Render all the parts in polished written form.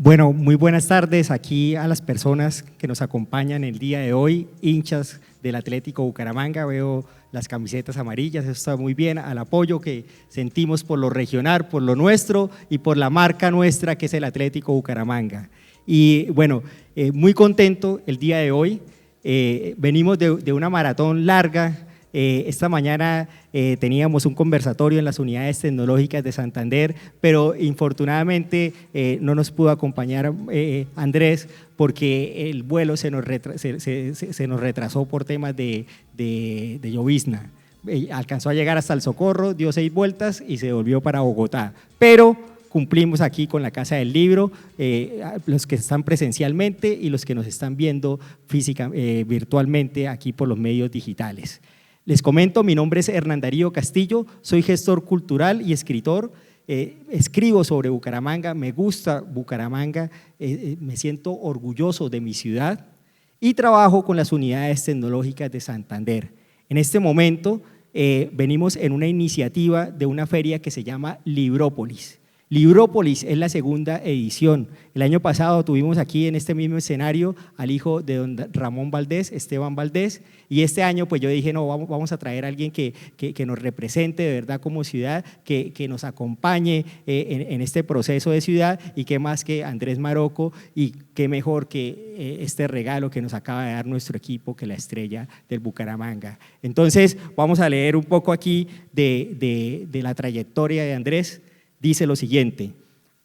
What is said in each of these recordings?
Bueno, muy buenas tardes aquí a las personas que nos acompañan el día de hoy, hinchas del Atlético Bucaramanga. Veo las camisetas amarillas, eso está muy bien, al apoyo que sentimos por lo regional, por lo nuestro y por la marca nuestra que es el Atlético Bucaramanga. Y bueno, muy contento el día de hoy. Venimos de una maratón larga. Esta mañana teníamos un conversatorio en las unidades tecnológicas de Santander, pero infortunadamente no nos pudo acompañar Andrés porque el vuelo se nos retrasó por temas de llovizna. Alcanzó a llegar hasta el Socorro, dio 6 vueltas y se volvió para Bogotá, pero cumplimos aquí con la Casa del Libro, los que están presencialmente y los que nos están viendo virtualmente aquí por los medios digitales. Les comento, mi nombre es Hernán Darío Castillo, soy gestor cultural y escritor, escribo sobre Bucaramanga, me gusta Bucaramanga, me siento orgulloso de mi ciudad y trabajo con las unidades tecnológicas de Santander. En este momento venimos en una iniciativa de una feria que se llama Librópolis. Librópolis es la segunda edición. El año pasado tuvimos aquí en este mismo escenario al hijo de don Ramón Valdés, Esteban Valdés, y este año pues yo dije, no, vamos a traer a alguien que nos represente de verdad como ciudad, que nos acompañe en este proceso de ciudad, y qué más que Andrés Marocco, y qué mejor que este regalo que nos acaba de dar nuestro equipo, que la estrella del Bucaramanga. Entonces vamos a leer un poco aquí de la trayectoria de Andrés. Dice lo siguiente: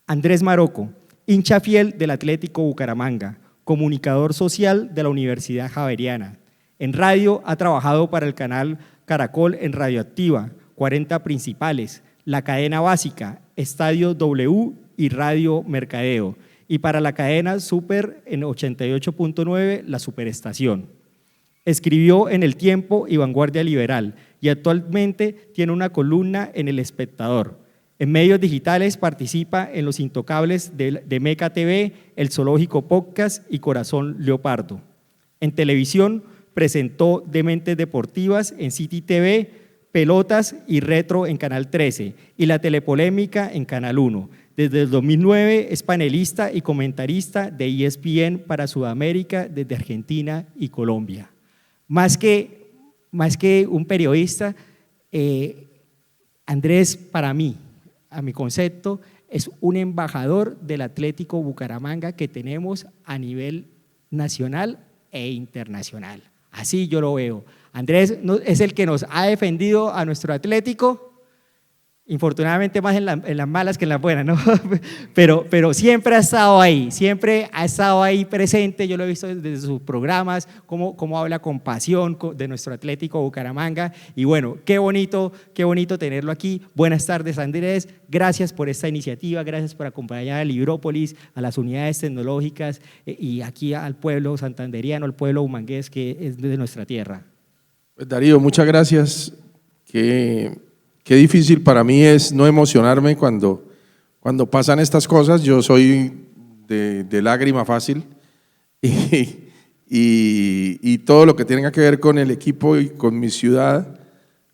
Andrés Marocco, hincha fiel del Atlético Bucaramanga, comunicador social de la Universidad Javeriana. En radio ha trabajado para el canal Caracol en Radioactiva, 40 Principales, La Cadena Básica, Estadio W y Radio Mercadeo, y para la cadena Super en 88.9, La Superestación. Escribió en El Tiempo y Vanguardia Liberal y actualmente tiene una columna en El Espectador. En medios digitales participa en Los Intocables de Meca TV, El Zoológico Podcast y Corazón Leopardo. En televisión presentó Dementes Deportivas en City TV, Pelotas y Retro en Canal 13 y La Telepolémica en Canal 1. Desde el 2009 es panelista y comentarista de ESPN para Sudamérica desde Argentina y Colombia. Más que un periodista, Andrés, para mí, a mi concepto, es un embajador del Atlético Bucaramanga que tenemos a nivel nacional e internacional. Así yo lo veo. Andrés es el que nos ha defendido a nuestro Atlético, infortunadamente más en las malas que en las buenas, ¿no? pero siempre ha estado ahí presente. Yo lo he visto desde sus programas, cómo habla con pasión de nuestro Atlético Bucaramanga, y bueno, qué bonito tenerlo aquí. Buenas tardes, Andrés, gracias por esta iniciativa, gracias por acompañar a Librópolis, a las unidades tecnológicas y aquí al pueblo santanderiano, al pueblo humangués que es de nuestra tierra. Pues Darío, muchas gracias. Qué difícil para mí es no emocionarme cuando pasan estas cosas. Yo soy de lágrima fácil y todo lo que tenga que ver con el equipo y con mi ciudad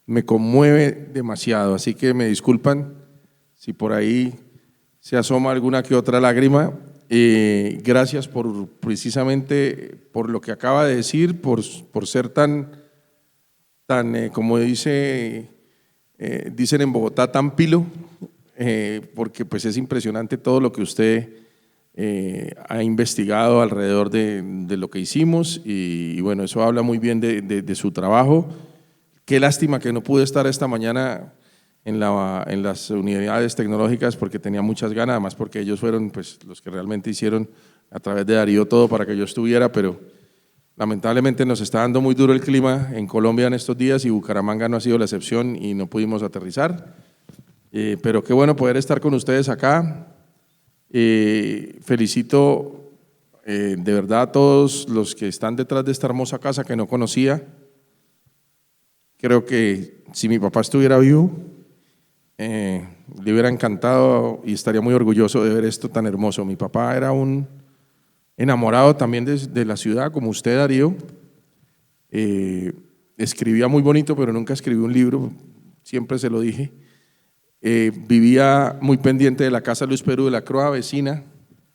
me conmueve demasiado, así que me disculpan si por ahí se asoma alguna que otra lágrima. Gracias precisamente por lo que acaba de decir, por ser tan como dicen en Bogotá, tan pilo, porque pues es impresionante todo lo que usted ha investigado alrededor de lo que hicimos, y bueno, eso habla muy bien de su trabajo. Qué lástima que no pude estar esta mañana en las unidades tecnológicas, porque tenía muchas ganas, además porque ellos fueron pues los que realmente hicieron a través de Darío todo para que yo estuviera, pero lamentablemente nos está dando muy duro el clima en Colombia en estos días y Bucaramanga no ha sido la excepción y no pudimos aterrizar, pero qué bueno poder estar con ustedes acá. Felicito de verdad a todos los que están detrás de esta hermosa casa que no conocía. Creo que si mi papá estuviera vivo, le hubiera encantado y estaría muy orgulloso de ver esto tan hermoso. Mi papá era un enamorado también de la ciudad, como usted, Darío. Escribía muy bonito, pero nunca escribió un libro, siempre se lo dije. Vivía muy pendiente de la casa Luis Perú de la Croa, vecina,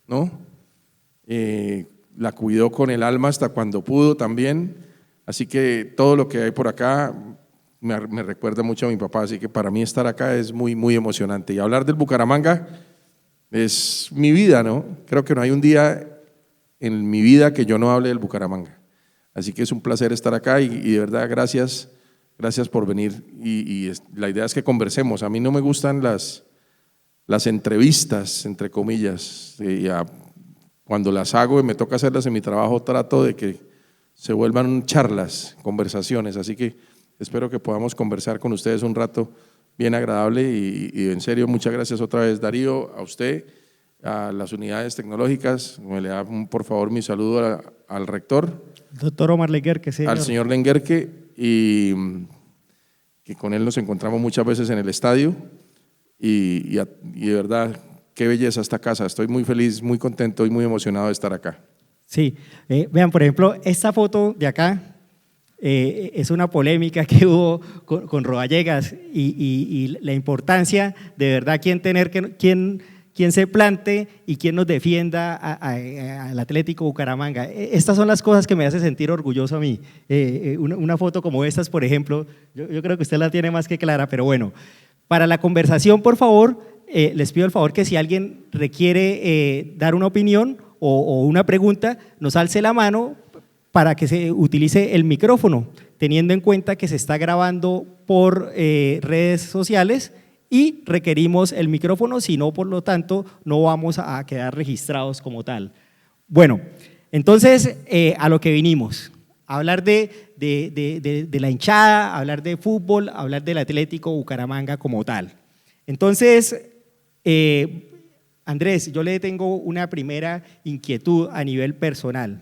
¿no? La cuidó con el alma hasta cuando pudo también, así que todo lo que hay por acá me recuerda mucho a mi papá, así que para mí estar acá es muy, muy emocionante. Y hablar del Bucaramanga es mi vida, ¿no? Creo que no hay un día en mi vida que yo no hable del Bucaramanga. Así que es un placer estar acá y de verdad gracias por venir. La idea es que conversemos. A mí no me gustan las entrevistas, entre comillas. Cuando las hago y me toca hacerlas en mi trabajo, trato de que se vuelvan charlas, conversaciones. Así que espero que podamos conversar con ustedes un rato bien agradable y en serio, muchas gracias otra vez, Darío, a usted, a las unidades tecnológicas. Me le da por favor mi saludo al rector. Doctor Omar Lenguerque, señor. Al señor Lenguerque, y que con él nos encontramos muchas veces en el estadio y de verdad, qué belleza esta casa. Estoy muy feliz, muy contento y muy emocionado de estar acá. Sí, vean, por ejemplo, esta foto de acá es una polémica que hubo con Rodallegas y la importancia de verdad quién se plante y quién nos defienda al Atlético Bucaramanga. Estas son las cosas que me hacen sentir orgulloso a mí. Una foto como estas, por ejemplo, yo creo que usted la tiene más que clara, pero bueno, para la conversación, por favor, les pido el favor que si alguien requiere dar una opinión o una pregunta, nos alce la mano para que se utilice el micrófono, teniendo en cuenta que se está grabando por redes sociales y requerimos el micrófono, si no, por lo tanto, no vamos a quedar registrados como tal. Bueno, entonces, a lo que vinimos, a hablar de la hinchada, a hablar de fútbol, a hablar del Atlético Bucaramanga como tal. Entonces, Andrés, yo le tengo una primera inquietud a nivel personal.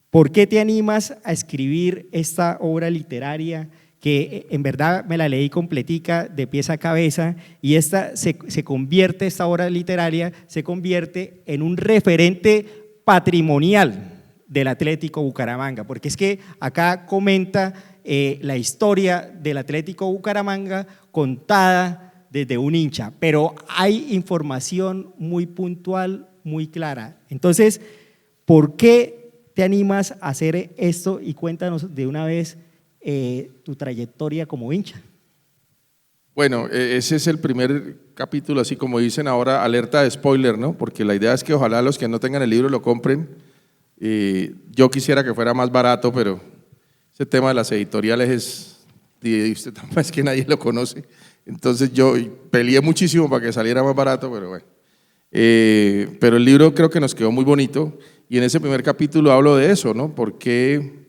¿Por qué te animas a escribir esta obra literaria que en verdad me la leí completica de pies a cabeza y esta obra literaria se convierte en un referente patrimonial del Atlético Bucaramanga? Porque es que acá comenta la historia del Atlético Bucaramanga contada desde un hincha, pero hay información muy puntual, muy clara. Entonces, ¿por qué te animas a hacer esto? Y cuéntanos de una vez tu trayectoria como hincha. Bueno, ese es el primer capítulo, así como dicen ahora, alerta de spoiler, ¿no? Porque la idea es que ojalá los que no tengan el libro lo compren. Yo quisiera que fuera más barato, pero ese tema de las editoriales usted es que nadie lo conoce. Entonces yo peleé muchísimo para que saliera más barato, pero bueno. Pero el libro creo que nos quedó muy bonito y en ese primer capítulo hablo de eso, ¿no? ¿Por qué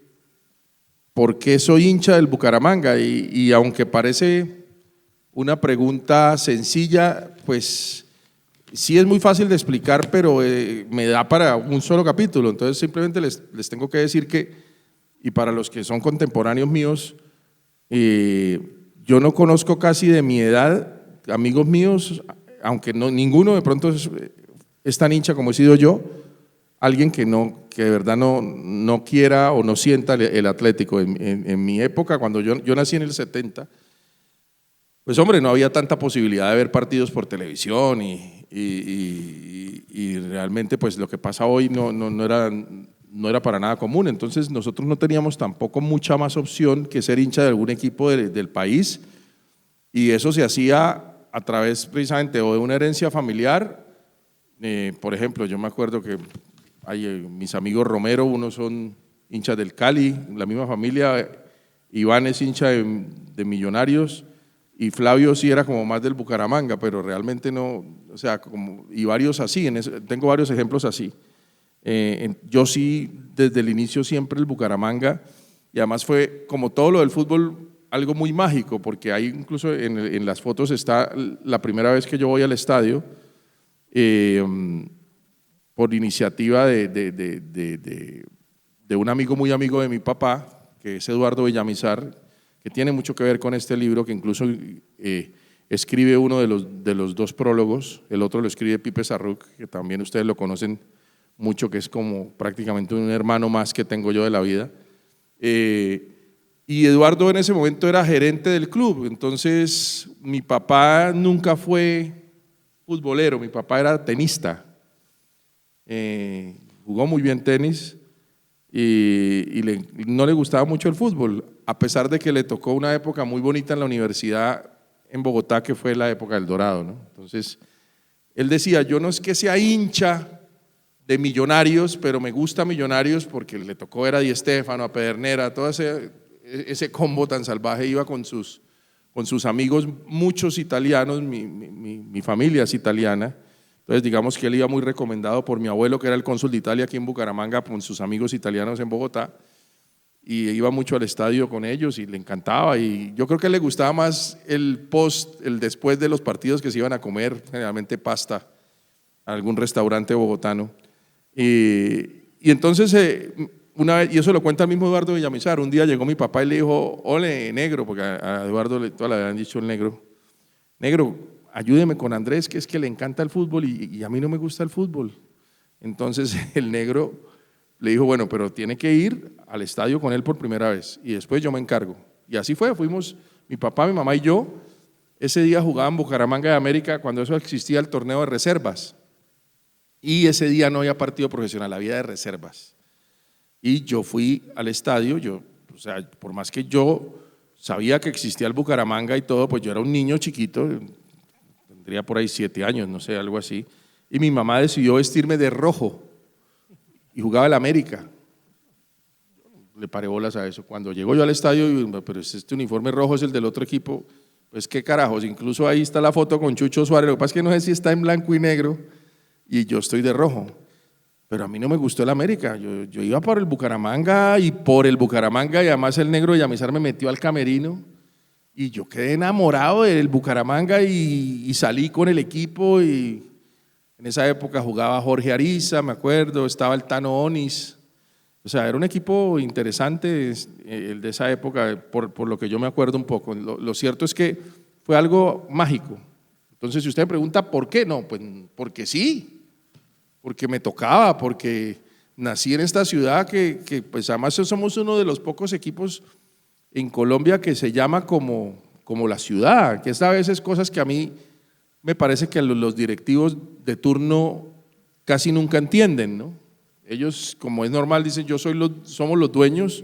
soy hincha del Bucaramanga? Y aunque parece una pregunta sencilla, pues sí es muy fácil de explicar, pero me da para un solo capítulo. Entonces simplemente les tengo que decir que, y para los que son contemporáneos míos, yo no conozco casi de mi edad amigos míos, aunque ninguno de pronto es tan hincha como he sido yo, alguien que de verdad no quiera o no sienta el Atlético. En mi época, cuando yo nací en el 70, pues hombre, no había tanta posibilidad de ver partidos por televisión y realmente pues lo que pasa hoy no era para nada común. Entonces nosotros no teníamos tampoco mucha más opción que ser hincha de algún equipo del país y eso se hacía a través precisamente o de una herencia familiar. Por ejemplo, yo me acuerdo que mis amigos Romero, unos son hinchas del Cali, la misma familia. Iván es hincha de Millonarios y Flavio sí era como más del Bucaramanga, pero realmente no, o sea, y varios así, tengo varios ejemplos así. Yo sí, desde el inicio siempre el Bucaramanga, y además fue como todo lo del fútbol algo muy mágico, porque ahí incluso en las fotos está la primera vez que yo voy al estadio, por iniciativa de un amigo muy amigo de mi papá, que es Eduardo Villamizar, que tiene mucho que ver con este libro, que incluso escribe uno de los dos prólogos, el otro lo escribe Pipe Sarruc, que también ustedes lo conocen mucho, que es como prácticamente un hermano más que tengo yo de la vida. Y Eduardo en ese momento era gerente del club, entonces mi papá nunca fue futbolero, mi papá era tenista. jugó muy bien tenis y no le gustaba mucho el fútbol, a pesar de que le tocó una época muy bonita en la universidad en Bogotá, que fue la época del Dorado, ¿no? Entonces, él decía, yo no es que sea hincha de Millonarios, pero me gusta Millonarios porque le tocó ver a Di Stéfano, a Pedernera, todo ese combo tan salvaje, iba con sus amigos, muchos italianos, mi familia es italiana, entonces digamos que él iba muy recomendado por mi abuelo, que era el cónsul de Italia aquí en Bucaramanga, con sus amigos italianos en Bogotá, y iba mucho al estadio con ellos y le encantaba, y yo creo que le gustaba más el después de los partidos, que se iban a comer generalmente pasta a algún restaurante bogotano. Y entonces, una vez, y eso lo cuenta el mismo Eduardo Villamizar, un día llegó mi papá y le dijo, ole, negro, porque a Eduardo toda la vida han dicho el negro, ayúdeme con Andrés, que es que le encanta el fútbol y a mí no me gusta el fútbol. Entonces el negro le dijo, bueno, pero tiene que ir al estadio con él por primera vez y después yo me encargo. Y así fue, fuimos mi papá, mi mamá y yo. Ese día jugaban Bucaramanga de América, cuando eso existía el torneo de reservas. Y ese día no había partido profesional, había de reservas. Y yo fui al estadio, o sea, por más que yo sabía que existía el Bucaramanga y todo, pues yo era un niño chiquito, tendría por ahí 7 años, no sé, algo así. Y mi mamá decidió vestirme de rojo y jugaba el América. Le paré bolas a eso. Cuando llego yo al estadio, pero este uniforme rojo es el del otro equipo, pues qué carajos, incluso ahí está la foto con Chucho Suárez, lo que pasa es que no sé si está en blanco y negro, y yo estoy de rojo, pero a mí no me gustó el América, yo iba por el Bucaramanga y además el negro Villamizar me metió al camerino y yo quedé enamorado del Bucaramanga y salí con el equipo y en esa época jugaba Jorge Ariza, me acuerdo, estaba el Tano Onis, o sea, era un equipo interesante el de esa época, por lo que yo me acuerdo un poco. Lo cierto es que fue algo mágico. Entonces, si usted me pregunta por qué, no, pues porque sí, porque me tocaba, porque nací en esta ciudad que pues además somos uno de los pocos equipos en Colombia que se llama como la ciudad, que esta vez es cosas que a mí me parece que los directivos de turno casi nunca entienden, ¿no? Ellos, como es normal, dicen somos los dueños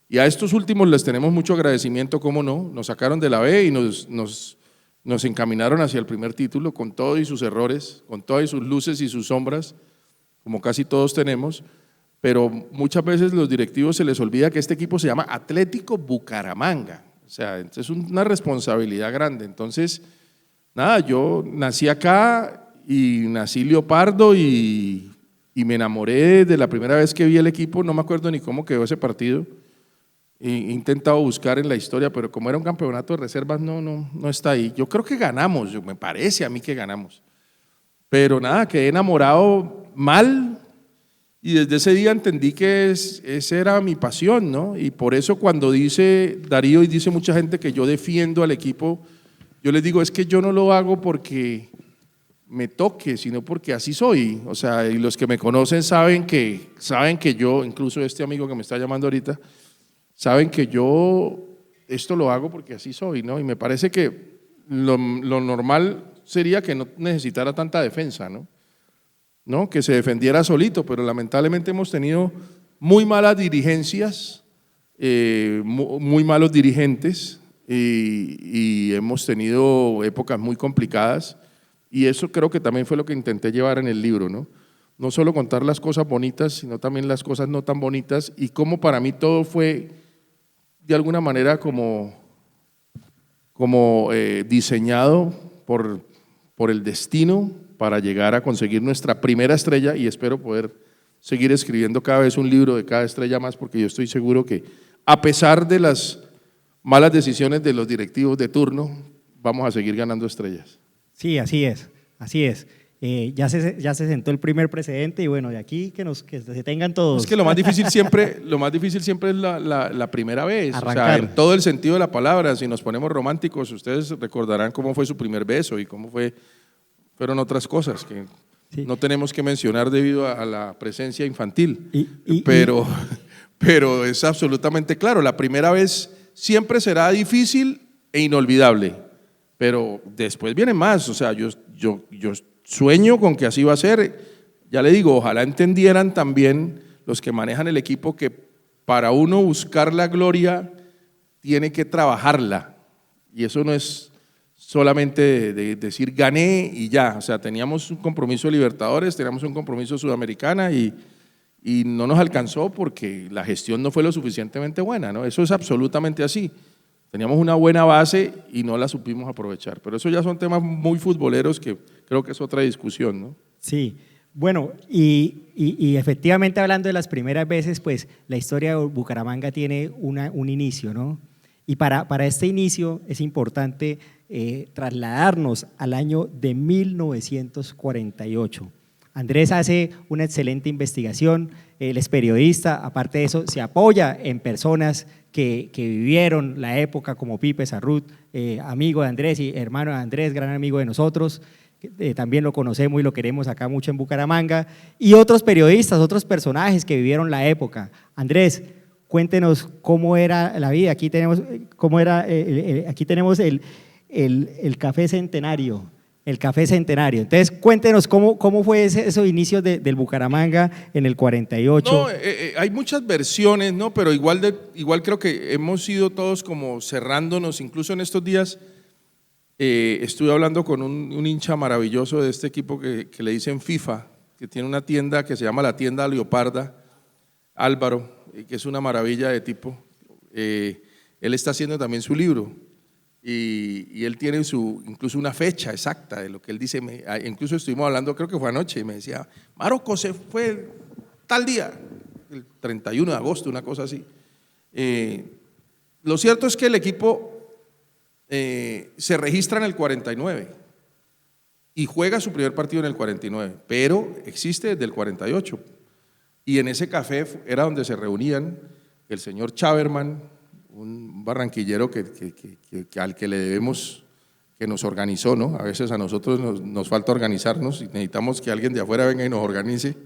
y a estos últimos les tenemos mucho agradecimiento, cómo no, nos sacaron de la B y nos encaminaron hacia el primer título con todos y sus errores, con todas y sus luces y sus sombras, como casi todos tenemos, pero muchas veces los directivos se les olvida que este equipo se llama Atlético Bucaramanga, o sea, es una responsabilidad grande. Entonces, nada, yo nací acá y nací leopardo y me enamoré de la primera vez que vi el equipo, no me acuerdo ni cómo quedó ese partido. He intentado buscar en la historia, pero como era un campeonato de reservas, no está ahí. Yo creo que ganamos, me parece a mí que ganamos. Pero nada, quedé enamorado mal y desde ese día entendí que esa era mi pasión, ¿no? Y por eso cuando dice Darío y dice mucha gente que yo defiendo al equipo, yo les digo, es que yo no lo hago porque me toque, sino porque así soy. O sea, y los que me conocen saben que yo, incluso este amigo que me está llamando ahorita, saben que yo esto lo hago porque así soy, ¿no? Y me parece que lo normal sería que no necesitara tanta defensa, ¿no? Que se defendiera solito, pero lamentablemente hemos tenido muy malas dirigencias, muy malos dirigentes y hemos tenido épocas muy complicadas y eso creo que también fue lo que intenté llevar en el libro, ¿no? No solo contar las cosas bonitas, sino también las cosas no tan bonitas y cómo para mí todo fue de alguna manera como diseñado por el destino para llegar a conseguir nuestra primera estrella y espero poder seguir escribiendo cada vez un libro de cada estrella más porque yo estoy seguro que a pesar de las malas decisiones de los directivos de turno, vamos a seguir ganando estrellas. Sí, así es, así es. Ya se sentó el primer precedente y bueno, de aquí que se tengan todos. Es que lo más difícil siempre es la primera vez, arrancar. O sea, en todo el sentido de la palabra. Si nos ponemos románticos, ustedes recordarán cómo fue su primer beso y cómo fueron otras cosas que sí, no tenemos que mencionar debido a la presencia infantil, pero es absolutamente claro, la primera vez siempre será difícil e inolvidable, pero después viene más, o sea, yo sueño con que así va a ser. ya le digo, ojalá entendieran también los que manejan el equipo que para uno buscar la gloria tiene que trabajarla, y eso no es solamente de decir gané y ya. O sea, teníamos un compromiso de Libertadores, teníamos un compromiso de Sudamericana y no nos alcanzó porque la gestión no fue lo suficientemente buena, ¿no? Eso es absolutamente así. Teníamos una buena base y no la supimos aprovechar, pero eso ya son temas muy futboleros que creo que es otra discusión, ¿no? Sí, bueno, y efectivamente hablando de las primeras veces, pues la historia de Bucaramanga tiene un inicio, ¿no? Y para este inicio es importante trasladarnos al año de 1948. Andrés hace una excelente investigación, él es periodista, aparte de eso se apoya en personas que vivieron la época como Pipe Sarrut, amigo de Andrés y hermano de Andrés, gran amigo de nosotros, también lo conocemos y lo queremos acá mucho en Bucaramanga, y otros periodistas, otros personajes que vivieron la época. Andrés, cuéntenos cómo era la vida, aquí tenemos, aquí tenemos el Café Centenario. El Café Centenario. Entonces, cuéntenos cómo fue esos inicios del Bucaramanga en el 48. No, hay muchas versiones, ¿no? Pero igual creo que hemos ido todos como cerrándonos, incluso en estos días estuve hablando con un hincha maravilloso de este equipo que le dicen FIFA, que tiene una tienda que se llama la tienda Leoparda, Álvaro, que es una maravilla de tipo. Él está haciendo también su libro. Y él tiene incluso una fecha exacta de lo que él dice. Incluso estuvimos hablando, creo que fue anoche, y me decía, Marocco se fue tal día, el 31 de agosto, una cosa así. Lo cierto es que el equipo se registra en el 49 y juega su primer partido en el 49, pero existe desde el 48. Y en ese café era donde se reunían el señor Chaverman, un barranquillero al que le debemos, que nos organizó, ¿no? A veces a nosotros nos falta organizarnos y necesitamos que alguien de afuera venga y nos organice,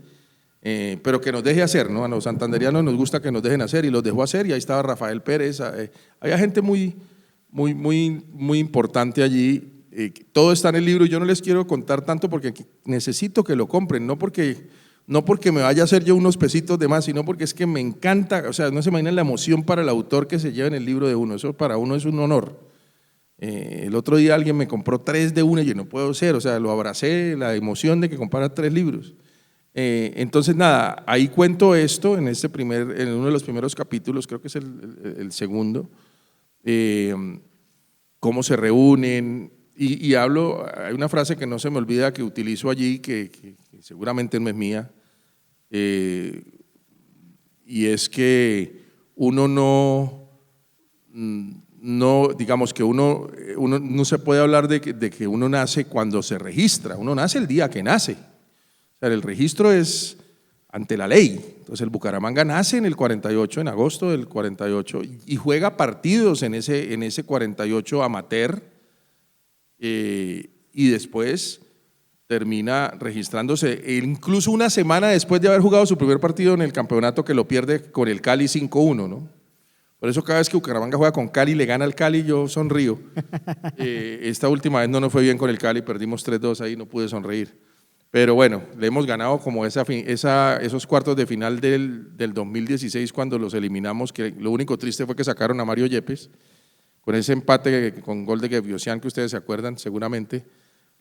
pero que nos deje hacer, ¿no? A los santanderianos nos gusta que nos dejen hacer y los dejó hacer, y ahí estaba Rafael Pérez, había gente muy importante allí. Todo está en el libro y yo no les quiero contar tanto porque necesito que lo compren, no porque me vaya a hacer yo unos pesitos de más, sino porque es que me encanta. O sea, no se imaginan la emoción para el autor que se lleva en el libro de uno, eso para uno es un honor. El otro día alguien me compró 3 de una y yo no puedo ser, o sea, lo abracé, la emoción de que comprara 3 libros. Entonces nada, ahí cuento esto en uno de los primeros capítulos, creo que es el segundo, cómo se reúnen, y hablo, hay una frase que no se me olvida que utilizo allí, que seguramente no es mía, y es que uno no digamos que uno no se puede hablar de que uno nace cuando se registra, uno nace el día que nace. O sea, el registro es ante la ley. Entonces el Bucaramanga nace en el 48, en agosto del 48, y juega partidos en ese 48 amateur, y después termina registrándose incluso una semana después de haber jugado su primer partido en el campeonato, que lo pierde con el Cali 5-1, ¿no? Por eso cada vez que Bucaramanga juega con Cali, le gana al Cali, yo sonrío. Esta última vez no nos fue bien con el Cali, perdimos 3-2 ahí, no pude sonreír. Pero bueno, le hemos ganado como esos cuartos de final del 2016 cuando los eliminamos, que lo único triste fue que sacaron a Mario Yepes, con ese empate con gol de Geviosian que ustedes se acuerdan seguramente,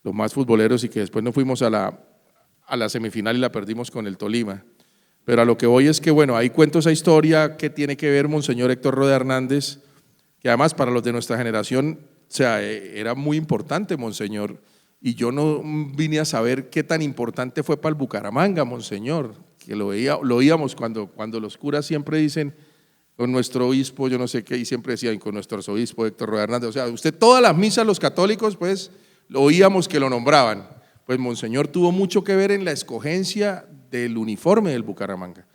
los más futboleros, y que después nos fuimos a la semifinal y la perdimos con el Tolima. Pero a lo que voy es que, bueno, ahí cuento esa historia que tiene que ver Monseñor Héctor Roda Hernández, que además para los de nuestra generación, o sea, era muy importante Monseñor, y yo no vine a saber qué tan importante fue para el Bucaramanga, Monseñor, que lo oíamos cuando los curas siempre dicen, con nuestro obispo, yo no sé qué, y siempre decían, con nuestro arzobispo Héctor Roda Hernández, o sea, usted todas las misas, los católicos, pues, lo oíamos que lo nombraban. Pues Monseñor tuvo mucho que ver en la escogencia del uniforme del Bucaramanga.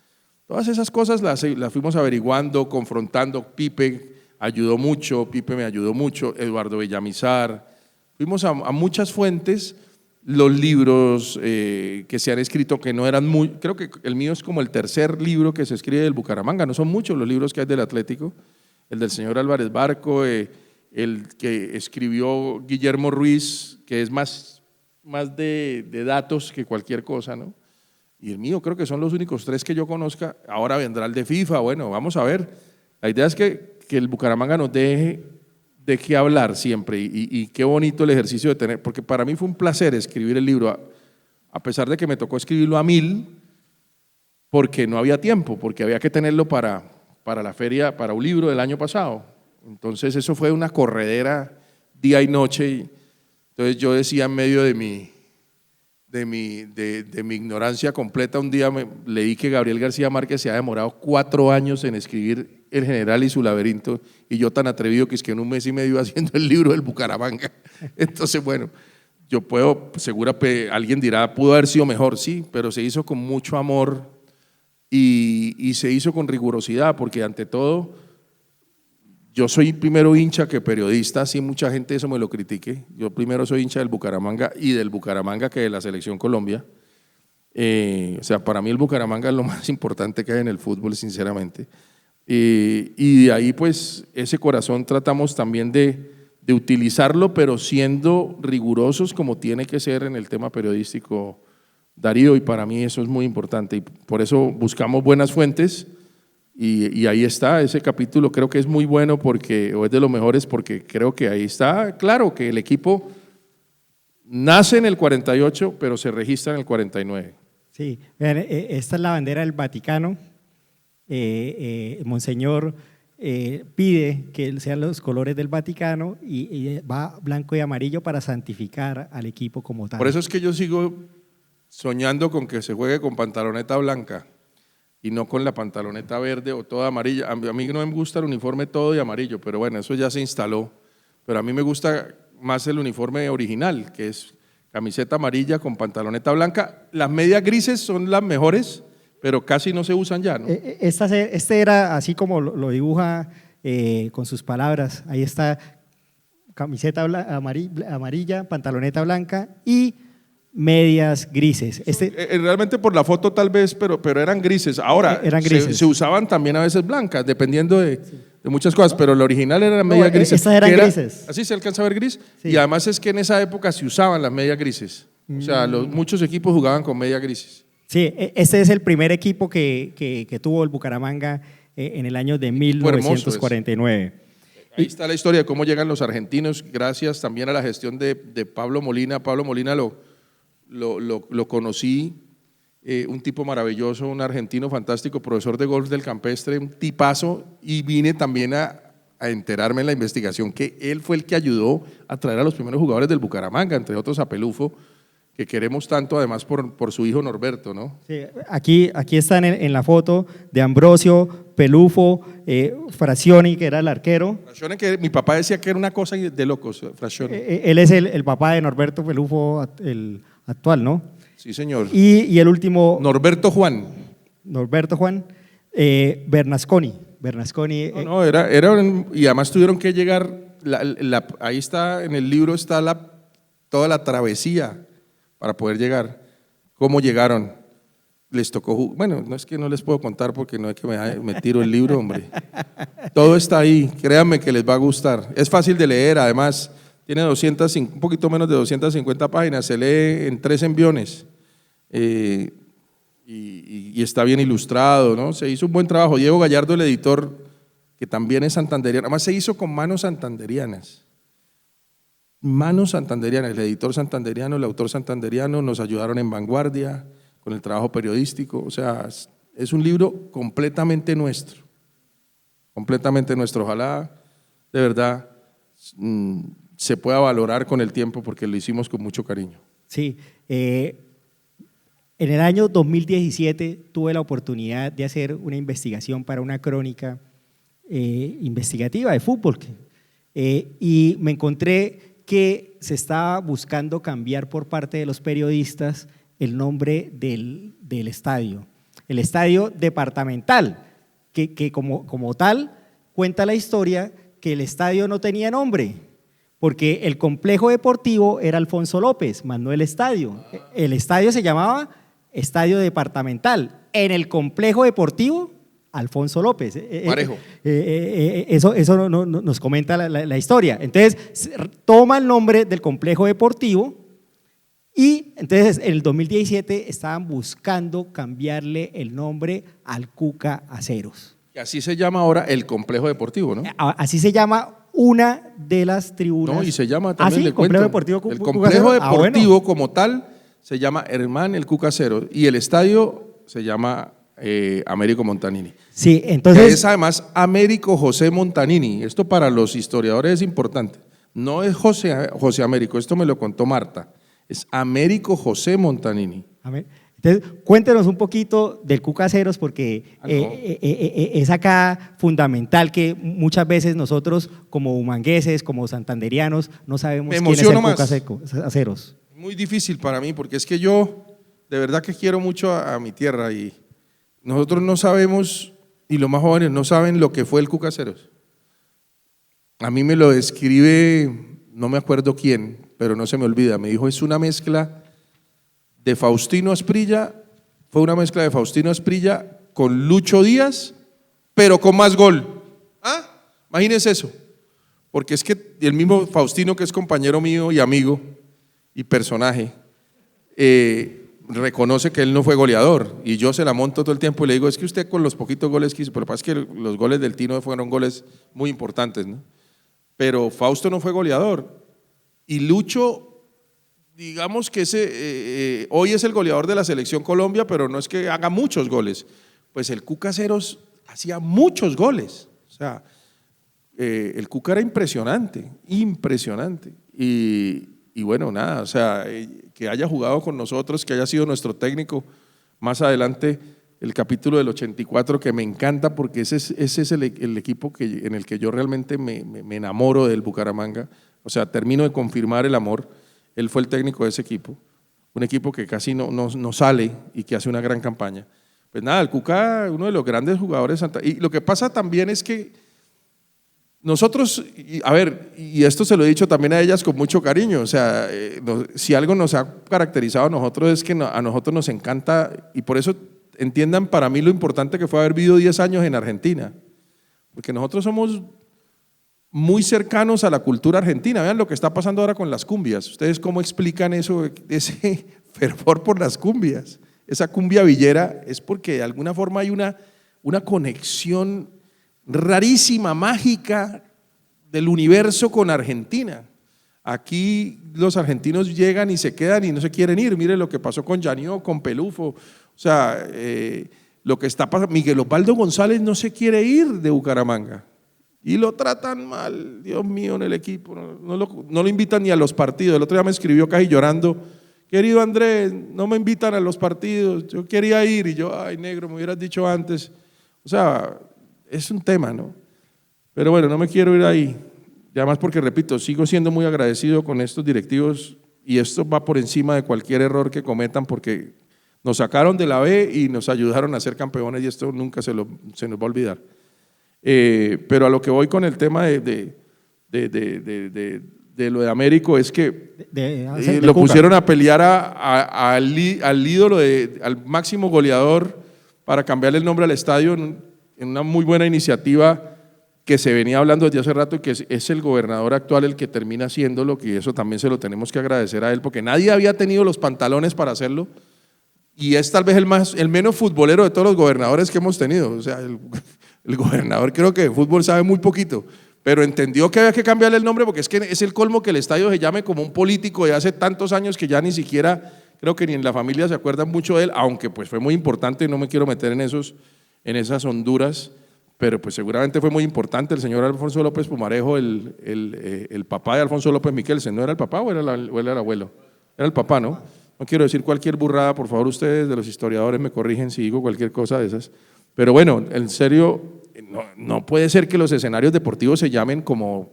Todas esas cosas las fuimos averiguando, confrontando. Pipe ayudó mucho, Pipe me ayudó mucho, Eduardo Villamizar. Fuimos a muchas fuentes, los libros que se han escrito, que no eran muy, creo que el mío es como el tercer libro que se escribe del Bucaramanga, no son muchos los libros que hay del Atlético, el del señor Álvarez Barco, el que escribió Guillermo Ruiz, que es más de datos que cualquier cosa, ¿no? y el mío, creo que son los únicos 3 que yo conozca. Ahora vendrá el de FIFA, bueno, vamos a ver. La idea es que el Bucaramanga nos deje de qué hablar siempre y qué bonito el ejercicio de tener, porque para mí fue un placer escribir el libro, a pesar de que me tocó escribirlo a 1000, porque no había tiempo, porque había que tenerlo para la feria, para un libro del año pasado. Entonces eso fue una corredera día y noche. Y entonces yo decía en medio de mi ignorancia completa, un día leí que Gabriel García Márquez se ha demorado 4 años en escribir El General y su laberinto, y yo tan atrevido que es que en 1 mes y medio haciendo el libro del Bucaramanga. Entonces, bueno, yo puedo, alguien dirá, pudo haber sido mejor, sí, pero se hizo con mucho amor y se hizo con rigurosidad, porque ante todo, yo soy primero hincha que periodista, así mucha gente eso me lo critique. Yo primero soy hincha del Bucaramanga y del Bucaramanga que de la Selección Colombia. O sea, para mí el Bucaramanga es lo más importante que hay en el fútbol, sinceramente. Y de ahí, pues, ese corazón tratamos también de utilizarlo, pero siendo rigurosos como tiene que ser en el tema periodístico, Darío, y para mí eso es muy importante. Y por eso buscamos buenas fuentes. Y ahí está, ese capítulo creo que es muy bueno o es de los mejores porque creo que ahí está claro que el equipo nace en el 48, pero se registra en el 49. Sí, vean, esta es la bandera del Vaticano. Monseñor pide que sean los colores del Vaticano y va blanco y amarillo para santificar al equipo como tal. Por eso es que yo sigo soñando con que se juegue con pantaloneta blanca y no con la pantaloneta verde o toda amarilla. A mí no me gusta el uniforme todo de amarillo, pero bueno, eso ya se instaló. Pero a mí me gusta más el uniforme original, que es camiseta amarilla con pantaloneta blanca. Las medias grises son las mejores, pero casi no se usan ya, ¿no? Este era así como lo dibuja con sus palabras. Ahí está, camiseta amarilla, pantaloneta blanca y medias grises. Realmente por la foto tal vez, pero eran grises. Ahora eran grises. Se usaban también a veces blancas, dependiendo de muchas cosas, pero lo original eran medias grises. Estas eran grises. Así se alcanza a ver gris. Sí. Y además es que en esa época se usaban las medias grises. O sea, muchos equipos jugaban con medias grises. Sí, este es el primer equipo que tuvo el Bucaramanga en el año de 1949. Ahí está la historia de cómo llegan los argentinos, gracias también a la gestión de Pablo Molina. Pablo Molina lo conocí, un tipo maravilloso, un argentino fantástico, profesor de golf del Campestre, un tipazo, y vine también a enterarme en la investigación que él fue el que ayudó a traer a los primeros jugadores del Bucaramanga, entre otros a Pelufo, que queremos tanto, además por su hijo Norberto, ¿no? Sí, aquí están en la foto de Ambrosio, Pelufo, Frazioni, que era el arquero. Frazioni, que mi papá decía que era una cosa de locos, Frazioni. Él es el papá de Norberto Pelufo, el actual, ¿no? Sí, señor. Y el último… Norberto Juan, Bernasconi. No, y además tuvieron que llegar, ahí está, en el libro está toda la travesía para poder llegar. ¿Cómo llegaron? Les tocó, bueno, no es que no les puedo contar porque no es que me tiro el libro, hombre. Todo está ahí, créanme que les va a gustar. Es fácil de leer, además, tiene un poquito menos de 250 páginas, se lee en 3 enviones. Y está bien ilustrado, ¿no? Se hizo un buen trabajo. Diego Gallardo, el editor, que también es santanderiano, además se hizo con manos santanderianas. El editor santanderiano, el autor santanderiano, nos ayudaron en Vanguardia con el trabajo periodístico. O sea, es un libro completamente nuestro. Ojalá, de verdad, se pueda valorar con el tiempo porque lo hicimos con mucho cariño. Sí. En el año 2017 tuve la oportunidad de hacer una investigación para una crónica investigativa de fútbol y me encontré que se estaba buscando cambiar por parte de los periodistas el nombre del estadio, el estadio departamental, que como tal cuenta la historia que el estadio no tenía nombre, porque el complejo deportivo era Alfonso López, más no el estadio. El estadio se llamaba Estadio Departamental, en el complejo deportivo Alfonso López. Parejo. Eso nos comenta la historia. Entonces, toma el nombre del complejo deportivo Y entonces en el 2017 estaban buscando cambiarle el nombre al Cuca Aceros. Y así se llama ahora el complejo deportivo, ¿no? Así se llama una de las tribunas. No, y se llama también, ¿sí? le Complejo cuento, deportivo el Cuca complejo Aceros. deportivo Bueno. como tal se llama Hermán el Cuca Aceros y el estadio se llama Américo Montanini. Sí, entonces… Que es además Américo José Montanini. Esto para los historiadores es importante. No es José Américo, esto me lo contó Marta. Es Américo José Montanini. A ver, entonces, cuéntenos un poquito del Cuca Aceros, porque es acá fundamental que muchas veces nosotros como humangueses, como santanderianos, no sabemos quién es el Cuca Aceros. Muy difícil para mí, porque es que yo de verdad que quiero mucho a mi tierra y nosotros no sabemos, y los más jóvenes no saben lo que fue el Cuca Aceros. A mí me lo describe, no me acuerdo quién, pero no se me olvida, me dijo, es una mezcla de Faustino Asprilla, fue una mezcla de Faustino Asprilla con Lucho Díaz, pero con más gol. ¿Ah? Imagínense eso, porque es que el mismo Faustino, que es compañero mío y amigo y personaje, reconoce que él no fue goleador, y yo se la monto todo el tiempo y le digo, es que usted con los poquitos goles que hizo, pero lo que pasa es que los goles del Tino fueron goles muy importantes, ¿no? Pero Fausto no fue goleador, y Lucho, digamos que hoy es el goleador de la selección Colombia, pero no es que haga muchos goles, pues el Cuca Aceros hacía muchos goles, o sea, el Cuca era impresionante, y bueno, nada, o sea, que haya jugado con nosotros, que haya sido nuestro técnico, más adelante el capítulo del 84 que me encanta porque ese es el equipo en el que yo realmente me enamoro del Bucaramanga, o sea, termino de confirmar el amor, él fue el técnico de ese equipo, un equipo que casi no sale y que hace una gran campaña. Pues nada, el Cuca, uno de los grandes jugadores, y lo que pasa también es que nosotros, a ver, y esto se lo he dicho también a ellas con mucho cariño, o sea, si algo nos ha caracterizado a nosotros es que a nosotros nos encanta, y por eso entiendan para mí lo importante que fue haber vivido 10 años en Argentina, porque nosotros somos muy cercanos a la cultura argentina. Vean lo que está pasando ahora con las cumbias. ¿Ustedes cómo explican eso, ese fervor por las cumbias? Esa cumbia villera es porque de alguna forma hay una conexión rarísima, mágica del universo con Argentina. Aquí los argentinos llegan y se quedan y no se quieren ir. Mire lo que pasó con Yanió, con Pelufo. O sea, lo que está pasando, Miguel Osvaldo González no se quiere ir de Bucaramanga y lo tratan mal, Dios mío, en el equipo. No lo invitan ni a los partidos. El otro día me escribió casi llorando, querido Andrés, no me invitan a los partidos, yo quería ir. Y yo, ay negro, me hubieras dicho antes. O sea, es un tema, ¿no? Pero bueno, no me quiero ir ahí. Y además porque, repito, sigo siendo muy agradecido con estos directivos y esto va por encima de cualquier error que cometan porque nos sacaron de la B y nos ayudaron a ser campeones y esto nunca se nos va a olvidar. Pero a lo que voy con el tema de lo de Américo es que lo pusieron a pelear al ídolo, al máximo goleador para cambiarle el nombre al estadio en una muy buena iniciativa que se venía hablando desde hace rato y que es el gobernador actual el que termina haciéndolo, que eso también se lo tenemos que agradecer a él, porque nadie había tenido los pantalones para hacerlo y es tal vez el menos futbolero de todos los gobernadores que hemos tenido. O sea, el gobernador creo que de fútbol sabe muy poquito, pero entendió que había que cambiarle el nombre porque es que es el colmo que el estadio se llame como un político de hace tantos años que ya ni siquiera, creo que ni en la familia se acuerdan mucho de él, aunque pues fue muy importante y no me quiero meter en esas honduras, pero pues seguramente fue muy importante. El señor Alfonso López Pumarejo, el papá de Alfonso López Miquelsen, ¿no era el papá o era el abuelo? Era el papá, ¿no? No quiero decir cualquier burrada, por favor ustedes de los historiadores me corrigen si digo cualquier cosa de esas, pero bueno, en serio, no puede ser que los escenarios deportivos se llamen como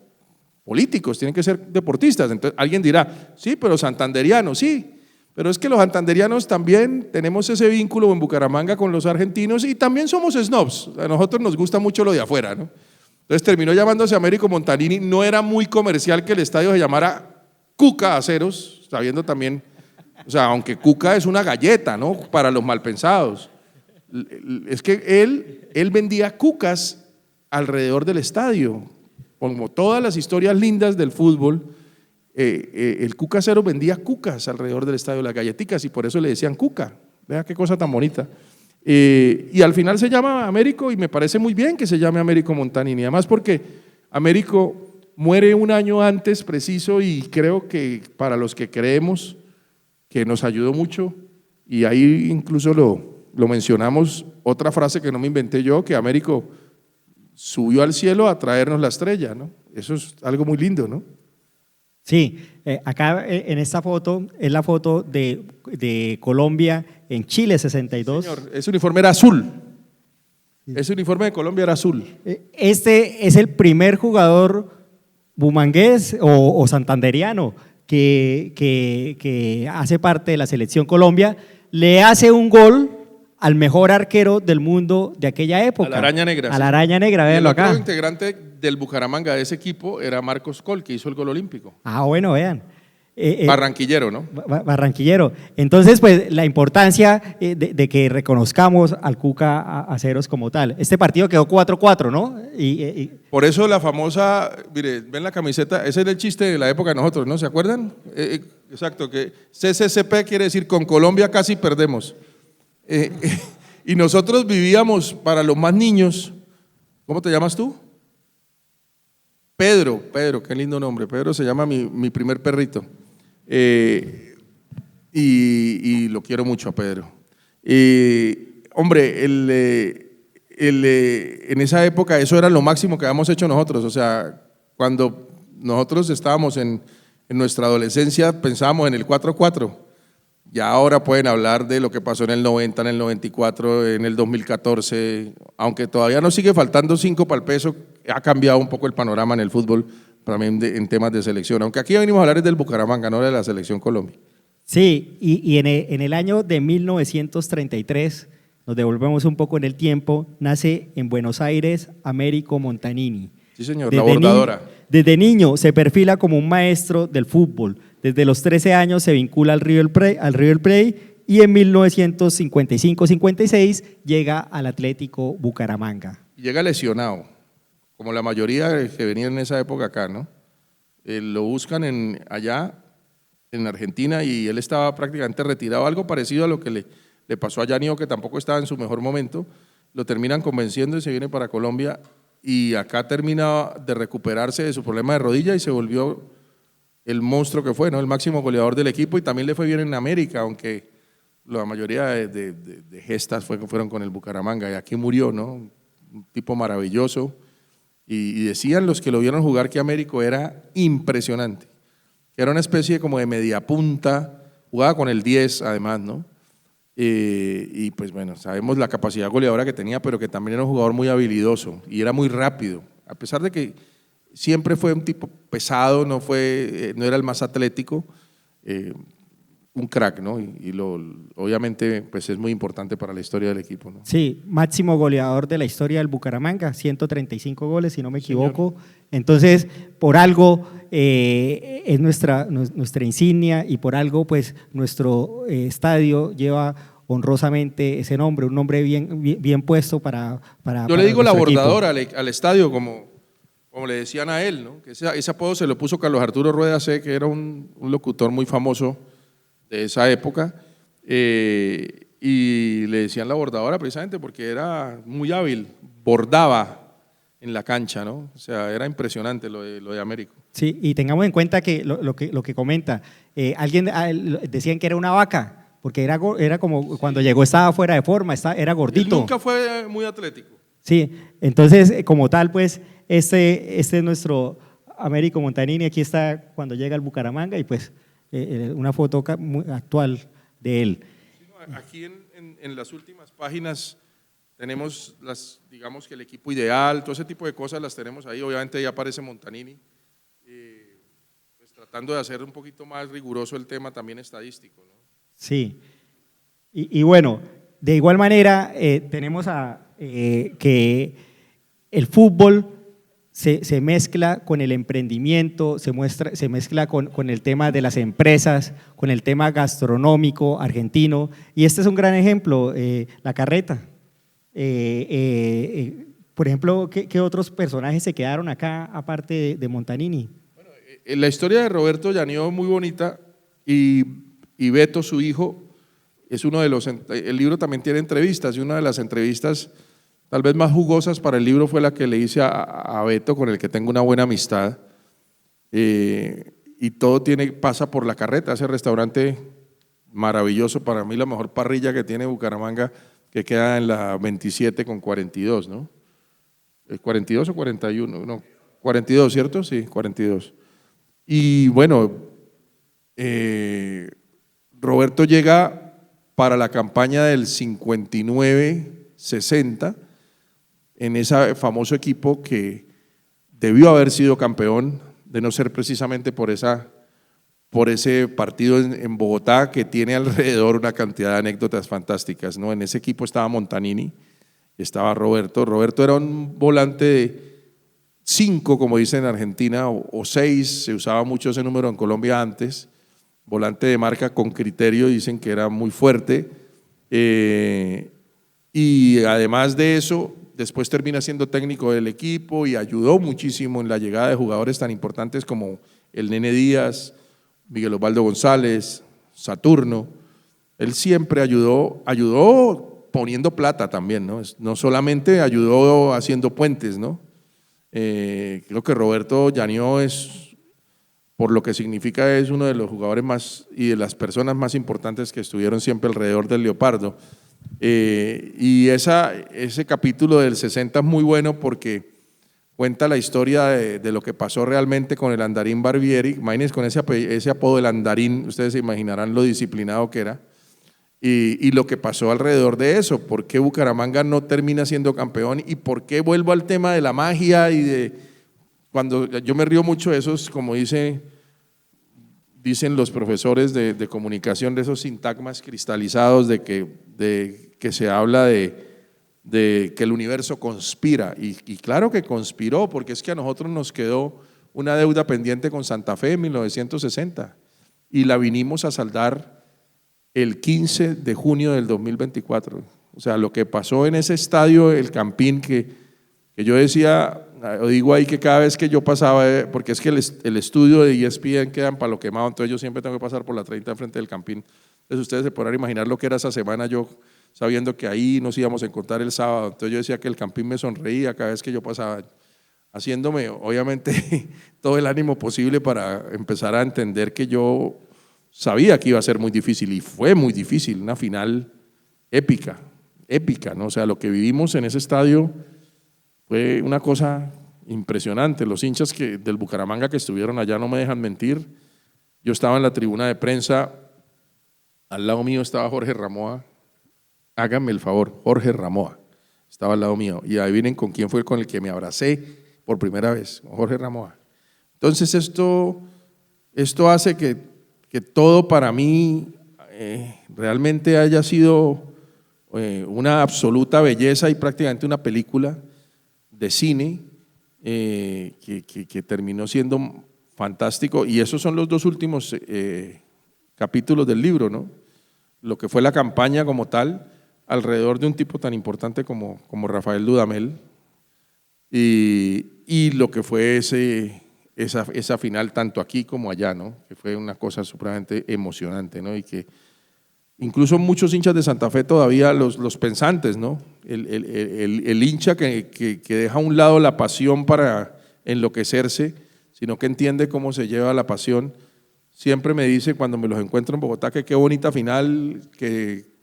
políticos, tienen que ser deportistas. Entonces alguien dirá, sí, pero santanderianos, sí. Pero es que los santanderianos también tenemos ese vínculo en Bucaramanga con los argentinos y también somos snobs, a nosotros nos gusta mucho lo de afuera, ¿no? Entonces terminó llamándose Américo Montanini, no era muy comercial que el estadio se llamara Cuca Aceros, sabiendo también, o sea, aunque Cuca es una galleta, ¿no? Para los malpensados, es que él vendía cucas alrededor del estadio, como todas las historias lindas del fútbol. el Cuca Acero vendía cucas alrededor del estadio, las galletitas, y por eso le decían Cuca. Vea qué cosa tan bonita. Y al final se llama Américo, y me parece muy bien que se llame Américo Montanini, además porque Américo muere un año antes preciso, y creo que para los que creemos que nos ayudó mucho, y ahí incluso lo mencionamos, otra frase que no me inventé yo, que Américo subió al cielo a traernos la estrella, ¿no? Eso es algo muy lindo, ¿no? Sí, acá en esta foto es la foto de Colombia en Chile 62. Señor, ese uniforme era azul. Ese uniforme de Colombia era azul. Este es el primer jugador bumangués o santanderiano que hace parte de la selección Colombia, le hace un gol al mejor arquero del mundo de aquella época. A la Araña Negra. A la Araña Negra, véanlo acá. El otro integrante del Bucaramanga de ese equipo era Marcos Col, que hizo el gol olímpico. Ah, bueno, vean. Barranquillero, ¿no? Barranquillero. Entonces, pues la importancia de que reconozcamos al Cuca Aceros como tal. Este partido quedó 4-4, ¿no? Por eso la famosa, mire, ven la camiseta, ese es el chiste de la época de nosotros, ¿no? ¿Se acuerdan? Exacto, que CCCP quiere decir con Colombia casi perdemos. Y nosotros vivíamos, para los más niños, ¿cómo te llamas tú? Pedro, qué lindo nombre. Pedro se llama mi primer perrito. Y lo quiero mucho a Pedro. Hombre, en esa época eso era lo máximo que habíamos hecho nosotros. O sea, cuando nosotros estábamos en nuestra adolescencia pensábamos en el 4-4. Ya ahora pueden hablar de lo que pasó en el 90, en el 94, en el 2014, aunque todavía nos sigue faltando 5 para el peso, ha cambiado un poco el panorama en el fútbol también en temas de selección, aunque aquí venimos a hablar del Bucaramanga, no de la selección Colombia. Sí, y en el año de 1933, nos devolvemos un poco en el tiempo, nace en Buenos Aires Américo Montanini. Sí, señor, la bordadora. Desde niño se perfila como un maestro del fútbol. Desde los 13 años se vincula al River Plate y en 1955-56 llega al Atlético Bucaramanga. Llega lesionado, como la mayoría que venían en esa época acá, ¿no? Lo buscan allá en Argentina y él estaba prácticamente retirado, algo parecido a lo que le pasó a Yanio, que tampoco estaba en su mejor momento. Lo terminan convenciendo y se viene para Colombia, y acá termina de recuperarse de su problema de rodilla y se volvió el monstruo que fue, ¿no? El máximo goleador del equipo, y también le fue bien en América, aunque la mayoría de gestas fueron con el Bucaramanga, y aquí murió, ¿no? Un tipo maravilloso, y decían los que lo vieron jugar que Américo era impresionante, que era una especie como de media punta, jugaba con el 10 además, ¿no? Y pues bueno, sabemos la capacidad goleadora que tenía, pero que también era un jugador muy habilidoso y era muy rápido, a pesar de que siempre fue un tipo pesado, no era el más atlético, un crack, ¿no? Obviamente pues es muy importante para la historia del equipo, ¿no? Sí, máximo goleador de la historia del Bucaramanga, 135 goles, si no me equivoco. Señor. Entonces, por algo es nuestra insignia, y por algo pues nuestro estadio lleva honrosamente ese nombre, un nombre bien puesto para Yo le digo la bordadora al estadio, como le decían a él, ¿no? Que ese apodo se lo puso Carlos Arturo Rueda C., que era un locutor muy famoso de esa época, y le decían la bordadora precisamente porque era muy hábil, bordaba en la cancha, ¿no? O sea, era impresionante lo de Américo. Sí, y tengamos en cuenta que lo que comenta, alguien decían que era una vaca, porque era como cuando llegó estaba fuera de forma, era gordito. Él nunca fue muy atlético. Sí, entonces como tal pues este es nuestro Américo Montanini, aquí está cuando llega al Bucaramanga, y pues una foto muy actual de él. Aquí en las últimas páginas tenemos digamos que el equipo ideal, todo ese tipo de cosas las tenemos ahí. Obviamente ya aparece Montanini, pues tratando de hacer un poquito más riguroso el tema también estadístico, ¿no? Sí, y bueno, de igual manera tenemos que el fútbol se mezcla con el emprendimiento, se mezcla con el tema de las empresas, con el tema gastronómico argentino, y este es un gran ejemplo, la carreta. Por ejemplo, ¿qué otros personajes se quedaron acá aparte de Montanini? Bueno, la historia de Roberto Llanió es muy bonita y Beto, su hijo, es uno de los, el libro también tiene entrevistas y una de las entrevistas tal vez más jugosas para el libro fue la que le hice a Beto, con el que tengo una buena amistad, y todo pasa por La Carreta, ese restaurante maravilloso, para mí la mejor parrilla que tiene Bucaramanga, que queda en la 27 con 42, ¿no? ¿42 o 41? No, 42, ¿cierto? Sí, 42. Y bueno, Roberto llega para la campaña del 59-60 en ese famoso equipo que debió haber sido campeón, de no ser precisamente por ese partido en Bogotá, que tiene alrededor una cantidad de anécdotas fantásticas, ¿no? En ese equipo estaba Montanini, estaba Roberto. Roberto era un volante de 5, como dicen en Argentina, o 6, se usaba mucho ese número en Colombia antes, volante de marca con criterio, dicen que era muy fuerte, y además de eso, después termina siendo técnico del equipo y ayudó muchísimo en la llegada de jugadores tan importantes como el Nene Díaz, Miguel Osvaldo González, Saturno. Él siempre ayudó poniendo plata también, ¿no? No solamente ayudó haciendo puentes, ¿no? Creo que Roberto Llanió por lo que significa, es uno de los jugadores más y de las personas más importantes que estuvieron siempre alrededor del Leopardo. Y ese capítulo del 60 es muy bueno porque cuenta la historia de lo que pasó realmente con el Andarín Barbieri. Imagínense, con ese apodo del Andarín, ustedes se imaginarán lo disciplinado que era, y lo que pasó alrededor de eso, por qué Bucaramanga no termina siendo campeón y por qué vuelvo al tema de la magia cuando yo me río mucho de esos, como dicen los profesores de comunicación, de esos sintagmas cristalizados de que se habla de que el universo conspira, y claro que conspiró, porque es que a nosotros nos quedó una deuda pendiente con Santa Fe en 1960 y la vinimos a saldar el 15 de junio del 2024. O sea, lo que pasó en ese estadio, el Campín, que yo decía, o digo ahí que cada vez que yo pasaba, porque es que el estudio de ESPN queda en Palo Quemado, entonces yo siempre tengo que pasar por la 30 enfrente del Campín. Entonces ustedes se podrán imaginar lo que era esa semana, yo sabiendo que ahí nos íbamos a encontrar el sábado. Entonces yo decía que el Campín me sonreía cada vez que yo pasaba, haciéndome obviamente todo el ánimo posible para empezar a entender que yo sabía que iba a ser muy difícil, y fue muy difícil, una final épica, ¿no? O sea, lo que vivimos en ese estadio fue una cosa impresionante. Los hinchas del Bucaramanga que estuvieron allá no me dejan mentir. Yo estaba en la tribuna de prensa, al lado mío estaba Jorge Ramoa. Háganme el favor, Jorge Ramoa estaba al lado mío, y adivinen con quién fue con el que me abracé por primera vez, con Jorge Ramoa. Entonces esto hace que todo para mí realmente haya sido una absoluta belleza y prácticamente una película de cine que terminó siendo fantástico. Y esos son los dos últimos capítulos del libro, ¿no? Lo que fue la campaña como tal, alrededor de un tipo tan importante como Rafael Dudamel, y lo que fue esa final tanto aquí como allá, ¿no? Que fue una cosa supremamente emocionante, ¿no? Y que incluso muchos hinchas de Santa Fe todavía, los pensantes, ¿no? El hincha que deja a un lado la pasión para enloquecerse, sino que entiende cómo se lleva la pasión, siempre me dice cuando me los encuentro en Bogotá que qué bonita final, que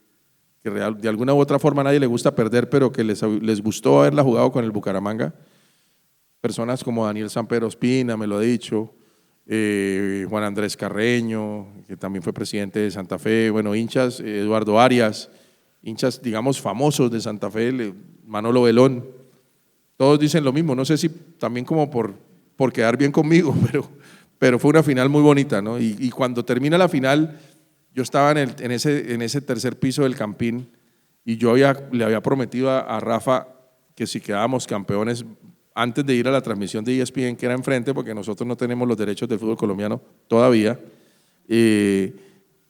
de alguna u otra forma a nadie le gusta perder, pero que les gustó haberla jugado con el Bucaramanga. Personas como Daniel Samper Ospina me lo ha dicho, Juan Andrés Carreño, que también fue presidente de Santa Fe, bueno, hinchas, Eduardo Arias, hinchas, digamos, famosos de Santa Fe, Manolo Belón, todos dicen lo mismo, no sé si también como por quedar bien conmigo, pero fue una final muy bonita, ¿no? Y cuando termina la final, yo estaba en ese tercer piso del Campín, y yo le había prometido a Rafa que si quedábamos campeones, antes de ir a la transmisión de ESPN, que era enfrente, porque nosotros no tenemos los derechos del fútbol colombiano todavía,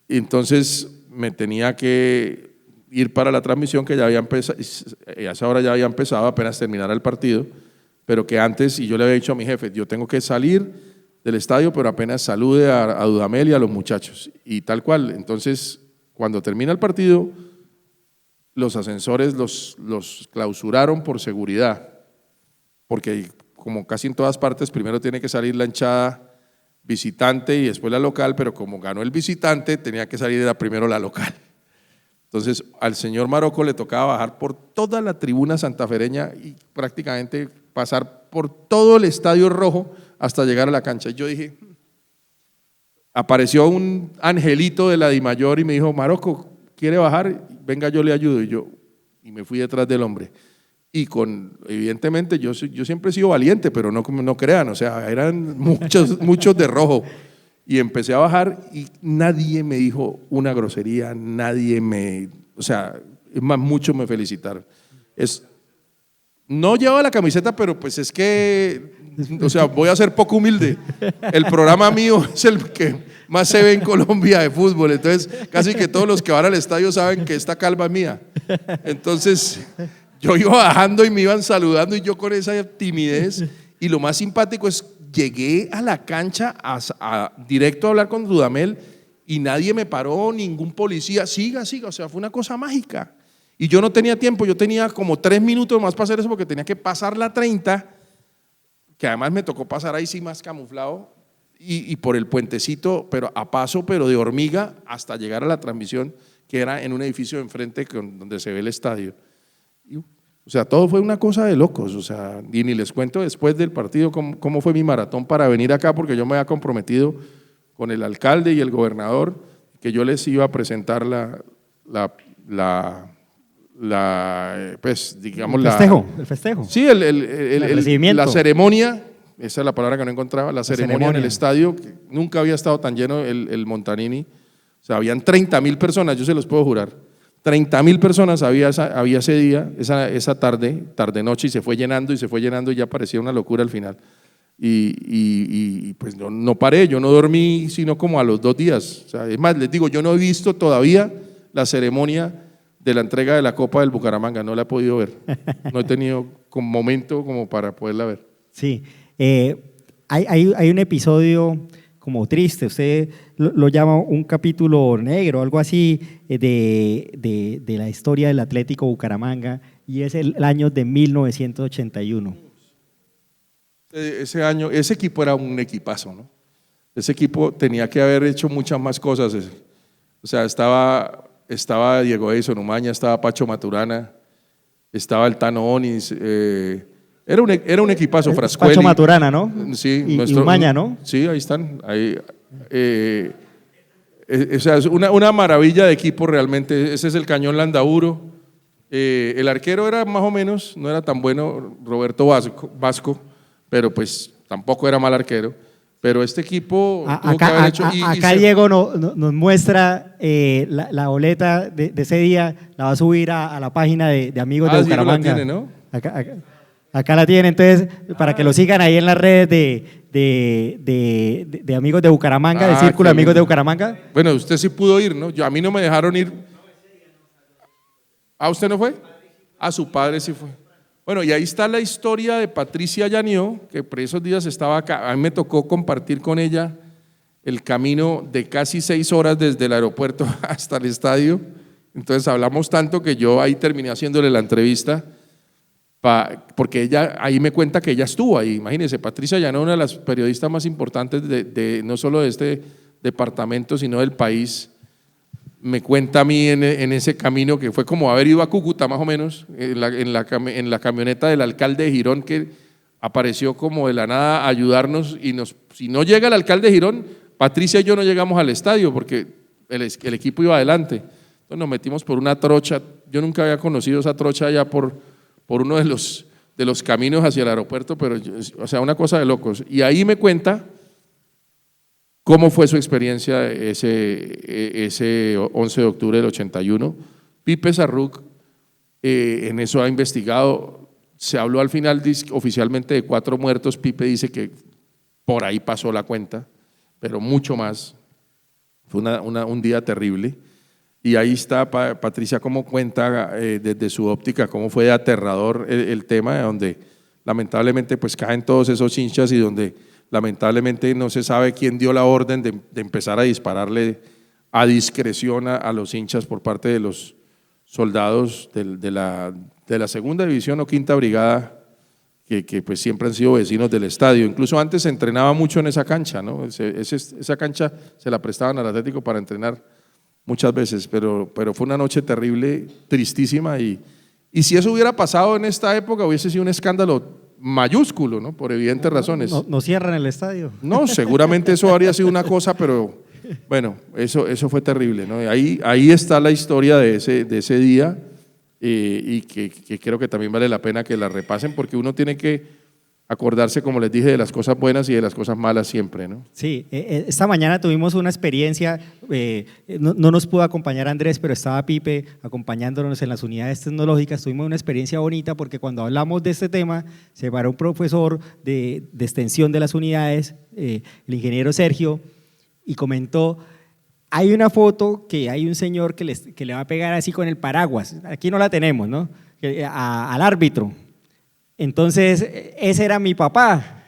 entonces me tenía que ir para la transmisión, que ya había empezado, a esa hora ya había empezado, apenas terminara el partido, pero que antes, y yo le había dicho a mi jefe, yo tengo que salir del estadio, pero apenas salude a Dudamel y a los muchachos. Y tal cual, entonces, cuando termina el partido, los ascensores los clausuraron por seguridad, porque como casi en todas partes, primero tiene que salir la hinchada visitante y después la local, pero como ganó el visitante, tenía que salir primero la local. Entonces, al señor Marocco le tocaba bajar por toda la tribuna santafereña y prácticamente pasar por todo el Estadio Rojo hasta llegar a la cancha. Y yo dije, apareció un angelito de la Dimayor y me dijo, Marocco, ¿quiere bajar? Venga, yo le ayudo. Y me fui detrás del hombre. Y evidentemente, yo siempre he sido valiente, pero no crean, o sea, eran muchos de rojo. Y empecé a bajar y nadie me dijo una grosería, o sea, es más, muchos me felicitaron. No llevaba la camiseta, pero pues es que, o sea, voy a ser poco humilde. El programa mío es el que más se ve en Colombia de fútbol, entonces casi que todos los que van al estadio saben que esta calva es mía. Entonces, yo iba bajando y me iban saludando y yo con esa timidez, y lo más simpático es, llegué a la cancha directo a hablar con Dudamel y nadie me paró, ningún policía, siga, o sea, fue una cosa mágica. Y yo no tenía tiempo, yo tenía como 3 minutos más para hacer eso porque tenía que pasar la 30, que además me tocó pasar ahí sí más camuflado, y por el puentecito, pero a paso, pero de hormiga, hasta llegar a la transmisión, que era en un edificio de enfrente donde se ve el estadio. O sea, todo fue una cosa de locos, o sea, y ni les cuento después del partido cómo fue mi maratón para venir acá, porque yo me había comprometido con el alcalde y el gobernador que yo les iba a presentar pues, digamos, el festejo. Sí, el recibimiento. La ceremonia, esa es la palabra que no encontraba, la ceremonia en el estadio, que nunca había estado tan lleno el Montanini, o sea, habían 30.000 personas, yo se los puedo jurar. 30.000 personas había ese día, esa tarde-noche, y se fue llenando y ya parecía una locura al final. Y pues no paré, yo no dormí sino como a los 2 días. O sea, es más, les digo, yo no he visto todavía la ceremonia de la entrega de la Copa del Bucaramanga, no la he podido ver. No he tenido momento como para poderla ver. Sí, hay un episodio como triste, usted lo llama un capítulo negro, algo así, de la historia del Atlético Bucaramanga, y es el año de 1981. Ese año, ese equipo era un equipazo, ¿no? Ese equipo tenía que haber hecho muchas más cosas. O sea, estaba Diego Edison Umaña, estaba Pacho Maturana, estaba el Tano Onis, era un equipazo. Frascuelli. Pacho Maturana, ¿no? Sí, y Umaña, ¿no? Sí, ahí están. O sea, es una maravilla de equipo realmente. Ese es el Cañón Landauro. El arquero era más o menos, no era tan bueno, Roberto Vasco, pero pues tampoco era mal arquero. Pero este equipo acá Diego nos muestra la boleta de ese día, la va a subir a la página de Amigos de Bucaramanga. La tiene, ¿no? Acá la tiene, entonces, para que lo sigan ahí en las redes de Amigos de Bucaramanga, de Círculo de Amigos de Bucaramanga. Bueno, usted sí pudo ir, ¿no? A mí no me dejaron ir. ¿Usted no fue? Su padre sí fue. Bueno, y ahí está la historia de Patricia Yanió, que por esos días estaba acá. A mí me tocó compartir con ella el camino de casi 6 horas desde el aeropuerto hasta el estadio. Entonces hablamos tanto que yo ahí terminé haciéndole la entrevista, porque ella ahí me cuenta que ella estuvo ahí. Imagínense, Patricia Yanió, una de las periodistas más importantes no solo de este departamento, sino del país. Me cuenta a mí en ese camino que fue como haber ido a Cúcuta más o menos, en la camioneta del alcalde de Girón, que apareció como de la nada a ayudarnos, y si no llega el alcalde de Girón, Patricia y yo no llegamos al estadio porque el equipo iba adelante. Entonces nos metimos por una trocha. Yo nunca había conocido esa trocha allá por uno de los caminos hacia el aeropuerto, pero o sea, una cosa de locos. Y ahí me cuenta cómo fue su experiencia ese 11 de octubre del 81. Pipe Sarruc en eso ha investigado. Se habló al final oficialmente de 4 muertos. Pipe dice que por ahí pasó la cuenta, pero mucho más. Fue un día terrible. Y ahí está Patricia cómo cuenta desde su óptica cómo fue de aterrador el tema, donde lamentablemente pues caen todos esos hinchas y donde lamentablemente no se sabe quién dio la orden de empezar a dispararle a discreción a los hinchas por parte de los soldados de la segunda división o quinta brigada, que pues siempre han sido vecinos del estadio. Incluso antes se entrenaba mucho en esa cancha, ¿no? Esa cancha se la prestaban al Atlético para entrenar muchas veces, pero fue una noche terrible, tristísima, y si eso hubiera pasado en esta época hubiese sido un escándalo mayúsculo, ¿no? Por evidentes razones. No cierran el estadio. No, seguramente eso habría sido una cosa, pero bueno, eso fue terrible, ¿no? Ahí está la historia de ese día, y que creo que también vale la pena que la repasen, porque uno tiene que acordarse, como les dije, de las cosas bueas y de las cosas malas siempre, ¿no? Sí, esta mañana tuvimos una experiencia, no nos pudo acompañar Andrés, pero estaba Pipe acompañándonos en las unidades tecnológicas. Tuvimos una experiencia bonita porque cuando hablamos de este tema, se paró un profesor de extensión de las unidades, el ingeniero Sergio, y comentó: hay una foto que hay un señor que le va a pegar así con el paraguas, aquí no la tenemos, ¿no? Al árbitro. Entonces, ese era mi papá.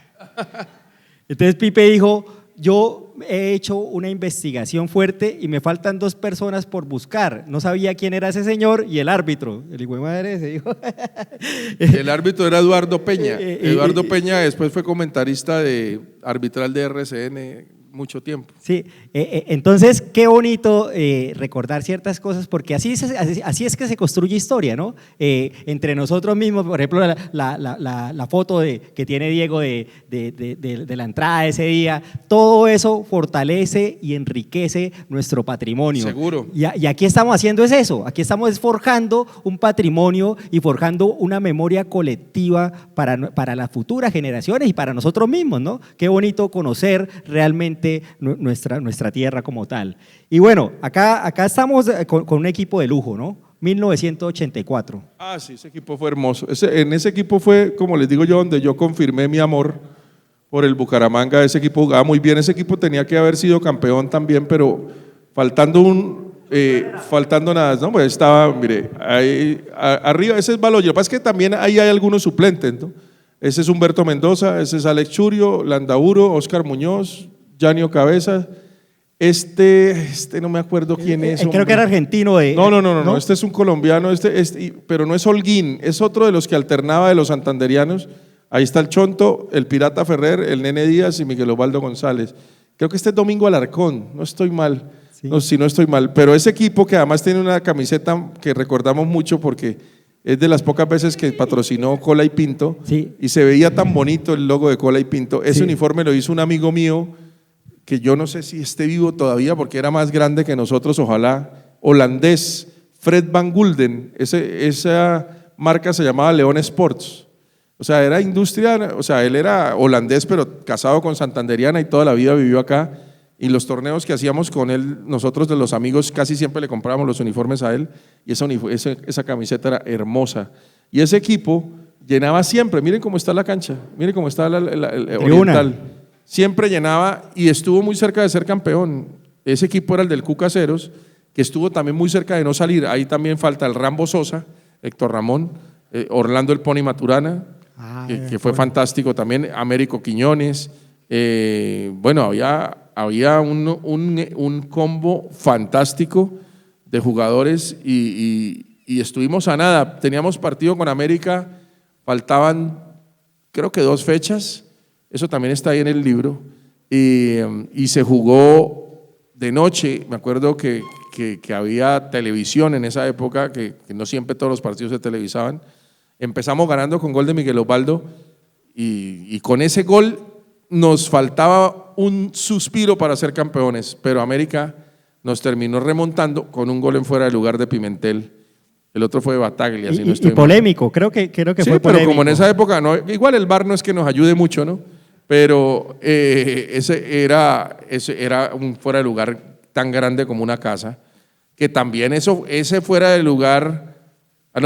Entonces Pipe dijo: yo he hecho una investigación fuerte y me faltan 2 personas por buscar. No sabía quién era ese señor y el árbitro. El hijo de madre se dijo. El árbitro era Eduardo Peña. Eduardo Peña después fue comentarista arbitral de RCN mucho tiempo. Sí, entonces qué bonito recordar ciertas cosas, porque así es que se construye historia, ¿no? Entre nosotros mismos, por ejemplo, la foto que tiene Diego de la entrada de ese día, todo eso fortalece y enriquece nuestro patrimonio. Seguro. Y aquí estamos haciendo eso, aquí estamos forjando un patrimonio y forjando una memoria colectiva para las futuras generaciones y para nosotros mismos, ¿no? Qué bonito conocer realmente nuestra tierra como tal. Y bueno, acá estamos con un equipo de lujo, ¿no? 1984. Ah, sí, ese equipo fue hermoso. En ese equipo fue, como les digo yo, donde yo confirmé mi amor por el Bucaramanga. Ese equipo jugaba muy bien. Ese equipo tenía que haber sido campeón también, pero faltando nada, ¿no? Pues estaba, mire, ahí arriba, ese es Baloyes. Lo que pasa es que también ahí hay algunos suplentes, ¿no? Ese es Humberto Mendoza, ese es Alex Churio, Landauro, Oscar Muñoz, Janio Cabeza, no me acuerdo quién es. Creo que era argentino. No, este es un colombiano, pero no es Holguín, es otro de los que alternaba de los santanderianos. Ahí está el Chonto, el Pirata Ferrer, el Nene Díaz y Miguel Osvaldo González. Creo que este es Domingo Alarcón, no estoy mal, sí. No estoy mal, pero ese equipo que además tiene una camiseta que recordamos mucho porque es de las pocas veces que patrocinó Cola y Pinto, sí. Y se veía tan bonito el logo de Cola y Pinto. Ese uniforme lo hizo un amigo mío, que yo no sé si esté vivo todavía porque era más grande que nosotros, ojalá, holandés, Fred Van Gulden. Esa marca se llamaba León Sports. O sea, era industria, o sea, él era holandés pero casado con santanderiana y toda la vida vivió acá, y los torneos que hacíamos con él, nosotros de los amigos casi siempre le comprábamos los uniformes a él, y esa camiseta era hermosa. Y ese equipo llenaba siempre, miren cómo está la cancha, miren cómo está el Oriental. Siempre llenaba y estuvo muy cerca de ser campeón. Ese equipo era el del Cuca Ceros, que estuvo también muy cerca de no salir. Ahí también falta el Rambo Sosa, Héctor Ramón, Orlando el Pony Maturana, que fue fantástico también, Américo Quiñones. Bueno, había un combo fantástico de jugadores y estuvimos a nada. Teníamos partido con América, faltaban creo que 2 fechas. Eso también está ahí en el libro, y se jugó de noche. Me acuerdo que había televisión en esa época, que no siempre todos los partidos se televisaban. Empezamos ganando con gol de Miguel Osvaldo, y con ese gol nos faltaba un suspiro para ser campeones, pero América nos terminó remontando con un gol en fuera de lugar de Pimentel. El otro fue de Bataglia. Y polémico, creo que sí, fue polémico. Pero como en esa época, igual el VAR no es que nos ayude mucho, ¿no? Pero ese era un fuera de lugar tan grande como una casa, que también ese fuera de lugar,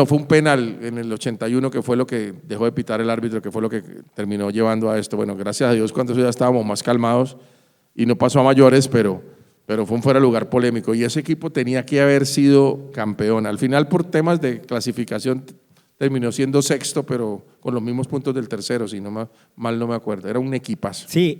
fue un penal en el 81, que fue lo que dejó de pitar el árbitro, que fue lo que terminó llevando a esto. Bueno, gracias a Dios cuando ya estábamos más calmados y no pasó a mayores, pero fue un fuera de lugar polémico, y ese equipo tenía que haber sido campeón. Al final, por temas de clasificación, terminó siendo sexto, pero con los mismos puntos del tercero, si mal no me acuerdo. Era un equipazo. Sí,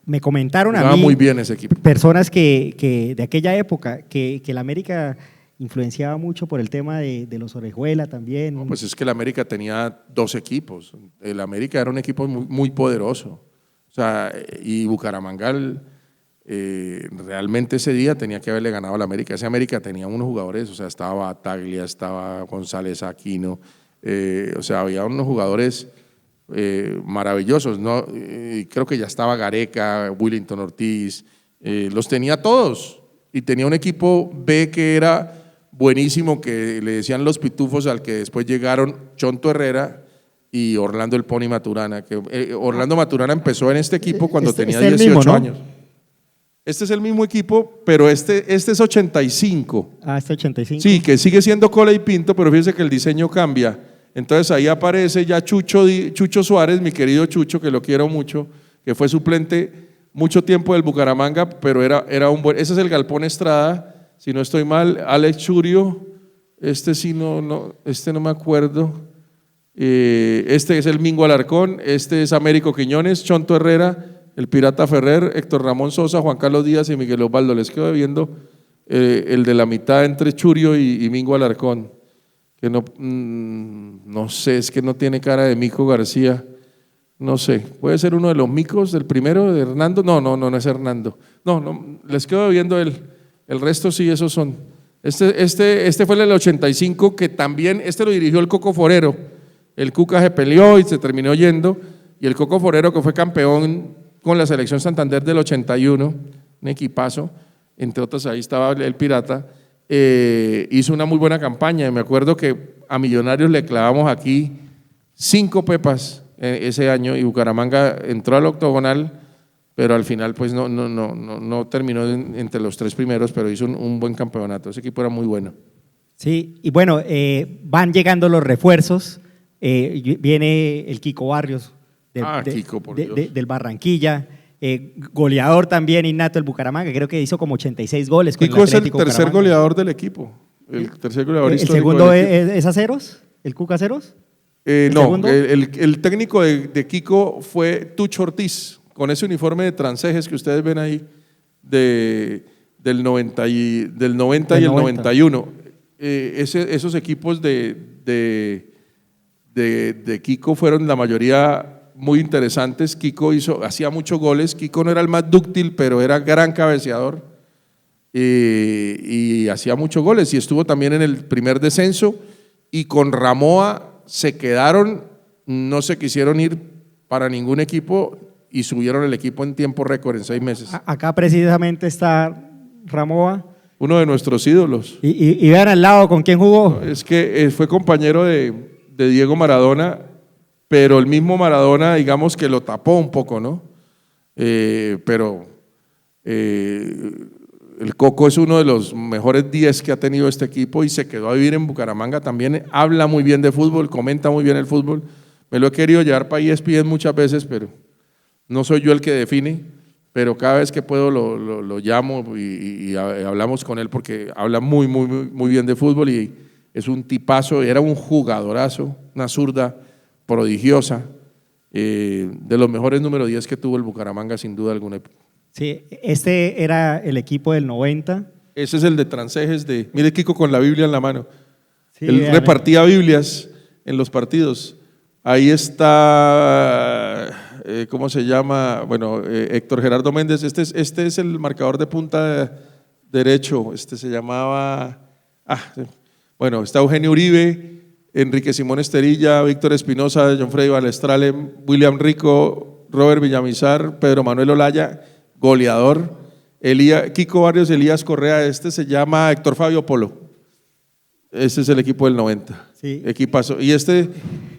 me comentaron Jugaba a mí muy bien ese equipo. personas que de aquella época, que el América influenciaba mucho por el tema de los Orejuela también. No, pues es que el América tenía 2 equipos. El América era un equipo muy, muy poderoso. O sea, y Bucaramanga realmente ese día tenía que haberle ganado al América. Ese América tenía unos jugadores, o sea, estaba Bataglia, estaba González Aquino, o sea, había unos jugadores maravillosos, ¿no? Creo que ya estaba Gareca, Willington Ortiz, los tenía todos. Y tenía un equipo B que era buenísimo, que le decían los pitufos, al que después llegaron Chonto Herrera y Orlando el Pony Maturana. Que, Orlando Maturana empezó en este equipo cuando tenía 18 mismo, ¿no? años. Este es el mismo equipo, pero este es 85. Ah, este 85. Sí, que sigue siendo Cola y Pinto, pero fíjense que el diseño cambia. Entonces ahí aparece ya Chucho Suárez, mi querido Chucho, que lo quiero mucho, que fue suplente mucho tiempo del Bucaramanga, pero era un buen… Ese es el Galpón Estrada, si no estoy mal. Alex Churio, sí este no me acuerdo. Este es el Mingo Alarcón, este es Américo Quiñones, Chonto Herrera, el Pirata Ferrer, Héctor Ramón Sosa, Juan Carlos Díaz y Miguel Osvaldo. Les quedo viendo el de la mitad entre Churio y Mingo Alarcón, que no sé, es que no tiene cara de Mico García. No sé, puede ser uno de los micos del primero, de Hernando. No es Hernando. No, les quedo viendo el resto, sí, esos son. Este fue el 85, que también, lo dirigió el Coco Forero. El Cuca se peleó y se terminó yendo, y el Coco Forero, que fue campeón con la selección Santander del 81, un equipazo, entre otros ahí estaba el Pirata, hizo una muy buena campaña. Y me acuerdo que a Millonarios le clavamos aquí 5 pepas ese año, y Bucaramanga entró al octogonal, pero al final pues no terminó entre los 3 primeros, pero hizo un buen campeonato. Ese equipo era muy bueno. Sí, y bueno, van llegando los refuerzos, viene el Kiko Barrios Kiko, por Dios. del Barranquilla, goleador también innato del Bucaramanga, creo que hizo como 86 goles con Kiko el es el Atlético tercer Bucaramanga. goleador del equipo, el tercer goleador ¿El histórico segundo del equipo. es Aceros? ¿El Cuca Aceros? No, segundo? el técnico de Kiko fue Tucho Ortiz, con ese uniforme de transejes que ustedes ven ahí, del 90 y el 91. Esos equipos de Kiko fueron la mayoría muy interesantes. Kiko hacía muchos goles. Kiko no era el más dúctil, pero era gran cabeceador, y hacía muchos goles, y estuvo también en el primer descenso, y con Ramoa se quedaron, no se quisieron ir para ningún equipo y subieron el equipo en tiempo récord, en 6 meses. Acá precisamente está Ramoa. Uno de nuestros ídolos. Y vean al lado con quién jugó. Es que fue compañero de Diego Maradona, pero el mismo Maradona, digamos que lo tapó un poco, ¿no? Pero el Coco es uno de los mejores 10 que ha tenido este equipo, y se quedó a vivir en Bucaramanga también. Habla muy bien de fútbol, comenta muy bien el fútbol. Me lo he querido llevar para ESPN muchas veces, pero no soy yo el que define, pero cada vez que puedo lo llamo y hablamos con él, porque habla muy, muy, muy bien de fútbol, y es un tipazo, era un jugadorazo, una zurda prodigiosa, de los mejores número 10 que tuvo el Bucaramanga, sin duda alguna. Sí, este era el equipo del 90. Ese es el de transejes mire Kiko con la Biblia en la mano. Sí, Él vean, repartía Biblias en los partidos. Ahí está, ¿cómo se llama? Bueno, Héctor Gerardo Méndez. Este es el marcador de punta derecho. Se llamaba… bueno, está Eugenio Uribe, Enrique Simón Esterilla, Víctor Espinosa, John Freddy Balestrale, William Rico, Robert Villamizar, Pedro Manuel Olaya, goleador, Kiko Barrios, Elías Correa. Se llama Héctor Fabio Polo. Este es el equipo del 90. Sí. Equipazo. Y este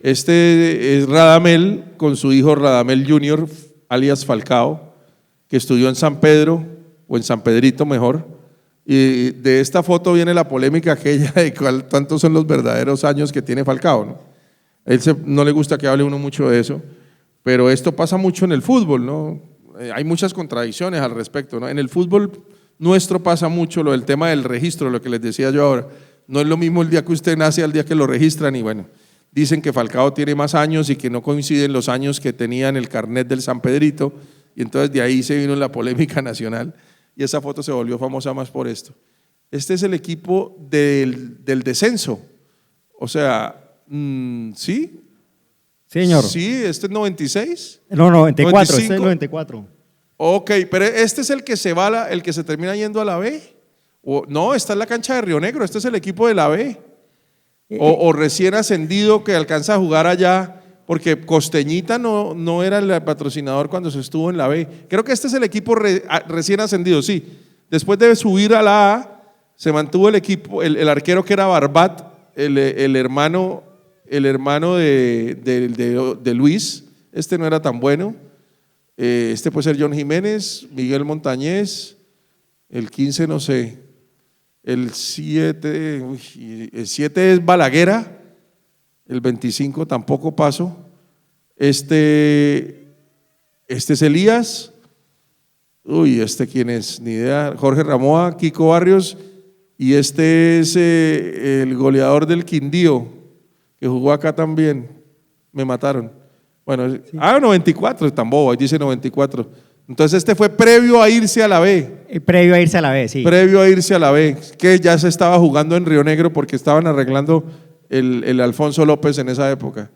es Radamel, con su hijo Radamel Junior, alias Falcao, que estudió en San Pedro, o en San Pedrito mejor. Y de esta foto viene la polémica aquella de cuántos son los verdaderos años que tiene Falcao, ¿no? A él no le gusta que hable uno mucho de eso, pero esto pasa mucho en el fútbol, ¿no? Hay muchas contradicciones al respecto, ¿no? En el fútbol nuestro pasa mucho lo del tema del registro, lo que les decía yo ahora. No es lo mismo el día que usted nace al día que lo registran, y bueno, dicen que Falcao tiene más años y que no coinciden los años que tenía en el carnet del San Pedrito, y entonces de ahí se vino la polémica nacional y esa foto se volvió famosa más por esto. Este es el equipo del descenso, o sea, ¿sí? Señor. Sí, este es 96. No, 94, 95. este es el 94. Ok, pero este es el que se va, el que se termina yendo a la B. No, esta es la cancha de Río Negro, este es el equipo de la B. O recién ascendido que alcanza a jugar allá, porque Costeñita no era el patrocinador cuando se estuvo en la B. Creo que este es el equipo recién ascendido, sí. Después de subir a la A, se mantuvo el equipo, el arquero que era Barbat, el hermano de Luis, este no era tan bueno. Este puede ser John Jiménez, Miguel Montañez, el 15 no sé, el 7 es Balaguera, el 25 tampoco paso, este es Elías, este quién es, ni idea, Jorge Ramoa, Kiko Barrios, y este es el goleador del Quindío, que jugó acá también, me mataron. Bueno, sí. 94, tan bobo, ahí dice 94. Entonces este fue previo a irse a la B. Previo a irse a la B, sí. Previo a irse a la B, que ya se estaba jugando en Río Negro porque estaban arreglando el Alfonso López en esa época.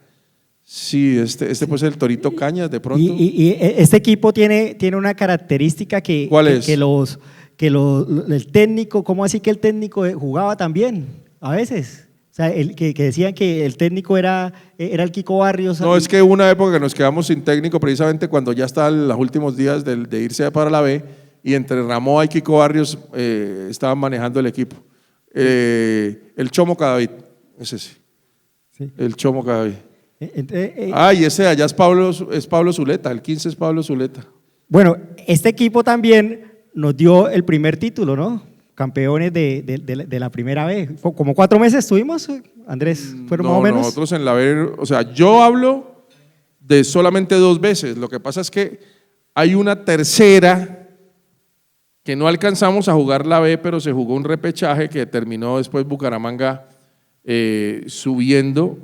Sí, este puede ser el Torito Cañas de pronto. Y este equipo tiene una característica que… ¿Cuál es? El técnico, ¿cómo así que el técnico jugaba también? A veces… O sea, que decían que el técnico era el Kiko Barrios. No, es que hubo una época que nos quedamos sin técnico precisamente cuando ya estaban los últimos días de irse para la B y entre Ramoa y Kiko Barrios estaban manejando el equipo. El Chomo Cadavid, ese sí. El Chomo Cadavid. Y ese de allá es Pablo Zuleta, el 15 es Pablo Zuleta. Bueno, este equipo también nos dio el primer título, ¿no? Campeones de la primera B. Como 4 meses estuvimos, Andrés, fueron más o menos. Nosotros en la B, o sea, yo hablo de solamente 2 veces. Lo que pasa es que hay una tercera que no alcanzamos a jugar la B, pero se jugó un repechaje que terminó después Bucaramanga subiendo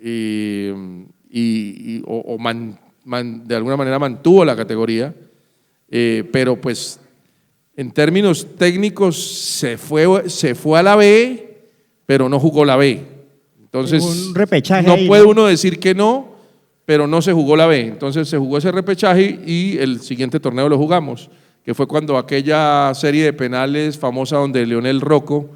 de alguna manera mantuvo la categoría, pero pues en términos técnicos se fue a la B, pero no jugó la B. Entonces, un repechaje no ahí, puede ¿no? uno decir que no, pero no se jugó la B. Entonces se jugó ese repechaje y el siguiente torneo lo jugamos, que fue cuando aquella serie de penales famosa donde Leonel Rocco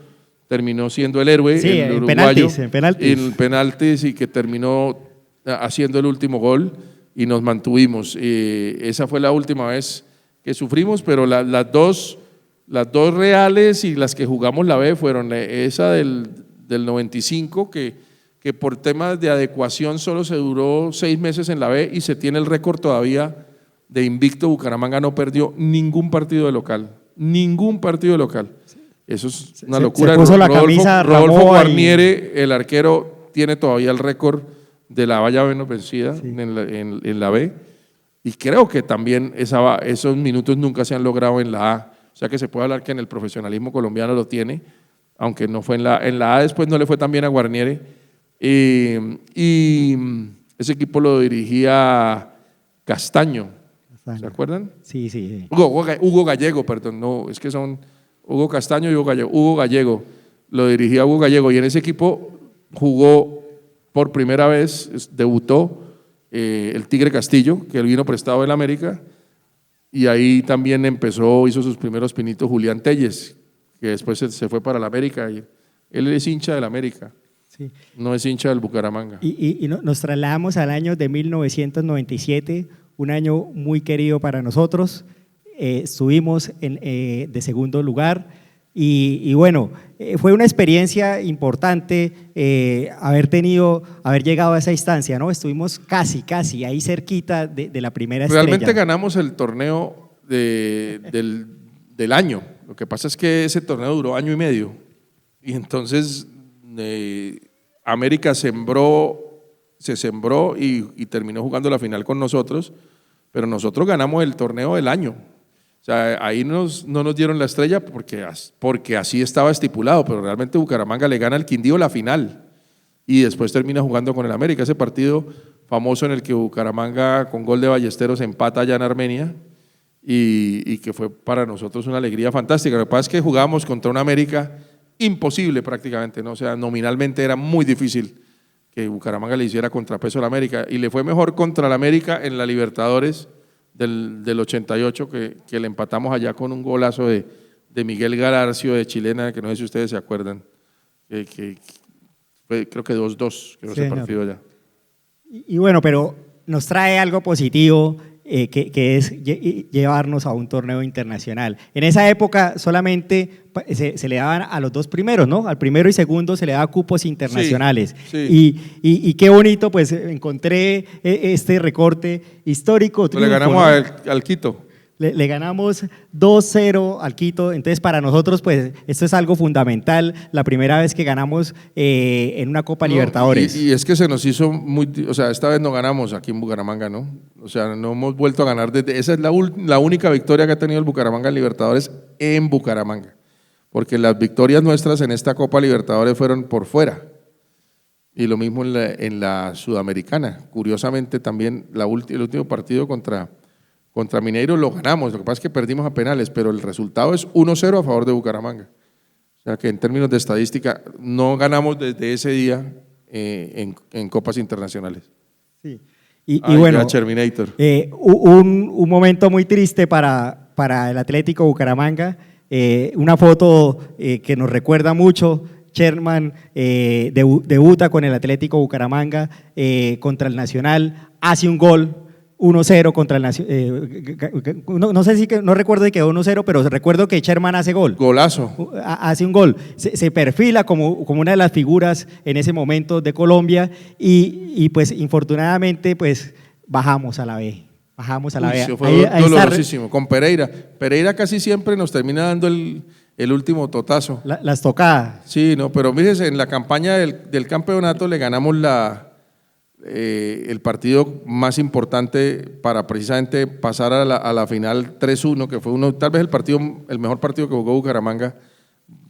terminó siendo el héroe, sí, el uruguayo, en penaltis y que terminó haciendo el último gol y nos mantuvimos. Esa fue la última vez que sufrimos, pero las dos reales y las que jugamos la B fueron esa del 95, que por temas de adecuación solo se duró 6 meses en la B y se tiene el récord todavía de invicto. Bucaramanga no perdió ningún partido de local, Eso es una locura. Se puso la camisa Rodolfo Guarniere, el arquero, tiene todavía el récord de la valla menos vencida en la B. Y creo que también esos minutos nunca se han logrado en la A. O sea que se puede hablar que en el profesionalismo colombiano lo tiene, aunque no fue en la A, después no le fue tan bien a Guarniere. Y ese equipo lo dirigía Castaño. ¿Se acuerdan? Sí. Hugo Gallego, perdón, no, es que son Hugo Castaño y Hugo Gallego. Hugo Gallego, lo dirigía Hugo Gallego y en ese equipo jugó por primera vez, debutó el Tigre Castillo, que él vino prestado del América, y ahí también hizo sus primeros pinitos Julián Telles, que después se fue para el América, y él es hincha del América, sí. No es hincha del Bucaramanga. Y nos trasladamos al año de 1997, un año muy querido para nosotros, estuvimos de segundo lugar, y bueno, fue una experiencia importante haber llegado a esa instancia, ¿no? Estuvimos casi ahí cerquita de la primera estrella. Realmente ganamos el torneo del año. Lo que pasa es que ese torneo duró 1 año y medio y entonces América se sembró y terminó jugando la final con nosotros, pero nosotros ganamos el torneo del año. O sea, ahí no nos dieron la estrella porque así estaba estipulado, pero realmente Bucaramanga le gana al Quindío la final y después termina jugando con el América. Ese partido famoso en el que Bucaramanga con gol de Ballesteros empata allá en Armenia y que fue para nosotros una alegría fantástica. Lo que pasa es que jugamos contra un América imposible prácticamente, ¿no? O sea, nominalmente era muy difícil que Bucaramanga le hiciera contrapeso al América y le fue mejor contra el América en la Libertadores del 88 que le empatamos allá con un golazo de Miguel Galarcio de Chilena, que no sé si ustedes se acuerdan, que fue creo que 2-2, creo Sí, ese partido allá. Y bueno, pero nos trae algo positivo que es llevarnos a un torneo internacional. En esa época solamente se le daban a los dos primeros, ¿no? Al primero y segundo se le daba cupos internacionales. Sí. Y qué bonito, pues encontré este recorte histórico. Le Triunfo, ganamos ¿no? al Quito. Le ganamos 2-0 al Quito, entonces para nosotros pues esto es algo fundamental, la primera vez que ganamos en una Copa Libertadores. Y es que se nos hizo o sea, esta vez no ganamos aquí en Bucaramanga, ¿no? O sea, no hemos vuelto a ganar esa es la única victoria que ha tenido el Bucaramanga en Libertadores en Bucaramanga, porque las victorias nuestras en esta Copa Libertadores fueron por fuera. Y lo mismo en la Sudamericana. Curiosamente también el último partido contra Mineiro lo ganamos, lo que pasa es que perdimos a penales, pero el resultado es 1-0 a favor de Bucaramanga. O sea que en términos de estadística no ganamos desde ese día en copas internacionales. Sí. Y bueno, Terminator. Un momento muy triste para el Atlético Bucaramanga, una foto que nos recuerda mucho. Sherman debuta con el Atlético Bucaramanga contra el Nacional, hace un gol 1-0 contra el Nacional. No sé si no recuerdo si quedó 1-0, pero recuerdo que Sherman hace gol. Golazo. Hace un gol. Se perfila como una de las figuras en ese momento de Colombia y pues infortunadamente pues bajamos a la B. Bajamos a la B. Eso fue dolorosísimo. Con Pereira. Pereira casi siempre nos termina dando el último totazo. Las tocadas. Sí, no, pero fíjese, en la campaña del campeonato le ganamos el partido más importante para precisamente pasar a la final 3-1, que fue tal vez el mejor partido que jugó Bucaramanga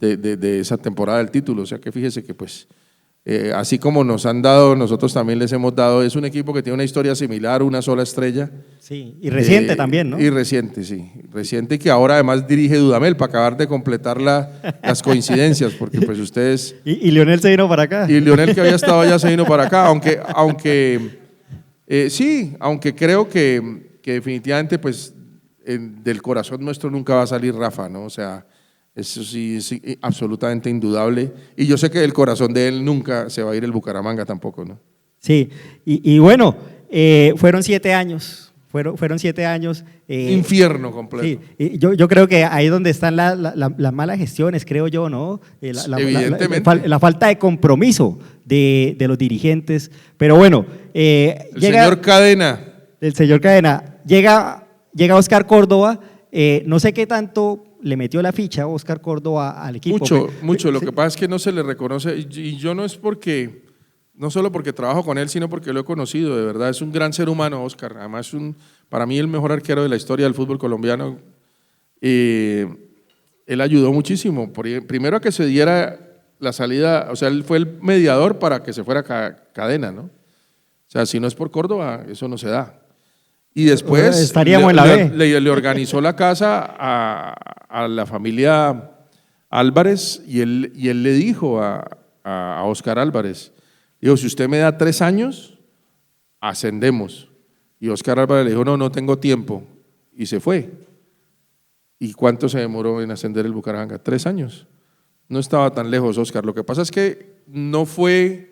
de esa temporada del título. O sea que fíjese que pues así como nos han dado, nosotros también les hemos dado. Es un equipo que tiene una historia similar, una sola estrella. Sí, y reciente también, ¿no? Y reciente, sí. Reciente, y que ahora además dirige Dudamel para acabar de completar las coincidencias, porque pues ustedes… Y Lionel se vino para acá. Y Lionel, que había estado allá, se vino para acá, aunque creo que definitivamente pues del corazón nuestro nunca va a salir Rafa, ¿no? O sea, eso sí es absolutamente indudable, y yo sé que del corazón de él nunca se va a ir el Bucaramanga tampoco, ¿no? Sí, y bueno, fueron 7 años. Fueron 7 años. Infierno completo. Sí, y yo creo que ahí es donde están las malas gestiones, creo yo, ¿no? Evidentemente. La falta de compromiso de los dirigentes. Pero bueno, Señor Cadena. El señor Cadena. Llega Oscar Córdoba. No sé qué tanto le metió la ficha Oscar Córdoba al equipo. Mucho. Lo Sí. que pasa es que no se le reconoce, y yo no solo porque trabajo con él, sino porque lo he conocido, de verdad, es un gran ser humano, Oscar, además para mí el mejor arquero de la historia del fútbol colombiano. Él ayudó muchísimo, primero a que se diera la salida, o sea, él fue el mediador para que se fuera Cadena, ¿no? O sea, si no es por Córdoba, eso no se da. Y después estaríamos en la B. Le organizó la casa a la familia Álvarez, y él le dijo a Oscar Álvarez, dijo, si usted me da 3 años, ascendemos. Y Oscar Álvarez le dijo, no tengo tiempo, y se fue. ¿Y cuánto se demoró en ascender el Bucaramanga? 3 años. No estaba tan lejos Oscar. Lo que pasa es que no fue,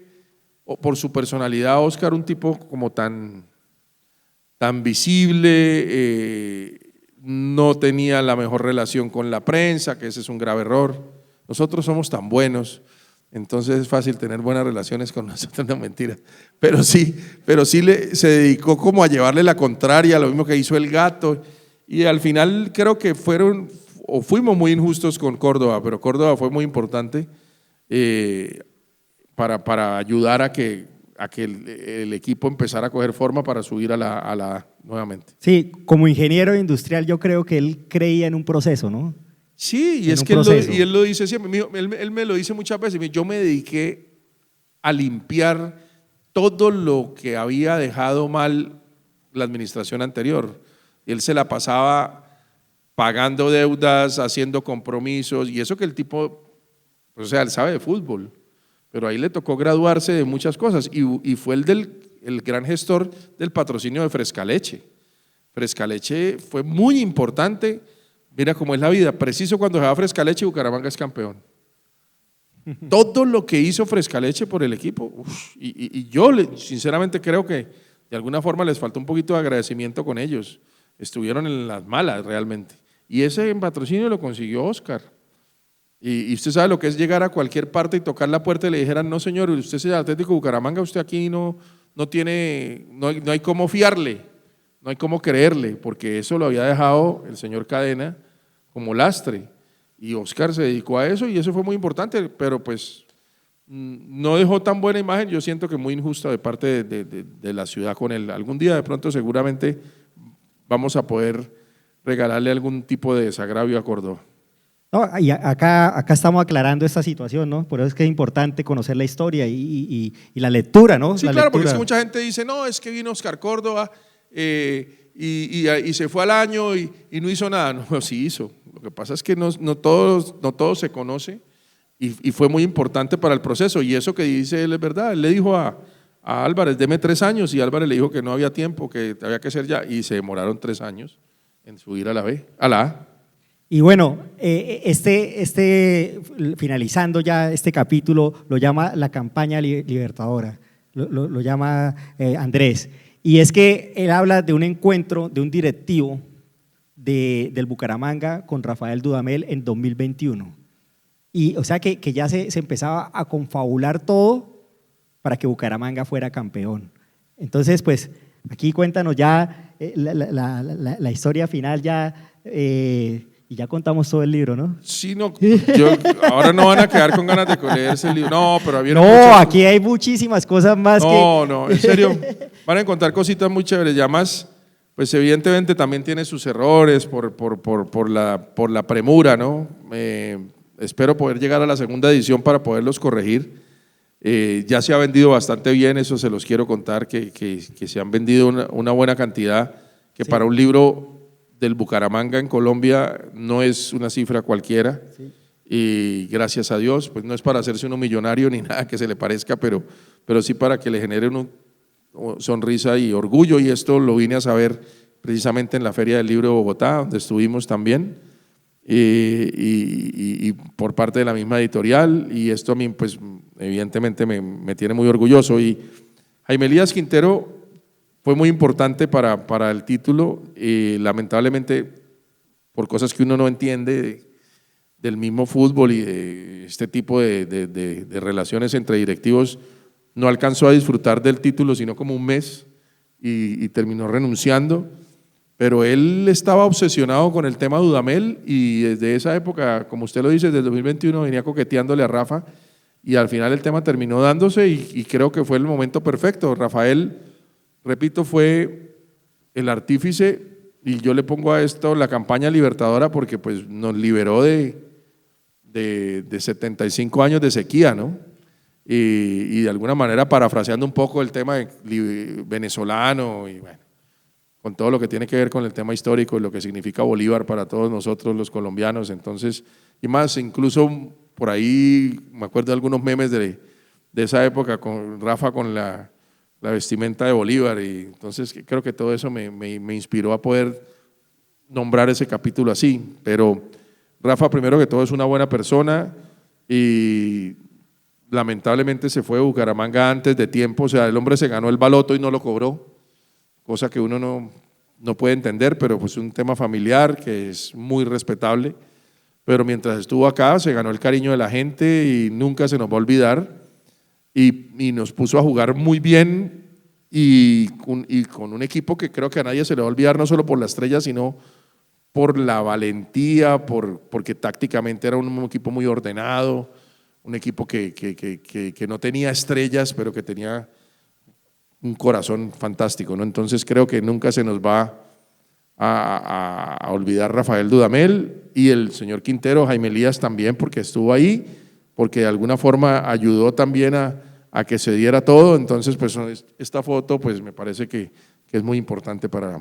por su personalidad, Oscar, un tipo como tan visible, no tenía la mejor relación con la prensa, que ese es un grave error. Nosotros somos tan buenos, entonces es fácil tener buenas relaciones con nosotros, no, mentira. Pero sí se dedicó como a llevarle la contraria, lo mismo que hizo el Gato, y al final creo que fuimos muy injustos con Córdoba, pero Córdoba fue muy importante para ayudar a que el equipo empezara a coger forma para subir a la nuevamente. Sí, como ingeniero industrial yo creo que él creía en un proceso, ¿no? Sí, y es que él lo dice siempre, él me lo dice muchas veces, yo me dediqué a limpiar todo lo que había dejado mal la administración anterior. Él se la pasaba pagando deudas, haciendo compromisos, y eso que el tipo, o sea, él sabe de fútbol, pero ahí le tocó graduarse de muchas cosas, y fue el gran gestor del patrocinio de Frescaleche. Frescaleche fue muy importante, mira cómo es la vida, preciso cuando se va Frescaleche, Bucaramanga es campeón. Todo lo que hizo Frescaleche por el equipo, y yo sinceramente creo que de alguna forma les faltó un poquito de agradecimiento con ellos, estuvieron en las malas realmente, y ese patrocinio lo consiguió Oscar. Y usted sabe lo que es llegar a cualquier parte y tocar la puerta y le dijeran, no señor, usted es el Atlético Bucaramanga, usted aquí no hay cómo fiarle, no hay cómo creerle, porque eso lo había dejado el señor Cadena como lastre, y Oscar se dedicó a eso y eso fue muy importante, pero pues no dejó tan buena imagen, yo siento que muy injusta de parte de la ciudad con él. Algún día de pronto seguramente vamos a poder regalarle algún tipo de desagravio a Córdoba. No, y acá estamos aclarando esta situación, ¿no? Por eso es que es importante conocer la historia y la lectura, ¿no? Sí, la claro, lectura. porque es que mucha gente dice, no, es que vino Oscar Córdoba y se fue al año y no hizo nada. No, sí hizo. Lo que pasa es que no todo se conoce y fue muy importante para el proceso. Y eso que dice él es verdad. Él le dijo a Álvarez, deme 3 años, y Álvarez le dijo que no había tiempo, que había que ser ya, y se demoraron 3 años en subir a la A. Y bueno, finalizando ya este capítulo, lo llama la campaña libertadora, lo llama Andrés. Y es que él habla de un encuentro de un directivo del Bucaramanga con Rafael Dudamel en 2021. Y o sea que ya se empezaba a confabular todo para que Bucaramanga fuera campeón. Entonces, pues, aquí cuéntanos ya la historia final ya… y ya contamos todo el libro, ¿no? Sí, no, ahora no van a quedar con ganas de leerse el libro. No, pero había aquí hay muchísimas cosas más No, en serio, van a encontrar cositas muy chéveres. Ya más, pues evidentemente también tiene sus errores por la premura, ¿no? Espero poder llegar a la segunda edición para poderlos corregir. Ya se ha vendido bastante bien, eso se los quiero contar, que se han vendido una buena cantidad, que sí. Para un libro del Bucaramanga en Colombia no es una cifra cualquiera, sí. Y gracias a Dios, pues no es para hacerse uno millonario ni nada que se le parezca, pero sí para que le genere una sonrisa y orgullo, y esto lo vine a saber precisamente en la Feria del Libro de Bogotá, donde estuvimos también, y por parte de la misma editorial, y esto a mí pues evidentemente me tiene muy orgulloso. Y Jaime Elías Quintero fue muy importante para el título, lamentablemente por cosas que uno no entiende del mismo fútbol y de este tipo de relaciones entre directivos, no alcanzó a disfrutar del título sino como un mes y terminó renunciando, pero él estaba obsesionado con el tema Dudamel y desde esa época, como usted lo dice, desde el 2021 venía coqueteándole a Rafa y al final el tema terminó dándose y creo que fue el momento perfecto. Rafael, repito, fue el artífice, y yo le pongo a esto la campaña libertadora porque pues nos liberó de 75 años de sequía, ¿no? Y de alguna manera, parafraseando un poco el tema venezolano y bueno, con todo lo que tiene que ver con el tema histórico y lo que significa Bolívar para todos nosotros los colombianos, entonces, y más, incluso por ahí me acuerdo de algunos memes de esa época con Rafa con la vestimenta de Bolívar, y entonces creo que todo eso me inspiró a poder nombrar ese capítulo así. Pero Rafa, primero que todo, es una buena persona y lamentablemente se fue a Bucaramanga antes de tiempo, o sea, el hombre se ganó el baloto y no lo cobró, cosa que uno no puede entender, pero pues es un tema familiar que es muy respetable, pero mientras estuvo acá se ganó el cariño de la gente y nunca se nos va a olvidar. Y nos puso a jugar muy bien y con un equipo que creo que a nadie se le va a olvidar, no solo por la estrella, sino por la valentía, porque tácticamente era un equipo muy ordenado, un equipo que no tenía estrellas, pero que tenía un corazón fantástico, ¿no? Entonces creo que nunca se nos va a olvidar Rafael Dudamel, y el señor Quintero, Jaime Elías también, porque estuvo ahí, porque de alguna forma ayudó también a a que se diera todo. Entonces, pues esta foto pues me parece que es muy importante para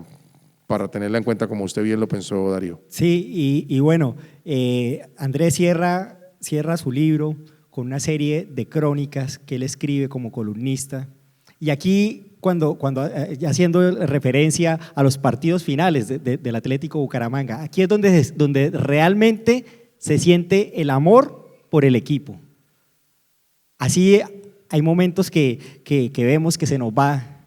tenerla en cuenta, como usted bien lo pensó, Darío. Sí, y bueno, Andrés cierra su libro con una serie de crónicas que él escribe como columnista. Y aquí, cuando haciendo referencia a los partidos finales del Atlético Bucaramanga, aquí es donde realmente se siente el amor por el equipo. Así hay momentos que vemos que se nos va.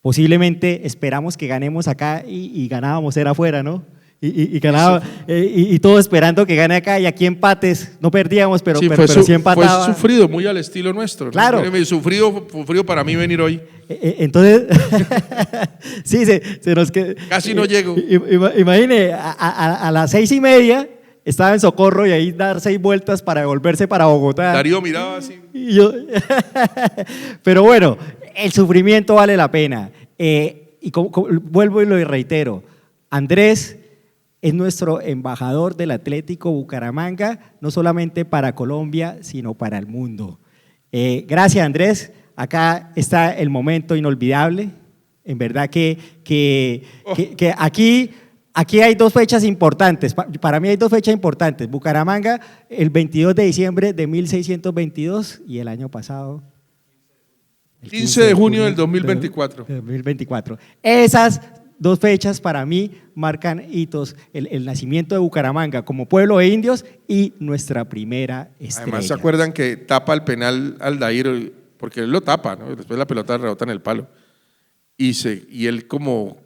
Posiblemente esperamos que ganemos acá y ganábamos era afuera, ¿no? Y todo esperando que gane acá y aquí empates, no perdíamos, pero sí empataba. Fue sufrido, muy al estilo nuestro, ¿no? Claro. Sufrido para mí venir hoy. Entonces, sí, se nos quedó. Casi no llego. Imagine, a las 6:30 estaba en Socorro y ahí dar 6 vueltas para devolverse para Bogotá. Darío miraba así. Pero bueno, el sufrimiento vale la pena. Y vuelvo y lo reitero, Andrés es nuestro embajador del Atlético Bucaramanga, no solamente para Colombia, sino para el mundo. Gracias, Andrés. Acá está el momento inolvidable. En verdad que aquí hay 2 fechas importantes. Para mí hay 2 fechas importantes. Bucaramanga, el 22 de diciembre de 1622 y el año pasado. El 15 de junio del 2024. 2024. Esas 2 fechas para mí marcan hitos, el nacimiento de Bucaramanga como pueblo de indios y nuestra primera estrella. Además, ¿se acuerdan que tapa el penal Aldair? Porque él lo tapa, ¿no? Después la pelota rebota en el palo. Y él como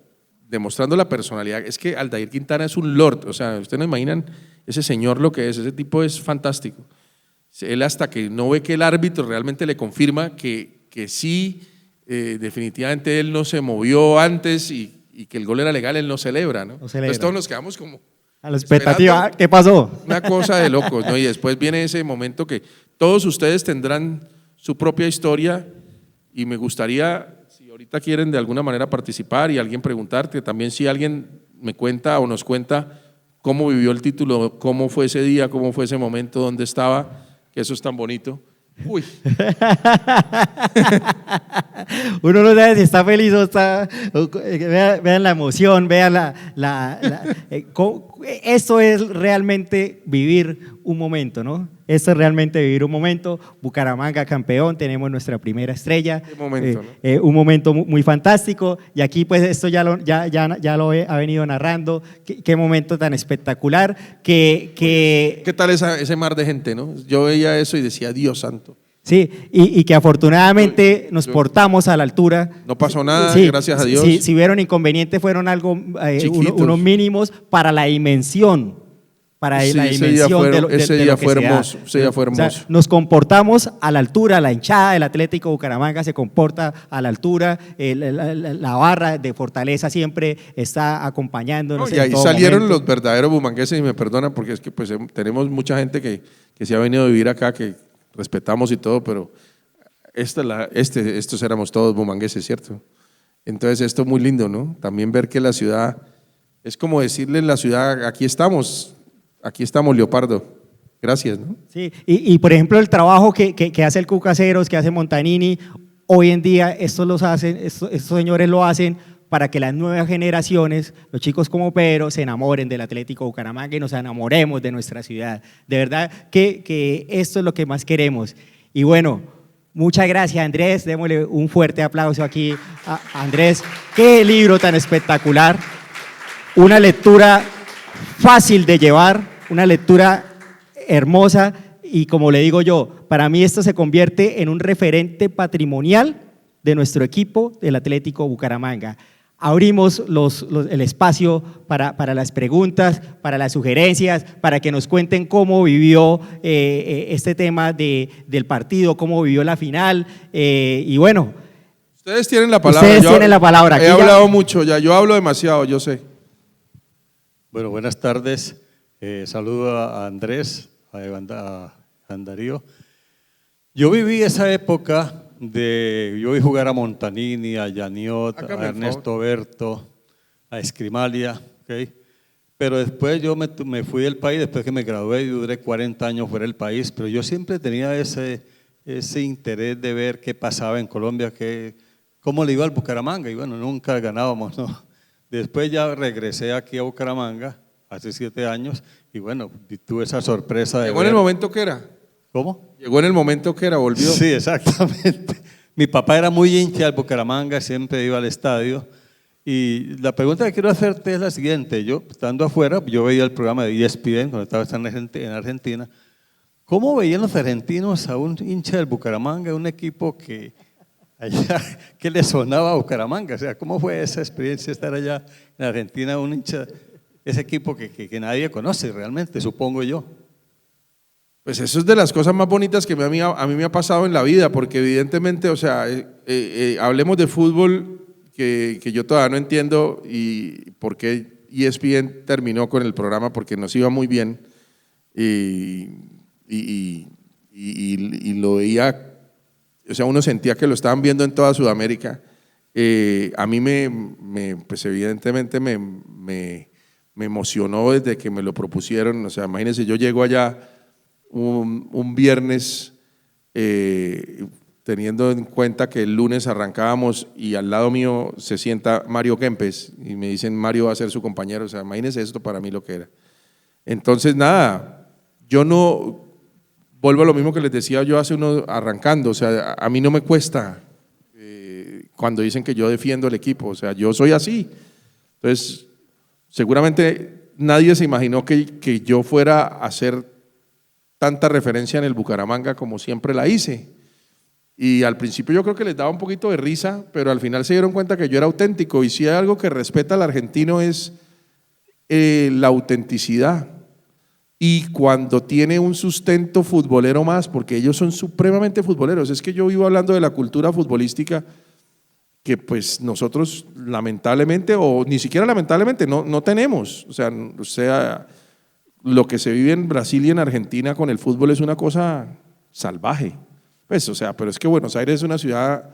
demostrando la personalidad, es que Aldair Quintana es un lord, o sea, ustedes no imaginan ese señor lo que es, ese tipo es fantástico. Él hasta que no ve que el árbitro realmente le confirma que sí, definitivamente él no se movió antes y que el gol era legal, él no celebra, ¿no? Entonces todos nos quedamos como a la expectativa, ¿qué pasó? Una cosa de locos, ¿no? Y después viene ese momento que todos ustedes tendrán su propia historia y me gustaría, si ahorita quieren de alguna manera participar y alguien preguntarte, también si alguien me cuenta o nos cuenta cómo vivió el título, cómo fue ese día, cómo fue ese momento, dónde estaba, que eso es tan bonito. Uy. Uno no sabe si está feliz o está. Vean la emoción, vean esto es realmente vivir un momento, ¿no? Esto es realmente vivir un momento. Bucaramanga campeón, tenemos nuestra primera estrella. Qué momento, ¿no? Un momento muy fantástico. Y aquí, pues, esto ya lo ha venido narrando. Qué momento tan espectacular. ¿Qué tal ese mar de gente, no? Yo veía eso y decía, Dios santo. Sí, y que afortunadamente nos portamos a la altura. No pasó nada, sí, gracias a Dios. Si vieron inconvenientes, fueron algo unos mínimos para la dimensión. Ese día fue hermoso. O sea, nos comportamos a la altura, la hinchada del Atlético Bucaramanga se comporta a la altura, la barra de Fortaleza siempre está acompañándonos. Y ahí salieron los verdaderos bumangueses, y me perdonan porque es que pues tenemos mucha gente que se ha venido a vivir acá, que respetamos y todo, pero estos éramos todos bumangueses, ¿cierto? Entonces esto es muy lindo, ¿no? También ver que la ciudad, es como decirle en la ciudad, aquí estamos Leopardo, gracias, ¿no? Sí, y por ejemplo el trabajo que hace el Cucaseros, que hace Montanini, hoy en día estos señores lo hacen para que las nuevas generaciones, los chicos como Pedro, se enamoren del Atlético Bucaramanga y nos enamoremos de nuestra ciudad. De verdad que esto es lo que más queremos. Y bueno, muchas gracias, Andrés. Démosle un fuerte aplauso aquí a Andrés. Qué libro tan espectacular. Una lectura fácil de llevar, una lectura hermosa y, como le digo yo, para mí esto se convierte en un referente patrimonial de nuestro equipo del Atlético Bucaramanga. Abrimos el espacio para las preguntas, para las sugerencias, para que nos cuenten cómo vivió este tema del partido, cómo vivió la final y bueno. Ustedes tienen la palabra. Ustedes tienen la palabra. He hablado mucho ya, yo hablo demasiado, yo sé. Bueno, buenas tardes. Saludo a Andrés, a Darío. Yo viví esa época yo vi jugar a Montanini, a Yaniot, a Ernesto Berto, a Escrimalia, ¿okay? Pero después yo me fui del país, después que me gradué y duré 40 años fuera del país, pero yo siempre tenía ese ese interés de ver qué pasaba en Colombia, cómo le iba al Bucaramanga, y bueno, nunca ganábamos, ¿no? Después ya regresé aquí a Bucaramanga, hace 7 años, y bueno, tuve esa sorpresa de ¿Llegó en el momento que era? ¿Cómo? Llegó en el momento que era, volvió. Sí, exactamente. Mi papá era muy hincha del Bucaramanga, siempre iba al estadio. Y la pregunta que quiero hacerte es la siguiente. Yo, estando afuera, yo veía el programa de ESPN cuando estaba en Argentina. ¿Cómo veían los argentinos a un hincha del Bucaramanga, un equipo que allá, que le sonaba a Bucaramanga? O sea, ¿cómo fue esa experiencia estar allá en Argentina, un hincha, ese equipo que nadie conoce realmente, supongo yo? Pues eso es de las cosas más bonitas que a mí me ha pasado en la vida, porque evidentemente, o sea, hablemos de fútbol que yo todavía no entiendo y por qué ESPN terminó con el programa, porque nos iba muy bien y lo veía, o sea, uno sentía que lo estaban viendo en toda Sudamérica. A mí pues evidentemente me emocionó desde que me lo propusieron. O sea, imagínense, yo llego allá un viernes, teniendo en cuenta que el lunes arrancábamos y al lado mío se sienta Mario Kempes y me dicen Mario va a ser su compañero. O sea, imagínense esto para mí lo que era. Entonces, nada, yo no, vuelvo a lo mismo que les decía yo hace uno arrancando, o sea, a mí no me cuesta cuando dicen que yo defiendo el equipo, o sea, yo soy así. Entonces, seguramente nadie se imaginó que yo fuera a hacer tanta referencia en el Bucaramanga como siempre la hice. Y al principio yo creo que les daba un poquito de risa, pero al final se dieron cuenta que yo era auténtico. Y si hay algo que respeta al argentino es la autenticidad. Y cuando tiene un sustento futbolero más, porque ellos son supremamente futboleros. Es que yo vivo hablando de la cultura futbolística que pues nosotros lamentablemente, o ni siquiera lamentablemente, no tenemos. O sea, lo que se vive en Brasil y en Argentina con el fútbol es una cosa salvaje. Pues, o sea, pero es que Buenos Aires es una ciudad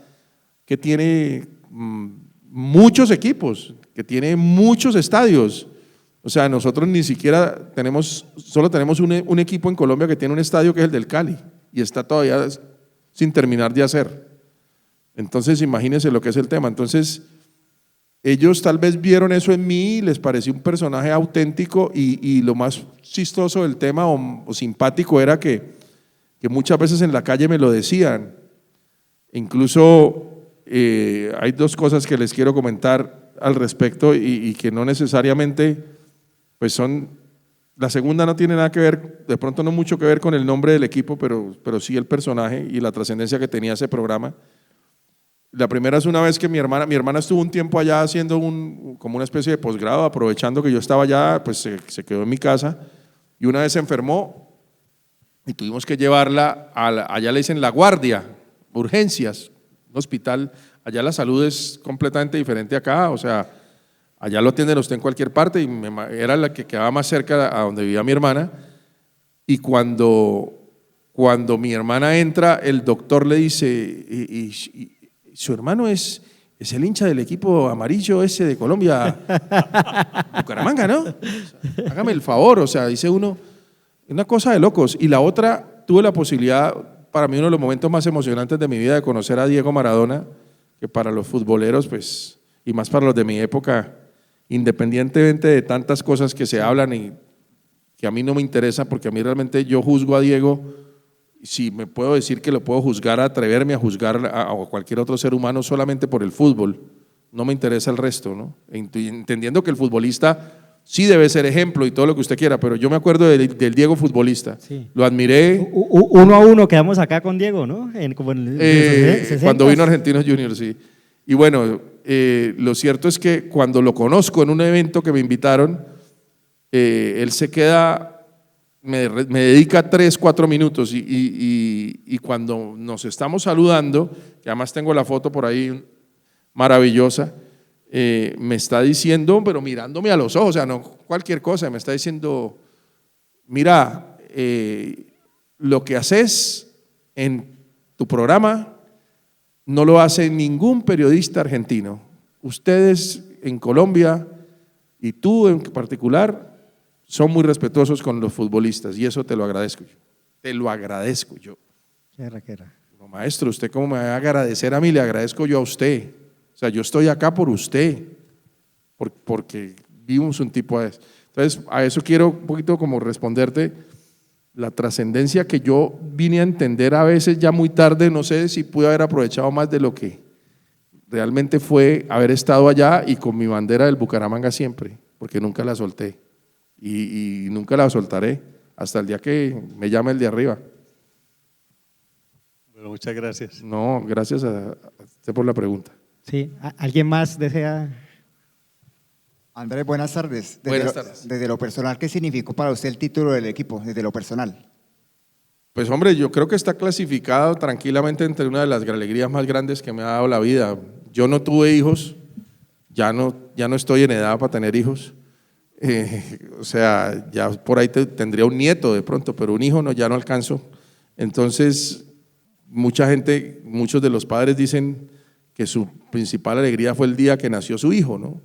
que tiene muchos equipos, que tiene muchos estadios. O sea, nosotros ni siquiera solo tenemos un equipo en Colombia que tiene un estadio que es el del Cali y está todavía sin terminar de hacer. Entonces, imagínense lo que es el tema. Entonces, ellos tal vez vieron eso en mí, les pareció un personaje auténtico y lo más chistoso del tema o simpático era que muchas veces en la calle me lo decían. Incluso hay 2 cosas que les quiero comentar al respecto y que no necesariamente pues son, la segunda no tiene nada que ver, de pronto no mucho que ver con el nombre del equipo, pero sí el personaje y la trascendencia que tenía ese programa. La primera es una vez que mi hermana estuvo un tiempo allá haciendo como una especie de posgrado, aprovechando que yo estaba allá, pues se quedó en mi casa y una vez se enfermó y tuvimos que llevarla, allá le dicen La Guardia, urgencias, un hospital. Allá la salud es completamente diferente acá, o sea, allá lo atienden usted en cualquier parte y era la que quedaba más cerca a donde vivía mi hermana. Y cuando mi hermana entra, el doctor le dice, y su hermano es el hincha del equipo amarillo ese de Colombia, Bucaramanga, ¿no? O sea, hágame el favor, o sea, dice uno, una cosa de locos. Y la otra, tuve la posibilidad, para mí uno de los momentos más emocionantes de mi vida, de conocer a Diego Maradona, que para los futboleros, pues, y más para los de mi época, independientemente de tantas cosas que se hablan y que a mí no me interesa, porque a mí realmente yo juzgo a Diego, si me puedo decir que lo puedo juzgar, atreverme a juzgar a cualquier otro ser humano solamente por el fútbol, no me interesa el resto, ¿no? Entendiendo que el futbolista sí debe ser ejemplo y todo lo que usted quiera, pero yo me acuerdo del Diego futbolista, sí. Lo admiré. 1-1 quedamos acá con Diego, ¿no? Como en los cuando vino Argentinos Juniors, sí. Y bueno, lo cierto es que cuando lo conozco en un evento que me invitaron, él se queda, me dedica 3-4 minutos y cuando nos estamos saludando, que además tengo la foto por ahí maravillosa, me está diciendo, pero mirándome a los ojos, o sea, no cualquier cosa, me está diciendo, mira, lo que haces en tu programa no lo hace ningún periodista argentino. Ustedes en Colombia y tú en particular son muy respetuosos con los futbolistas y eso te lo agradezco yo. Te lo agradezco yo. Qué raquera. No, maestro, ¿usted cómo me va a agradecer a mí? Le agradezco yo a usted. O sea, yo estoy acá por usted, porque vimos un tipo de eso. Entonces, a eso quiero un poquito como responderte, la trascendencia que yo vine a entender a veces ya muy tarde, no sé si pude haber aprovechado más de lo que realmente fue haber estado allá y con mi bandera del Bucaramanga siempre, porque nunca la solté y nunca la soltaré hasta el día que me llame el de arriba. Bueno, muchas gracias. No, gracias a usted por la pregunta. Sí, ¿alguien más desea? Andrés, buenas tardes. Buenas tardes. Desde lo personal, ¿qué significó para usted el título del equipo, desde lo personal? Pues hombre, yo creo que está clasificado tranquilamente entre una de las alegrías más grandes que me ha dado la vida. Yo no tuve hijos, ya no estoy en edad para tener hijos. O sea, ya por ahí tendría un nieto de pronto, pero un hijo no, ya no alcanzo. Entonces, mucha gente, muchos de los padres dicen que su principal alegría fue el día que nació su hijo, ¿no?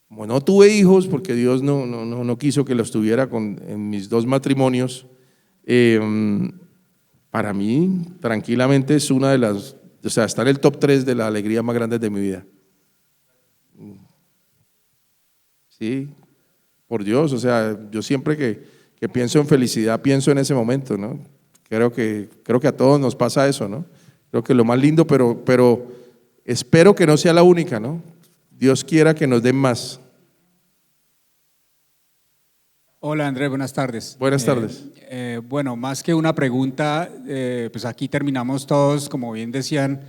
Como no tuve hijos, porque Dios no quiso que los tuviera en mis 2 matrimonios, para mí, tranquilamente, es una de las, o sea, está en el top 3 de las alegrías más grandes de mi vida. Sí, por Dios, o sea, yo siempre que pienso en felicidad, pienso en ese momento, ¿no? Creo que a todos nos pasa eso, ¿no? Creo que lo más lindo, pero espero que no sea la única, ¿no? Dios quiera que nos den más. Hola Andrés, buenas tardes. Buenas tardes. Bueno, más que una pregunta, pues aquí terminamos todos, como bien decían,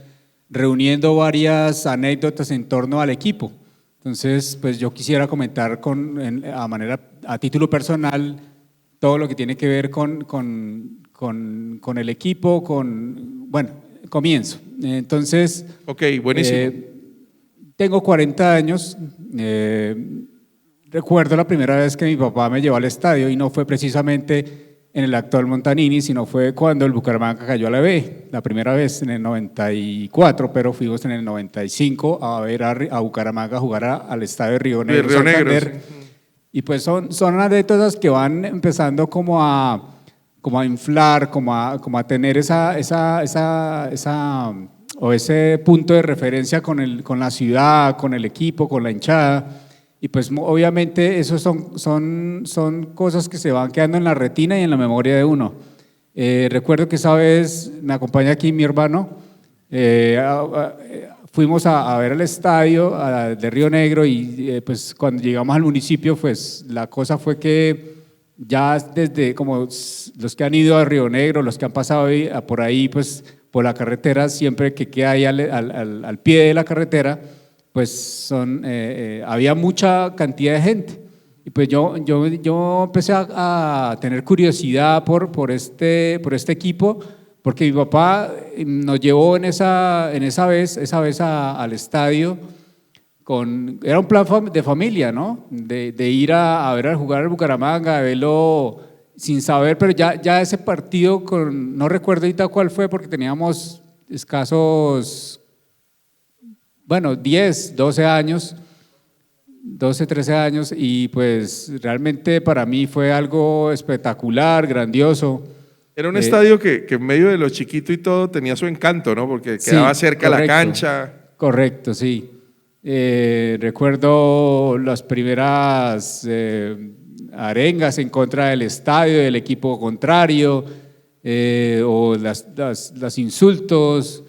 reuniendo varias anécdotas en torno al equipo. Entonces, pues yo quisiera comentar a título personal todo lo que tiene que ver con el equipo, bueno, comienzo. Entonces, Ok, buenísimo. tengo 40 años. Recuerdo la primera vez que mi papá me llevó al estadio y no fue precisamente en el actual Montanini, sino fue cuando el Bucaramanga cayó a la B, la primera vez en el 94, pero fuimos en el 95 a ver a Bucaramanga jugar al estadio de Río Negro. Río Negro, Santander. sí. Y pues son anécdotas que van empezando como a inflar, como a tener ese punto de referencia con la ciudad, con el equipo, con la hinchada. Y pues obviamente eso son cosas que se van quedando en la retina y en la memoria de uno. Recuerdo que esa vez me acompaña aquí mi hermano, fuimos a ver el estadio de Río Negro y pues cuando llegamos al municipio pues la cosa fue que ya desde como los que han ido a Río Negro, los que han pasado por ahí pues por la carretera, siempre que queda ahí al pie de la carretera, pues había mucha cantidad de gente. Y pues yo empecé a tener curiosidad por este equipo, porque mi papá nos llevó esa vez al estadio, era un plan de familia, ¿no? De ir a ver al jugar al Bucaramanga, de verlo sin saber, pero ya ese partido, no recuerdo ahorita cuál fue, porque teníamos escasos, 10, 12 años, 12, 13 años, y pues realmente para mí fue algo espectacular, grandioso. Era un estadio que en medio de lo chiquito y todo tenía su encanto, ¿no? Porque quedaba cerca la cancha. Correcto, sí. Recuerdo las primeras arengas en contra del estadio, del equipo contrario, o los insultos,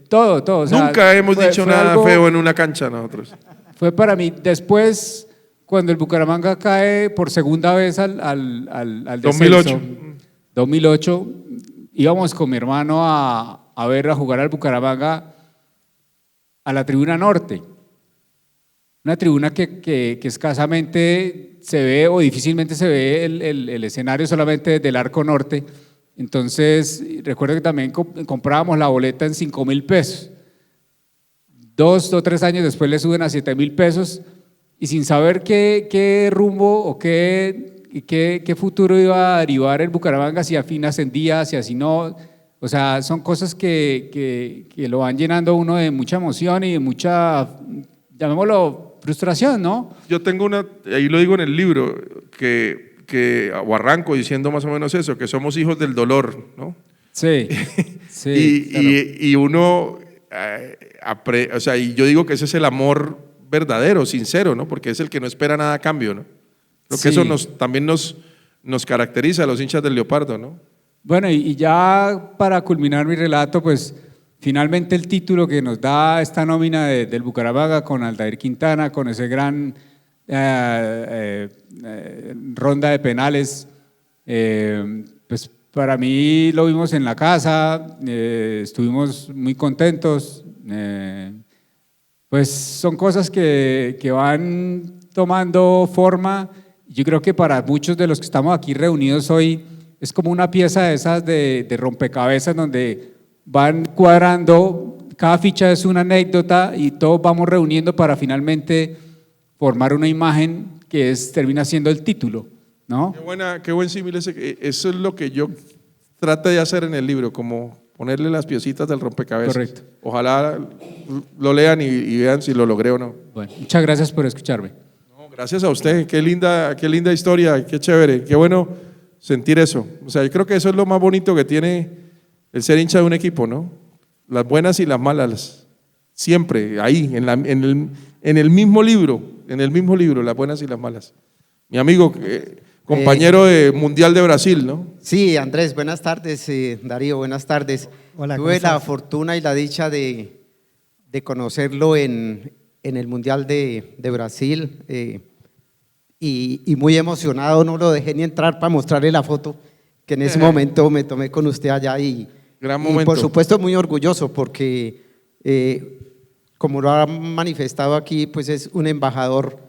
todo. O sea, Nunca hemos dicho nada feo en una cancha nosotros. Fue para mí. Después, cuando el Bucaramanga cae por segunda vez al descenso, 2008, íbamos con mi hermano a ver a jugar al Bucaramanga a la tribuna norte. Una tribuna que escasamente se ve o difícilmente se ve el escenario solamente desde el arco norte. Entonces, recuerdo que también comprábamos la boleta en 5.000 pesos. 2 o 3 años después le suben a 7.000 pesos y sin saber qué rumbo o qué futuro iba a derivar el Bucaramanga, si al fin ascendía, si así no. O sea, son cosas que lo van llenando a uno de mucha emoción y de mucha, llamémoslo, frustración, ¿no? Yo tengo ahí lo digo en el libro, o arranco diciendo más o menos eso, que somos hijos del dolor, ¿no? Sí, Sí, claro. y uno, o sea, y yo digo que ese es el amor verdadero, sincero, ¿no? Porque es el que no espera nada a cambio, ¿no? Creo que Sí. eso también nos caracteriza a los hinchas del Leopardo, ¿no? Bueno, y ya para culminar mi relato, pues finalmente el título que nos da esta nómina del Bucaramanga con Aldair Quintana, con ese gran ronda de penales, pues para mí lo vimos en la casa, estuvimos muy contentos, pues son cosas que van tomando forma. Yo creo que para muchos de los que estamos aquí reunidos hoy es como una pieza de esas de rompecabezas donde van cuadrando, cada ficha es una anécdota y todos vamos reuniendo para finalmente formar una imagen que termina siendo el título, ¿no? Qué buen símil ese. Eso es lo que yo trato de hacer en el libro, como ponerle las piecitas del rompecabezas. Correcto. Ojalá lo lean y vean si lo logré o no. Bueno, muchas gracias por escucharme. No, gracias a usted, qué linda historia, qué chévere, qué bueno sentir eso. O sea, yo creo que eso es lo más bonito que tiene el ser hincha de un equipo, ¿no? Las buenas y las malas, siempre ahí, en el mismo libro, las buenas y las malas. Mi amigo, compañero de Mundial de Brasil, ¿no? Sí, Andrés, buenas tardes, Darío, buenas tardes. Hola, ¿cómo Tuve la estás? fortuna y la dicha de conocerlo en el Mundial de Brasil y muy emocionado, no lo dejé ni entrar para mostrarle la foto que en ese momento me tomé con usted allá Gran y momento. por supuesto muy orgulloso porque como lo ha manifestado aquí, pues es un embajador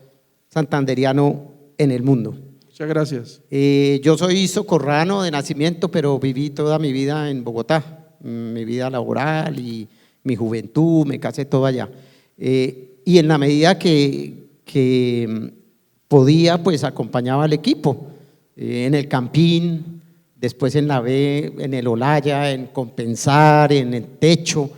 santanderiano en el mundo. Muchas gracias. Yo soy socorrano de nacimiento, pero viví toda mi vida en Bogotá, mi vida laboral y mi juventud, me casé todo allá. Y en la medida que podía, pues acompañaba al equipo, en el Campín, después en la B, en el Olaya, en Compensar, en el Techo,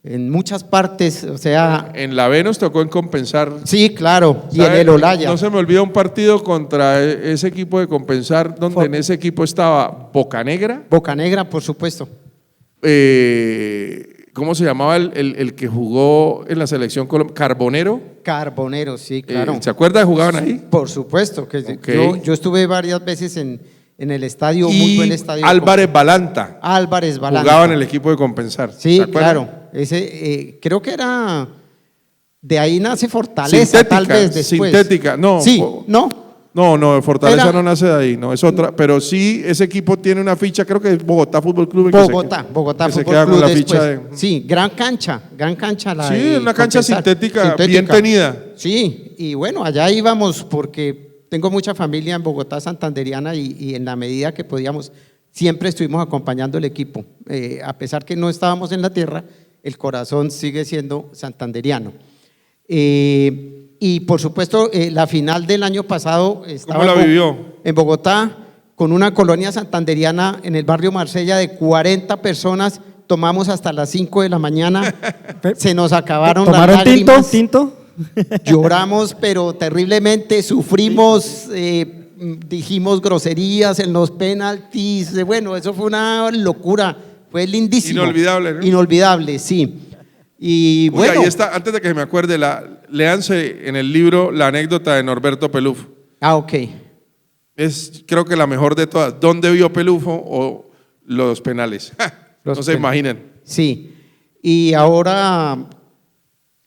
en muchas partes, o sea… En la B nos tocó en Compensar. Sí, claro, y en ¿Sabe? el Olaya. No se me olvida un partido contra ese equipo de Compensar, donde en ese equipo estaba Bocanegra. Bocanegra, por supuesto. ¿Cómo se llamaba el que jugó en la selección colombiana? Carbonero. Carbonero, sí, claro. ¿Se acuerda? ¿Jugaban ahí? Por supuesto, que Ok. yo estuve varias veces en el estadio, Y muy buen estadio. Álvarez Balanta. Álvarez Balanta. Jugaba en el equipo de Compensar. Sí, ¿Se acuerda? claro. Ese, creo que era… De ahí nace Fortaleza, tal vez después. Sintética, no. Sí, ¿no? No, Fortaleza Era- no nace de ahí, no, es otra. Pero sí, ese equipo tiene una ficha, creo que es Bogotá Fútbol Club. el que Bogotá que se Fútbol queda Club con la después. ficha de… Sí, gran cancha la Sí, de una cancha Compensar. sintética, bien tenida. Sí, y bueno, allá íbamos porque tengo mucha familia en Bogotá santanderiana y en la medida que podíamos, siempre estuvimos acompañando el equipo. A pesar que no estábamos en la tierra, el corazón sigue siendo santanderiano. Y por supuesto, la final del año pasado estaba la vivió? en Bogotá con una colonia santanderiana en el barrio Marsella de 40 personas. Tomamos hasta las 5 de la mañana, se nos acabaron las ¿Tomaron lágrimas. tinto? Lloramos, pero terriblemente, sufrimos, dijimos groserías en los penaltis. Bueno, eso fue una locura, fue lindísimo. Inolvidable, ¿no? Inolvidable, sí. Y Uy, bueno, ahí está, antes de que me acuerde, léanse en el libro la anécdota de Norberto Pelufo. ok. Es, creo que la mejor de todas. ¿Dónde vio Pelufo o los penales? Los No se penales. imaginan. Sí, y ahora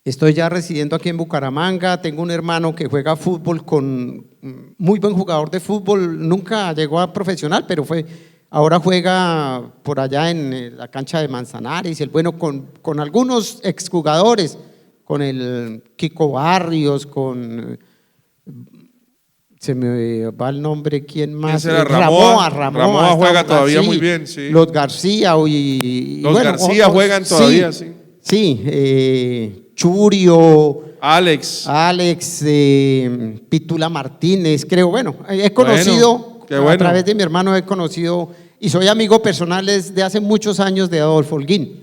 estoy ya residiendo aquí en Bucaramanga, tengo un hermano que juega fútbol muy buen jugador de fútbol, nunca llegó a profesional, pero ahora juega por allá en la cancha de Manzanares, con algunos exjugadores, con el Kiko Barrios, se me va el nombre, ¿quién más? será? Ramoa. Ramoa Ramoa juega está- todavía muy bien, sí. Los García y Los García juegan todavía, sí. Sí, Churio, Alex. Pitula Martínez, creo. Bueno, he conocido, qué bueno. a través de mi hermano he conocido, y soy amigo personal de hace muchos años de Adolfo Holguín.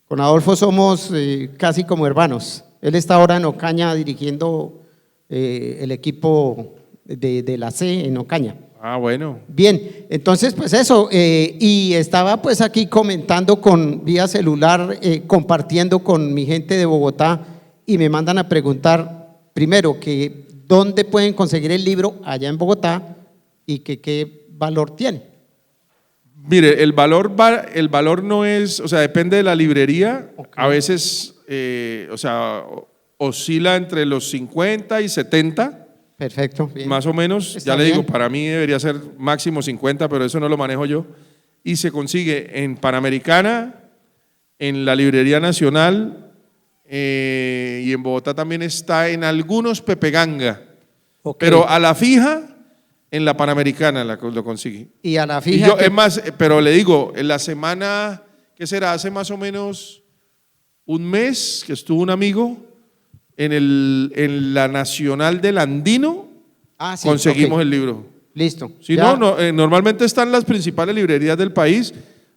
Con Adolfo somos casi como hermanos. Él está ahora en Ocaña dirigiendo el equipo de la C en Ocaña. Ah, bueno. Bien, entonces pues eso, y estaba pues aquí comentando con vía celular, compartiendo con mi gente de Bogotá y me mandan a preguntar primero que dónde pueden conseguir el libro allá en Bogotá y que qué valor tiene. Mire, el valor no es, o sea, depende de la librería. A veces, o sea, oscila entre los 50 y 70, Perfecto. Bien. más o menos. Está Ya le digo, bien. para mí debería ser máximo 50, pero eso no lo manejo yo. Y se consigue en Panamericana, en la Librería Nacional, y en Bogotá también está en algunos Pepe Ganga. Ok. Pero a la fija, en la Panamericana lo conseguí. Y a la Y fija yo, que- es más, pero le digo, en la semana, ¿qué será? Hace más o menos un mes que estuvo un amigo en la Nacional del Andino, Ah, sí, conseguimos ok. el libro. Listo. Si Ya- normalmente están las principales librerías del país.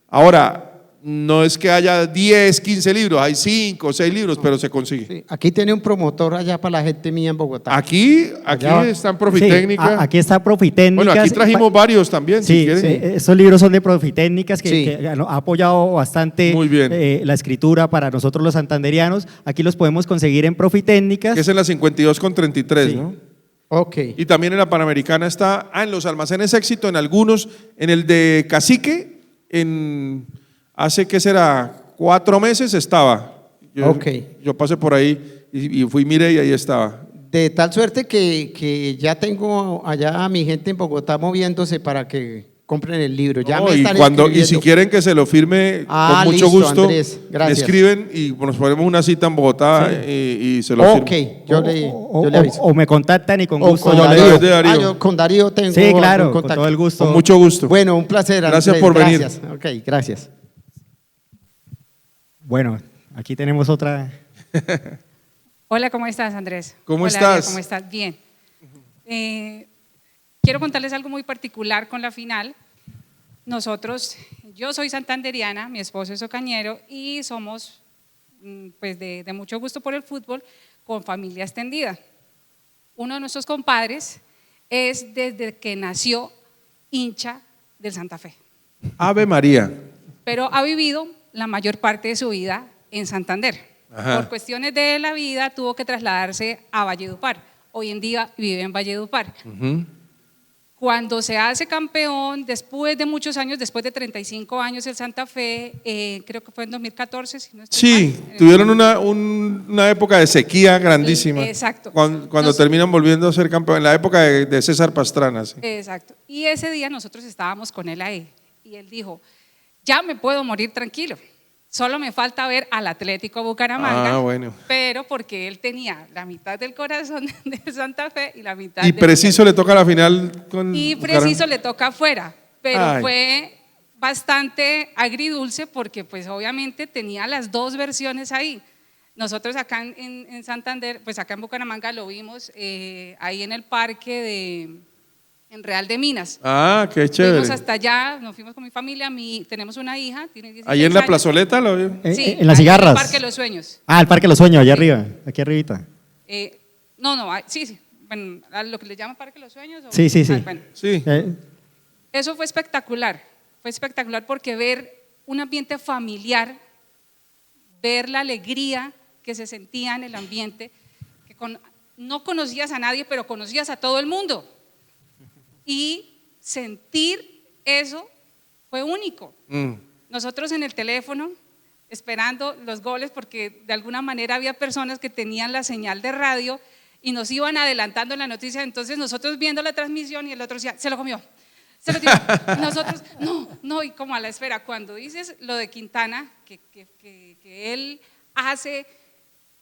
Ahora, no es que haya 10, 15 libros, hay 5 o 6 libros, pero se consigue. sí, aquí tiene un promotor allá para la gente mía en Bogotá. Aquí Allá. están Sí, Profitécnica. aquí está Profitécnicas. Bueno, aquí trajimos varios también, si Sí, quieren. sí, estos libros son de Profitécnicas Sí. que ha apoyado bastante Muy bien. la escritura para nosotros los santanderianos. Aquí los podemos conseguir en Profitécnicas. Que es en la 52 con 33, Sí. ¿no? Ok. Y también en la Panamericana está, en los almacenes Éxito, en algunos, en el de Cacique, hace, ¿qué será? 4 meses estaba. Ok. Yo pasé por ahí y fui, mire, y ahí estaba. De tal suerte que ya tengo allá a mi gente en Bogotá moviéndose para que compren el libro. Ya No, me y, están y escribiendo. si quieren que se lo firme, Ah, con mucho listo, gusto, Andrés, me gracias. escriben y nos ponemos una cita en Bogotá y se lo Ok, firmo. yo le aviso. O me contactan y con O gusto con yo Darío. le- de Darío. Ah, yo con Darío tengo Sí, claro, algún con contacto. todo el gusto. Con mucho gusto. Bueno, un placer, Andrés. Gracias por venir. Gracias. Ok, gracias. Bueno, aquí tenemos otra. Hola, ¿cómo estás, Andrés? ¿Cómo Hola, estás? Darío, ¿cómo estás? Bien. Quiero contarles algo muy particular con la final. Nosotros, yo soy santanderiana, mi esposo es ocañero y somos pues de mucho gusto por el fútbol con familia extendida. Uno de nuestros compadres es desde que nació hincha del Santa Fe, Ave María. pero ha vivido la mayor parte de su vida en Santander. Ajá. Por cuestiones de la vida tuvo que trasladarse a Valledupar. Hoy en día vive en Valledupar. Ujú. Cuando se hace campeón, después de muchos años, después de 35 años, el Santa Fe, creo que fue en 2014, si no estoy Sí, mal. tuvieron una época de sequía grandísima. Exacto. Cuando terminan volviendo a ser campeón, en la época de César Pastrana. Sí. Exacto. Y ese día nosotros estábamos con él ahí y él dijo, ya me puedo morir tranquilo, solo me falta ver al Atlético Bucaramanga, Ah, bueno. pero porque él tenía la mitad del corazón de Santa Fe y la mitad Y del preciso le toca la final con Y Bucaramanga. preciso le toca afuera, pero Ay. fue bastante agridulce porque pues obviamente tenía las dos versiones ahí. Nosotros acá en Santander, pues acá en Bucaramanga lo vimos ahí en el parque en Real de Minas. Ah, qué chévere. Fuimos hasta allá, nos fuimos con mi familia, tenemos una hija, tiene 16 Ahí en la años. plazoleta lo vio. Sí, En las ahí cigarras. En el Parque de los Sueños. Ah, el Parque de los Sueños, allá arriba, aquí arribita. Sí, bueno, a lo que le llaman Parque de los Sueños. Sí, sí, sí. Bueno. Sí. Eso fue espectacular porque ver un ambiente familiar, ver la alegría que se sentía en el ambiente, que no conocías a nadie, pero conocías a todo el mundo. Y sentir eso fue único. Mm. Nosotros en el teléfono, esperando los goles, porque de alguna manera había personas que tenían la señal de radio y nos iban adelantando la noticia, entonces nosotros viendo la transmisión y el otro decía, se lo comió, se lo tiró. Y nosotros, no, y como a la espera, cuando dices lo de Quintana, que él hace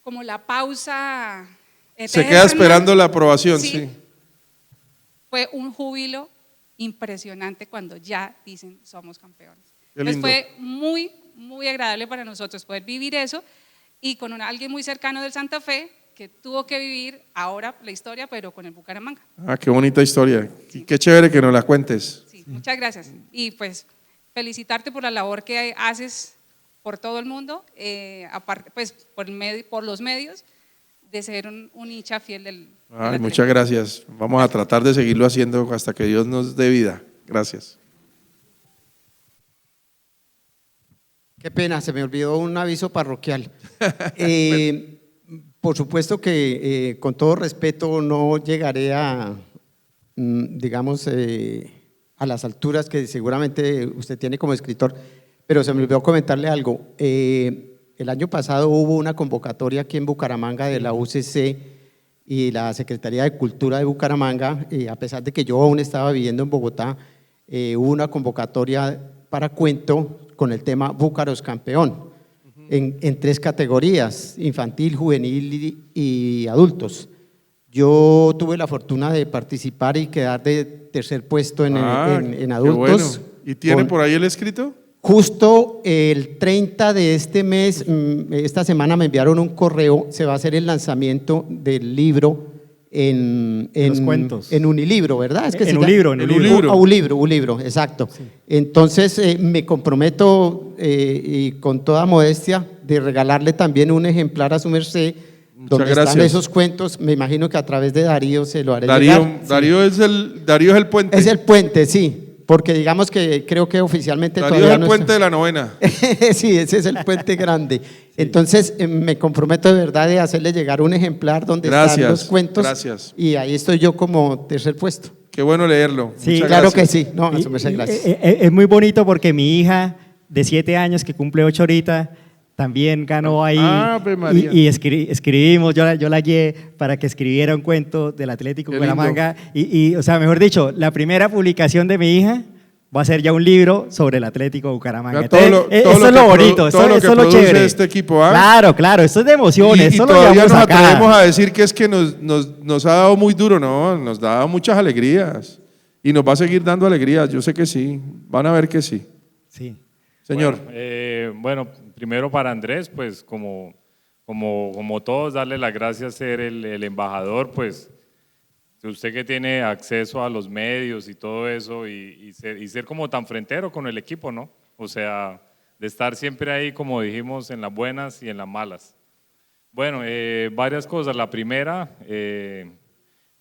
como la pausa Se eterna, queda esperando la aprobación, sí. fue un júbilo impresionante cuando ya dicen somos campeones. Qué Entonces lindo. fue muy, muy agradable para nosotros poder vivir eso y con alguien muy cercano del Santa Fe que tuvo que vivir ahora la historia, pero con el Bucaramanga. Ah, qué bonita historia. Y qué chévere que nos la cuentes. Sí, muchas gracias. Y pues felicitarte por la labor que haces por todo el mundo, aparte pues por los medios. de ser un hincha fiel del Ay, Atlético. muchas gracias. Vamos a tratar de seguirlo haciendo hasta que Dios nos dé vida. Gracias. Qué pena, se me olvidó un aviso parroquial. Por supuesto que con todo respeto no llegaré a, digamos, a las alturas que seguramente usted tiene como escritor, pero se me olvidó comentarle algo. El año pasado hubo una convocatoria aquí en Bucaramanga de la UCC y la Secretaría de Cultura de Bucaramanga, a pesar de que yo aún estaba viviendo en Bogotá, hubo una convocatoria para cuento con el tema Búcaros Campeón, en 3 categorías, infantil, juvenil y adultos. Yo tuve la fortuna de participar y quedar de tercer puesto en Qué adultos. bueno. ¿Y tiene por ahí el escrito? Justo el 30 de este mes, esta semana me enviaron un correo, se va a hacer el lanzamiento del libro Los cuentos. en Unilibro, ¿verdad? Es que En un libro, en un libro. Un libro, exacto. Sí. Entonces me comprometo y con toda modestia de regalarle también un ejemplar a su merced donde están esos cuentos. Me imagino que a través de Darío se lo haré llegar. Darío es el puente. Es el puente, sí. Porque digamos que creo que oficialmente Darío todavía es el puente de la novena. Sí, ese es el puente grande. Entonces me comprometo de verdad de hacerle llegar un ejemplar donde están los cuentos. Gracias. Y ahí estoy yo como tercer puesto. Qué bueno leerlo. Sí, muchas claro gracias. que sí. No, a su merced, gracias. Es muy bonito porque mi hija de 7 años, que cumple 8 ahorita, también ganó ahí. Ave María. Y escribimos, yo la guié para que escribiera un cuento del Atlético Qué Bucaramanga. O sea, mejor dicho, la primera publicación de mi hija va a ser ya un libro sobre el Atlético Bucaramanga. Todo Esto es lo bonito, esto es lo chévere. Este equipo, ¿ah? Claro, esto es de emociones. Y esto todavía lo nos acá. atrevemos a decir que es que nos ha dado muy duro, no, nos ha dado muchas alegrías y nos va a seguir dando alegrías, yo sé que sí, van a ver que sí. Sí. Señor. Bueno, primero para Andrés, pues como todos, darle las gracias, ser el embajador, pues usted que tiene acceso a los medios y todo eso y ser como tan frentero con el equipo, ¿no? O sea, de estar siempre ahí, como dijimos, en las buenas y en las malas. Bueno, varias cosas. La primera,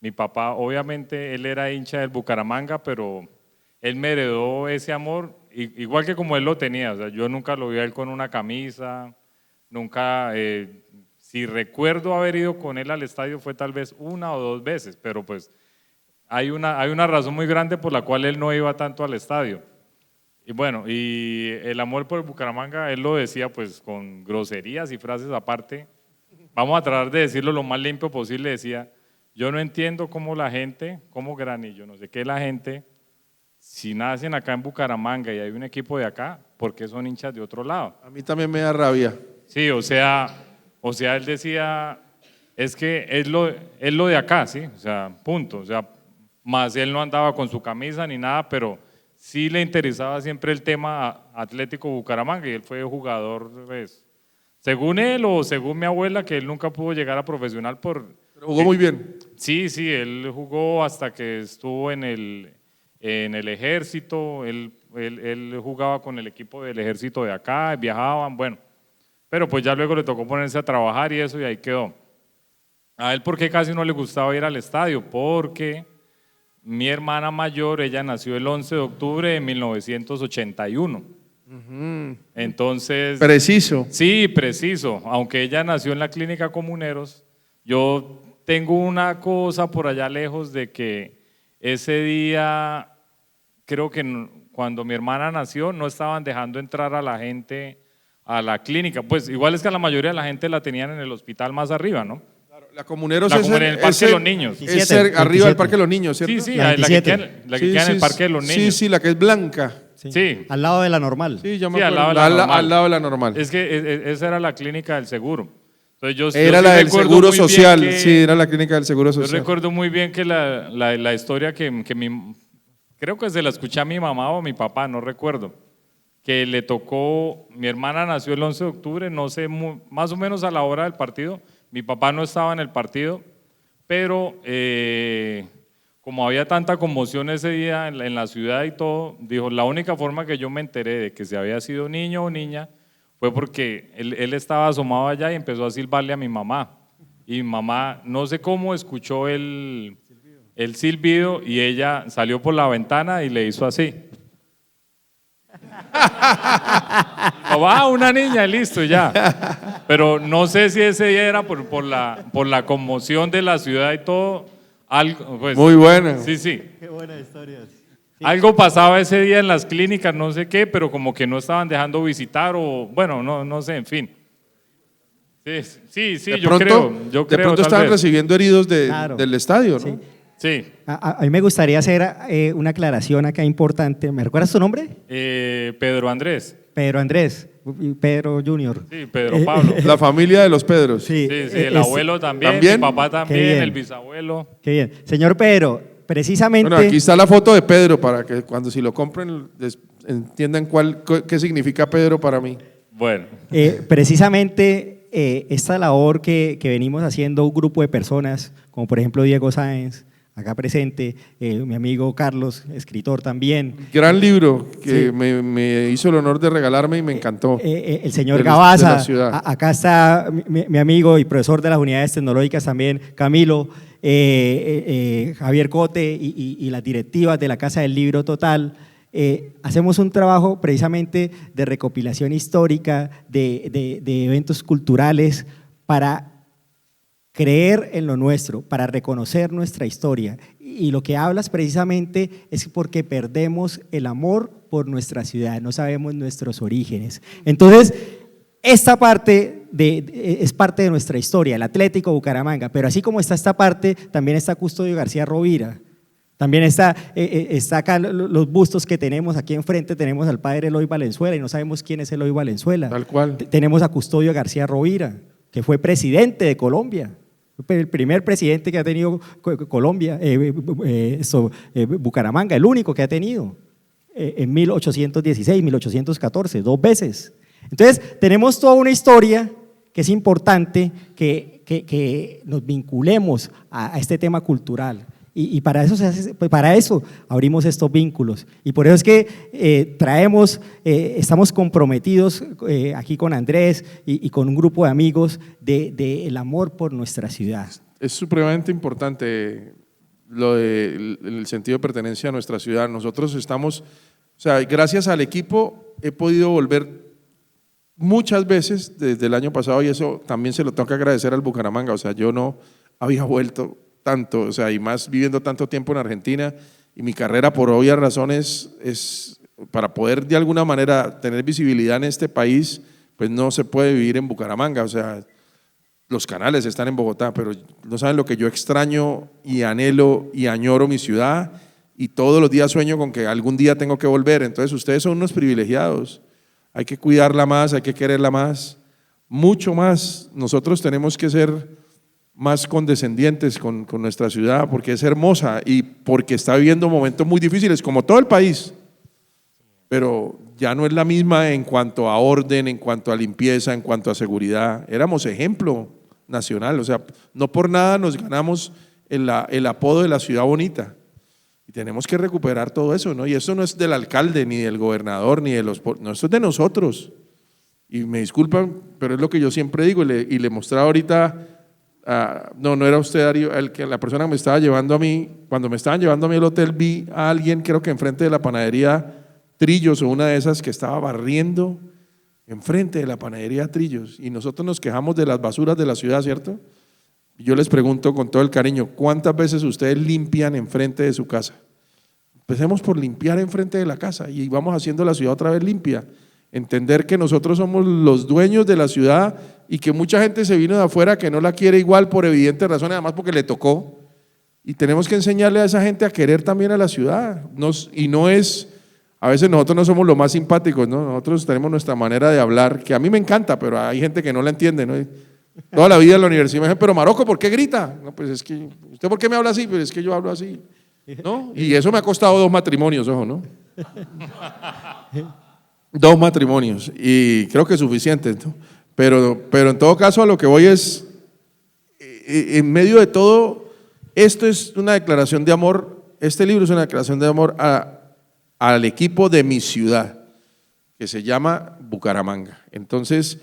mi papá, obviamente, él era hincha del Bucaramanga, pero él me heredó ese amor, igual que como él lo tenía. O sea, yo nunca lo vi a él con una camisa, nunca… si recuerdo haber ido con él al estadio fue tal vez 1 o 2 veces, pero pues hay una razón muy grande por la cual él no iba tanto al estadio. Y bueno, y el amor por el Bucaramanga, él lo decía pues con groserías y frases aparte. Vamos a tratar de decirlo lo más limpio posible. Decía, yo no entiendo cómo la gente, como Granillo, no sé qué la gente, si nacen acá en Bucaramanga y hay un equipo de acá, ¿por qué son hinchas de otro lado? A mí también me da rabia. Sí, o sea, él decía, es que es lo de acá, ¿sí? O sea, punto. O sea, más él no andaba con su camisa ni nada, pero sí le interesaba siempre el tema Atlético Bucaramanga y él fue jugador, pues, según él o según mi abuela, que él nunca pudo llegar a profesional por… Pero jugó muy bien. Sí, él jugó hasta que estuvo en el ejército, él jugaba con el equipo del ejército de acá, viajaban, bueno. Pero pues ya luego le tocó ponerse a trabajar y eso y ahí quedó. A él, ¿por qué casi no le gustaba ir al estadio? Porque mi hermana mayor, ella nació el 11 de octubre de 1981. Entonces… Preciso. Sí, preciso. Aunque ella nació en la clínica Comuneros, yo tengo una cosa por allá lejos de que ese día, creo que cuando mi hermana nació, no estaban dejando entrar a la gente a la clínica, pues igual es que a la mayoría de la gente la tenían en el hospital más arriba, ¿no? Claro, la Comuneros en el Parque de los Niños. Es arriba del Parque de los Niños, ¿cierto? Sí, la que queda en el Parque de los Niños. Sí, la que es blanca. Sí. Al lado de la normal. Sí, ya me Sí, acuerdo. Al lado de la normal. Es que esa era la clínica del seguro. Entonces era sí la del recuerdo Seguro muy bien Social, sí, era la clínica del Seguro Yo Social. recuerdo muy bien que la historia creo que se la escuché a mi mamá o a mi papá, no recuerdo, que le tocó, mi hermana nació el 11 de octubre, no sé, más o menos a la hora del partido, mi papá no estaba en el partido, pero como había tanta conmoción ese día en la ciudad y todo, dijo, la única forma que yo me enteré de que se había sido niño o niña fue porque él estaba asomado allá y empezó a silbarle a mi mamá. y mi mamá, no sé cómo, escuchó el silbido y ella salió por la ventana y le hizo así. Va una niña y listo, ya. Pero no sé si ese día era por la conmoción de la ciudad y todo. Algo, pues, Muy buena. Sí, sí. Qué buena historia. Algo pasaba ese día en las clínicas, no sé qué, pero como que no estaban dejando visitar o, bueno, no sé, en fin. Sí, De yo pronto, creo. de pronto tal estaban vez. recibiendo heridos Claro. del estadio, ¿no? Sí. Sí. A mí me gustaría hacer una aclaración acá importante. ¿Me recuerdas tu nombre? Pedro Andrés. Pedro Andrés, Pedro Junior. Sí, Pedro Pablo. La familia de los Pedros. Sí, el abuelo también, ¿También? mi papá Qué también, bien. el bisabuelo. Qué bien. Señor Pedro, precisamente… Bueno, aquí está la foto de Pedro para que cuando si lo compren entiendan qué significa Pedro para mí. Bueno. Precisamente esta labor que venimos haciendo un grupo de personas, como por ejemplo Diego Sáenz, acá presente, mi amigo Carlos, escritor también. Gran libro que Sí. me hizo el honor de regalarme y me encantó. El señor De la Gabaza, ciudad. acá está mi amigo y profesor de las unidades tecnológicas también, Camilo, Javier Cote y las directivas de la Casa del Libro Total. Hacemos un trabajo precisamente de recopilación histórica, de eventos culturales para creer en lo nuestro, para reconocer nuestra historia. Y lo que hablas precisamente es porque perdemos el amor por nuestra ciudad, no sabemos nuestros orígenes. Entonces, esta parte es parte de nuestra historia, el Atlético Bucaramanga, pero así como está esta parte, también está Custodio García Rovira. También está acá los bustos que tenemos aquí enfrente, tenemos al padre Eloy Valenzuela y no sabemos quién es Eloy Valenzuela. Tal cual. Tenemos a Custodio García Rovira, que fue presidente de Colombia, el primer presidente que ha tenido Colombia, Bucaramanga, el único que ha tenido, en 1816, 1814, 2 veces. Entonces, tenemos toda una historia que es importante que nos vinculemos a este tema cultural. Y para eso abrimos estos vínculos. Y por eso es que estamos comprometidos aquí con Andrés y con un grupo de amigos del amor por nuestra ciudad. Es supremamente importante el sentido de pertenencia a nuestra ciudad. Nosotros estamos, o sea, gracias al equipo he podido volver muchas veces desde el año pasado y eso también se lo tengo que agradecer al Bucaramanga. O sea, yo no había vuelto tanto, o sea, y más viviendo tanto tiempo en Argentina y mi carrera por obvias razones es para poder de alguna manera tener visibilidad en este país, pues no se puede vivir en Bucaramanga, o sea, los canales están en Bogotá, pero no saben lo que yo extraño y anhelo y añoro mi ciudad y todos los días sueño con que algún día tengo que volver. Entonces ustedes son unos privilegiados, hay que cuidarla más, hay que quererla más, mucho más. Nosotros tenemos que ser más condescendientes con nuestra ciudad porque es hermosa y porque está viviendo momentos muy difíciles como todo el país, pero ya no es la misma en cuanto a orden, en cuanto a limpieza, en cuanto a seguridad. Éramos ejemplo nacional, o sea, no por nada nos ganamos el apodo de la ciudad bonita y tenemos que recuperar todo eso, ¿no? Y eso no es del alcalde, ni del gobernador, ni de los… No, eso es de nosotros. Y me disculpan, pero es lo que yo siempre digo y le mostraba ahorita… no era usted, Darío, la persona que me estaba llevando a mí, cuando me estaban llevando a mí al hotel vi a alguien, creo que enfrente de la panadería Trillos o una de esas que estaba barriendo enfrente de la panadería Trillos y nosotros nos quejamos de las basuras de la ciudad, ¿cierto? Yo les pregunto con todo el cariño, ¿cuántas veces ustedes limpian enfrente de su casa? Empecemos por limpiar enfrente de la casa y vamos haciendo la ciudad otra vez limpia. Entender que nosotros somos los dueños de la ciudad y que mucha gente se vino de afuera que no la quiere igual por evidentes razones, además porque le tocó. Y tenemos que enseñarle a esa gente a querer también a la ciudad. Y no es, a veces nosotros no somos los más simpáticos, ¿no? Nosotros tenemos nuestra manera de hablar, que a mí me encanta, pero hay gente que no la entiende, ¿no? Toda la vida en la universidad me dicen, pero Marocco, ¿por qué grita? No, pues es que, ¿usted por qué me habla así? Pues es que yo hablo así, ¿no? Y eso me ha costado 2 matrimonios, ojo, ¿no? 2 matrimonios y creo que es suficiente, ¿no? Pero en todo caso a lo que voy es, en medio de todo, esto es una declaración de amor, este libro es una declaración de amor al equipo de mi ciudad, que se llama Bucaramanga. Entonces,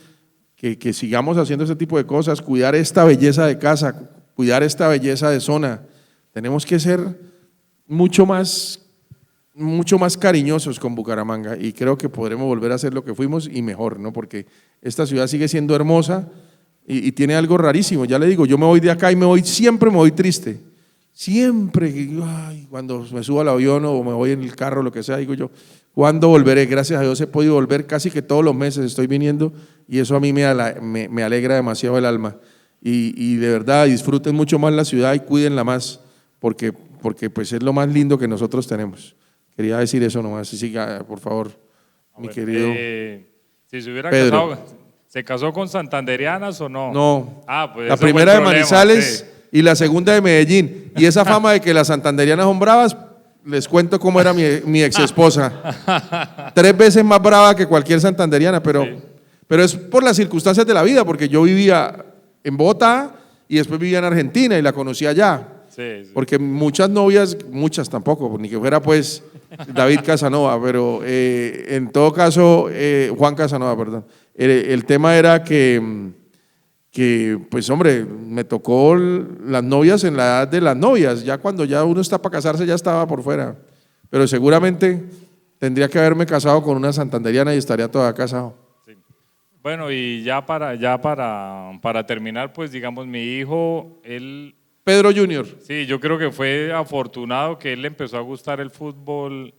que sigamos haciendo ese tipo de cosas, cuidar esta belleza de casa, cuidar esta belleza de zona. Tenemos que ser mucho más cariñosos con Bucaramanga y creo que podremos volver a ser lo que fuimos y mejor, ¿no? Porque esta ciudad sigue siendo hermosa y tiene algo rarísimo. Ya le digo, yo me voy de acá y siempre me voy triste. Siempre, ay, cuando me subo al avión o me voy en el carro, lo que sea, digo yo, ¿cuándo volveré? Gracias a Dios he podido volver casi que todos los meses, estoy viniendo y eso a mí me alegra demasiado el alma. Y de verdad disfruten mucho más la ciudad y cuídenla más, porque pues es lo más lindo que nosotros tenemos. Quería decir eso nomás, y siga, por favor, mi querido si se hubiera Pedro. casado, ¿se casó con santanderianas o no? No, Pues la ese fue el primera de problema, Manizales sí. y la segunda de Medellín. Y esa fama de que las santanderianas son bravas, les cuento cómo era mi ex esposa. 3 veces más brava que cualquier santanderiana, pero es por las circunstancias de la vida, porque yo vivía en Bogotá y después vivía en Argentina y la conocí allá. Sí. Porque muchas novias, muchas tampoco, ni que fuera pues David Casanova, pero en todo caso, Juan Casanova, perdón. El tema era que pues hombre, me tocó las novias en la edad de las novias, ya cuando ya uno está para casarse ya estaba por fuera, pero seguramente tendría que haberme casado con una santanderiana y estaría todavía casado. Bueno, y ya para terminar, pues digamos, mi hijo, él, Pedro Junior. sí, yo creo que fue afortunado que él le empezó a gustar el fútbol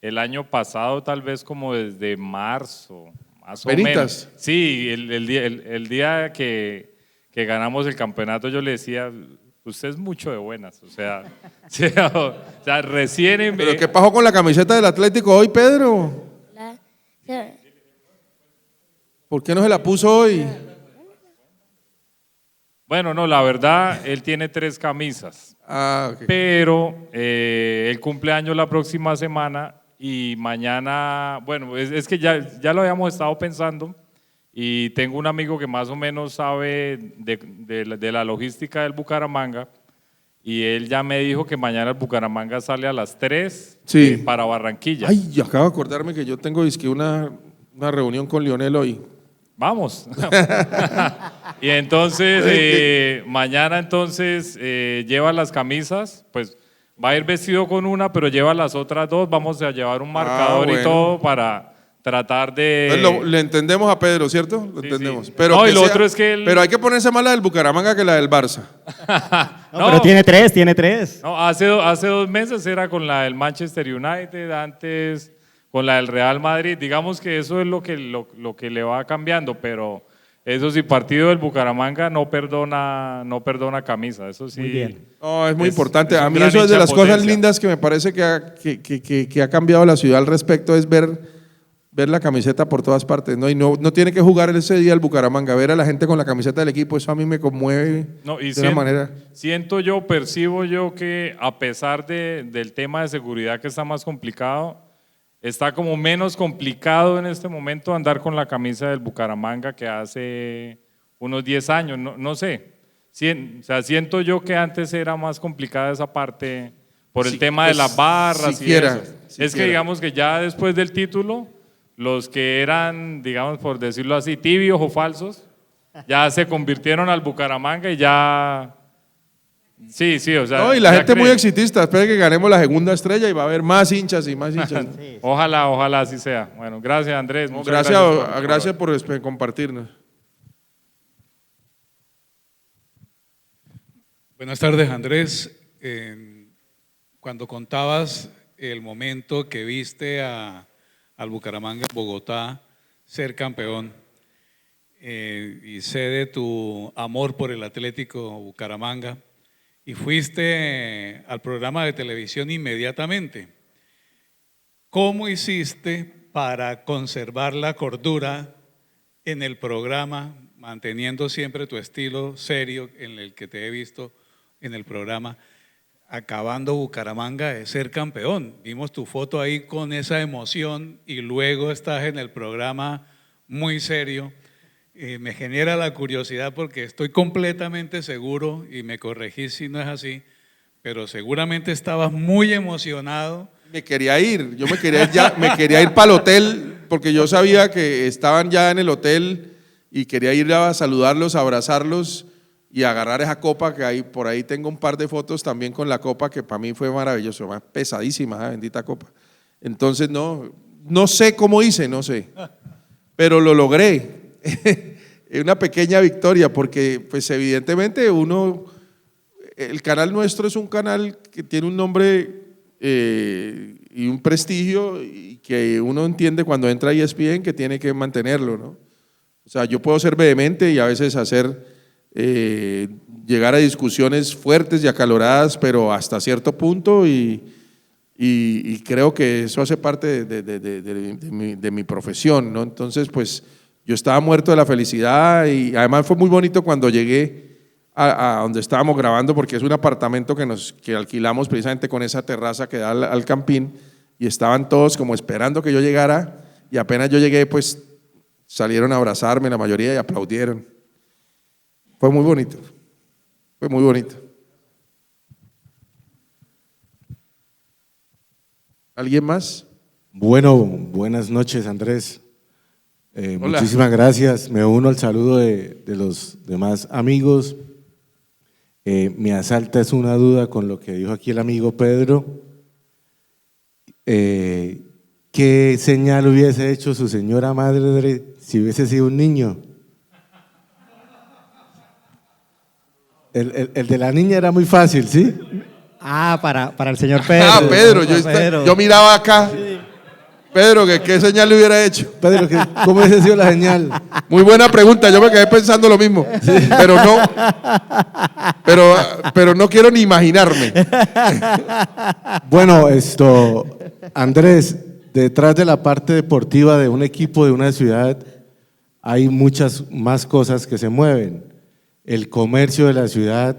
el año pasado, tal vez como desde marzo, más o Veritas. menos. Sí, el día que ganamos el campeonato yo le decía, usted es mucho de buenas, o sea, recién… ¿Pero qué pasó con la camiseta del Atlético hoy, Pedro? ¿Por qué no se la puso hoy? Bueno, no, la verdad, él tiene 3 camisas. Ok. Pero el cumpleaños la próxima semana y mañana, bueno, es que ya lo habíamos estado pensando y tengo un amigo que más o menos sabe de la logística del Bucaramanga y él ya me dijo que mañana el Bucaramanga sale a las 3 Sí. para Barranquilla. Ay, yo acabo de acordarme que yo tengo dizque una reunión con Lionel hoy. Vamos. Y entonces, mañana entonces lleva las camisas, pues va a ir vestido con una, pero lleva las otras 2, vamos a llevar un marcador bueno. y todo para tratar de… Entonces, le entendemos a Pedro, ¿cierto? Lo Sí, entendemos. sí. Pero, No, y que lo sea- otro es que él… pero hay que ponerse más la del Bucaramanga que la del Barça. No, pero tiene 3. No, hace 2 meses era con la del Manchester United, antes con la del Real Madrid. Digamos que eso es lo que le va cambiando, pero eso sí, partido del Bucaramanga no perdona camisa, eso sí. Muy bien. No, es muy Es- importante. es un A mí gran eso es de hincha las cosas potencia. lindas que me parece que ha cambiado la ciudad al respecto, es ver la camiseta por todas partes, ¿no? Y no tiene que jugar ese día el Bucaramanga, ver a la gente con la camiseta del equipo, eso a mí me conmueve No, y de una manera. percibo yo que a pesar del tema de seguridad que está más complicado, está como menos complicado en este momento andar con la camisa del Bucaramanga que hace unos 10 años, no sé. Siento yo que antes era más complicada esa parte por el Sí, tema pues, de las barras siquiera, y eso. Es siquiera. que digamos que ya después del título, los que eran, digamos por decirlo así, tibios o falsos, ya se convirtieron al Bucaramanga y ya… Sí, o sea… No, y la ya gente muy creen. exitista, espera que ganemos la segunda estrella y va a haber más hinchas y más hinchas. Ojalá así sea. Bueno, gracias Andrés. No, muchas gracias por compartirnos. Buenas tardes, Andrés. Cuando contabas el momento que viste al Bucaramanga en Bogotá ser campeón, y sé de tu amor por el Atlético Bucaramanga, y fuiste al programa de televisión inmediatamente. ¿Cómo hiciste para conservar la cordura en el programa, manteniendo siempre tu estilo serio en el que te he visto en el programa, acabando Bucaramanga de ser campeón? Vimos tu foto ahí con esa emoción y luego estás en el programa muy serio. Me genera la curiosidad porque estoy completamente seguro, y me corregís si no es así, pero seguramente estabas muy emocionado. Me quería ir, me quería ir para el hotel porque yo sabía que estaban ya en el hotel y quería ir a saludarlos, a abrazarlos y a agarrar esa copa que hay, por ahí tengo un par de fotos también con la copa que para mí fue maravilloso, más pesadísima esa bendita copa. Entonces no sé cómo hice, no sé, pero lo logré. Una pequeña victoria porque pues evidentemente el canal nuestro es un canal que tiene un nombre y un prestigio y que uno entiende cuando entra a ESPN que tiene que mantenerlo, ¿no? O sea, yo puedo ser vehemente y a veces llegar a discusiones fuertes y acaloradas, pero hasta cierto punto y creo que eso hace parte de mi profesión, ¿no? Entonces, pues yo estaba muerto de la felicidad y además fue muy bonito cuando llegué a donde estábamos grabando porque es un apartamento que alquilamos precisamente con esa terraza que da al campín y estaban todos como esperando que yo llegara y apenas yo llegué pues salieron a abrazarme la mayoría y aplaudieron. Fue muy bonito, fue muy bonito. ¿Alguien más? Bueno, buenas noches, Andrés. Hola. Muchísimas gracias. Me uno al saludo de los demás amigos. Me asalta es una duda con lo que dijo aquí el amigo Pedro. ¿Qué señal hubiese hecho su señora madre si hubiese sido un niño? El de la niña era muy fácil, ¿sí? Ah, para el señor Pedro. Ah, Pedro, yo miraba acá. Pedro, ¿qué señal le hubiera hecho? Pedro, ¿cómo hubiese sido la señal? Muy buena pregunta, yo me quedé pensando lo mismo, sí. pero no quiero ni imaginarme. Bueno, Andrés, detrás de la parte deportiva de un equipo, de una ciudad, hay muchas más cosas que se mueven. El comercio de la ciudad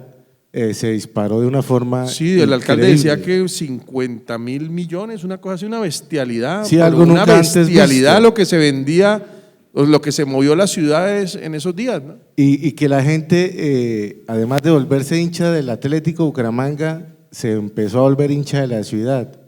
se disparó de una forma Sí, el alcalde increíble. decía que 50 mil millones, una cosa así, una bestialidad. Sí, algo una nunca antes bestialidad visto. lo que se vendía, lo que se movió las ciudades en esos días, ¿no? Y que la gente, además de volverse hincha del Atlético Bucaramanga, se empezó a volver hincha de la ciudad.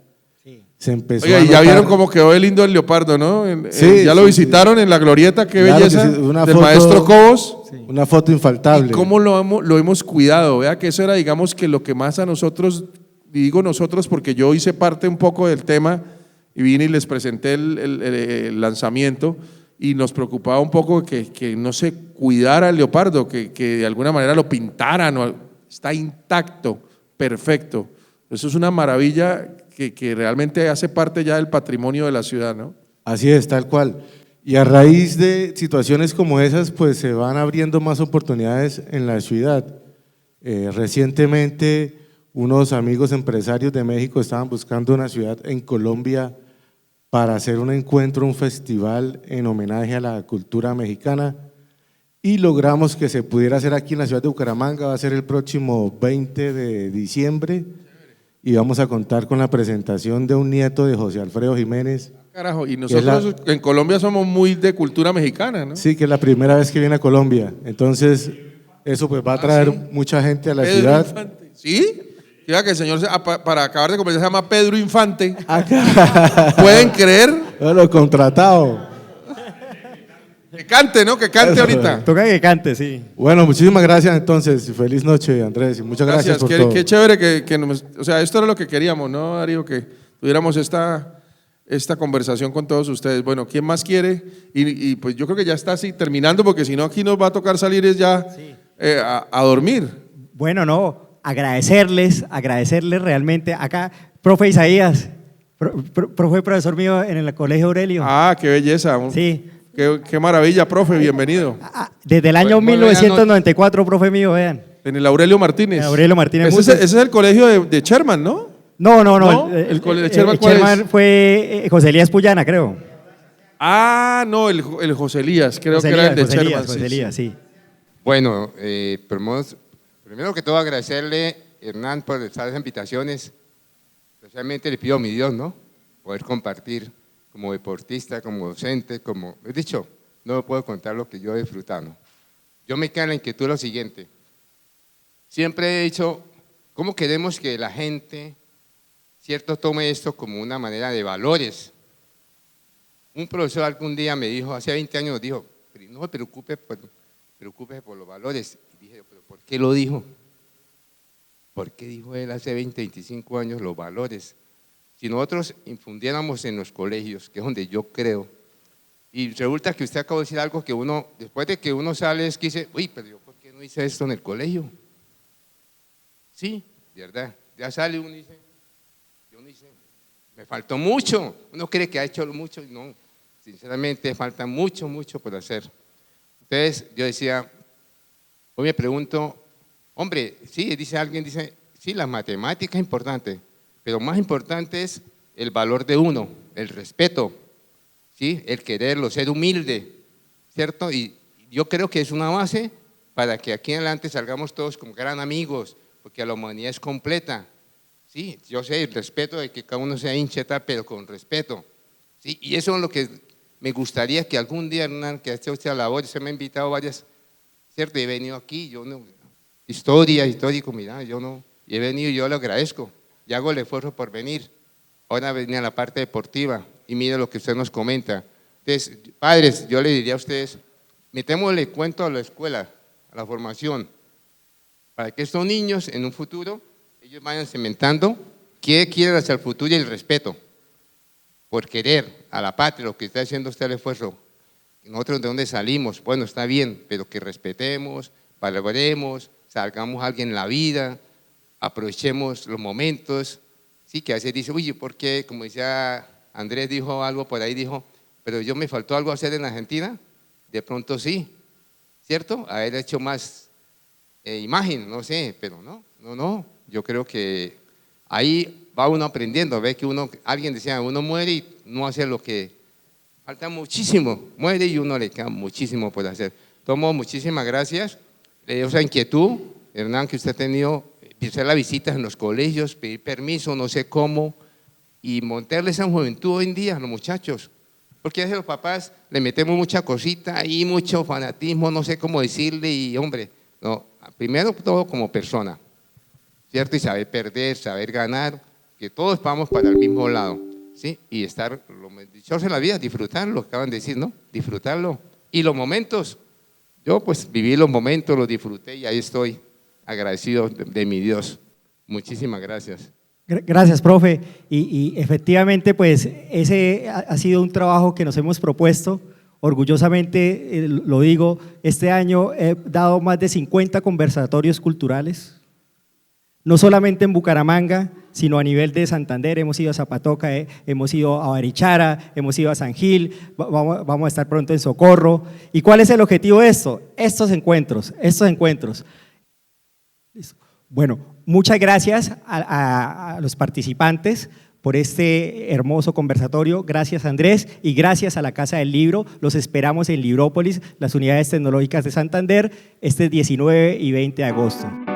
Se empezó Oiga, a y ya notar- vieron cómo quedó el lindo el leopardo, ¿no? Sí, ya lo sí, visitaron en la glorieta, qué Claro belleza, que sí, una del foto- maestro Cobos. Una foto infaltable. Y cómo lo hemos cuidado, vea que eso era, digamos, que lo que más a nosotros, y digo nosotros porque yo hice parte un poco del tema y vine y les presenté el lanzamiento y nos preocupaba un poco que no se cuidara el leopardo, que de alguna manera lo pintaran, está intacto, perfecto. Eso es una maravilla que realmente hace parte ya del patrimonio de la ciudad, ¿no? Así es, tal cual. Y a raíz de situaciones como esas, pues se van abriendo más oportunidades en la ciudad. Recientemente, unos amigos empresarios de México estaban buscando una ciudad en Colombia para hacer un encuentro, un festival en homenaje a la cultura mexicana y logramos que se pudiera hacer aquí en la ciudad de Bucaramanga. Va a ser el próximo 20 de diciembre y vamos a contar con la presentación de un nieto de José Alfredo Jiménez. Carajo, y nosotros en Colombia somos muy de cultura mexicana, ¿no? Sí, que es la primera vez que viene a Colombia. Entonces, eso pues va a traer ¿sí? mucha gente a la Pedro ciudad. Infante. ¿Sí? Diga que el señor, para acabar de conversar, se llama Pedro Infante. ¿Pueden creer? Lo contratado. Que cante, ¿no? Que cante ahorita. Toca que cante, sí. Bueno, muchísimas gracias entonces. Feliz noche, Andrés. Y muchas gracias por todo. Qué chévere o sea, esto era lo que queríamos, ¿no, Darío? Que tuviéramos esta conversación con todos ustedes. Bueno, ¿quién más quiere? Y pues yo creo que ya está así terminando, porque si no aquí nos va a tocar salir ya a dormir. Bueno, no, agradecerles realmente. Acá, profe Isaías, profe profesor mío en el Colegio Aurelio. Ah, qué belleza. Sí. Qué maravilla, profe, bienvenido. Desde el año 1994, profe mío, vean. En el Aurelio Martínez. Aurelio Martínez. Ese es el colegio de Sherman, ¿no? No. ¿El colegio de Sherman cuál Sherman es? fue José Elías Puyana, creo. Ah, no, el José Elías, creo que era el de Sherman. José Elías, sí. Bueno, primero que todo agradecerle, Hernán, por esas invitaciones. Especialmente le pido a mi Dios, ¿no? Poder compartir como deportista, como docente, como he dicho, no puedo contar lo que yo he disfrutado. Yo me quedo en la inquietud de lo siguiente. Siempre he dicho, ¿cómo queremos que la gente, cierto, tome esto como una manera de valores? Un profesor algún día me dijo, hace 20 años nos dijo, no se preocupe, preocúpese por los valores. Y dije, ¿pero por qué lo dijo? ¿Por qué dijo él hace 20, 25 años los valores? Si nosotros infundiéramos en los colegios, que es donde yo creo, y resulta que usted acaba de decir algo que uno, después de que uno sale, es que dice, uy, pero yo, ¿por qué no hice esto en el colegio? Sí, de verdad. Ya sale uno y dice, yo no hice, me faltó mucho. Uno cree que ha hecho mucho y no, sinceramente falta mucho, mucho por hacer. Entonces yo decía, hoy me pregunto, hombre, sí, dice alguien, dice, sí, la matemática es importante, pero más importante es el valor de uno, el respeto, ¿sí? El quererlo, ser humilde, ¿cierto? Y yo creo que es una base para que aquí en adelante salgamos todos como gran amigos, porque la humanidad es completa, ¿sí? Yo sé el respeto de que cada uno sea hincha, pero con respeto, ¿sí? Y eso es lo que me gustaría que algún día, Hernán, que esté usted a la labor, se me ha invitado varias, ¿cierto? He venido aquí, yo no, histórico, mira, yo no, y he venido y yo lo agradezco, y hago el esfuerzo por venir. Ahora venía a la parte deportiva y mire lo que usted nos comenta. Entonces, padres, yo le diría a ustedes, metémosle cuento a la escuela, a la formación, para que estos niños en un futuro, ellos vayan cimentando qué quieren hacia el futuro y el respeto, por querer a la patria, lo que está haciendo usted el esfuerzo. Nosotros de dónde salimos, bueno, está bien, pero que respetemos, valoremos, salgamos a alguien en la vida, aprovechemos los momentos, sí, que a veces dice, uy, ¿por qué? Como decía Andrés, dijo algo por ahí, dijo, pero yo me faltó algo hacer en Argentina, de pronto sí, ¿cierto? Haber hecho más imagen, no sé, pero no, yo creo que ahí va uno aprendiendo, ve que uno, alguien decía, uno muere y no hace lo que, falta muchísimo, muere y uno le queda muchísimo por hacer. Tomo muchísimas gracias, le dio esa inquietud, Hernán, que usted ha tenido, hacer las visitas en los colegios, pedir permiso, no sé cómo, y montarle esa juventud hoy en día a los muchachos, porque a veces los papás le metemos mucha cosita y mucho fanatismo, no sé cómo decirle, y hombre, no, primero todo como persona, ¿cierto? Y saber perder, saber ganar, que todos vamos para el mismo lado, ¿sí? Y estar lo dichoso en la vida, disfrutarlo, acaban de decir, ¿no? Disfrutarlo. Y los momentos, yo pues viví los momentos, los disfruté y ahí estoy, agradecido de mi Dios. Muchísimas gracias. Gracias, profe. Y efectivamente, pues ese ha sido un trabajo que nos hemos propuesto. Orgullosamente lo digo, este año he dado más de 50 conversatorios culturales, no solamente en Bucaramanga, sino a nivel de Santander. Hemos ido a Zapatoca, hemos ido a Barichara, hemos ido a San Gil, vamos a estar pronto en Socorro. ¿Y cuál es el objetivo de esto? Estos encuentros. Bueno, muchas gracias a los participantes por este hermoso conversatorio. Gracias, Andrés, y gracias a la Casa del Libro. Los esperamos en Librópolis, las unidades tecnológicas de Santander, este 19 y 20 de agosto.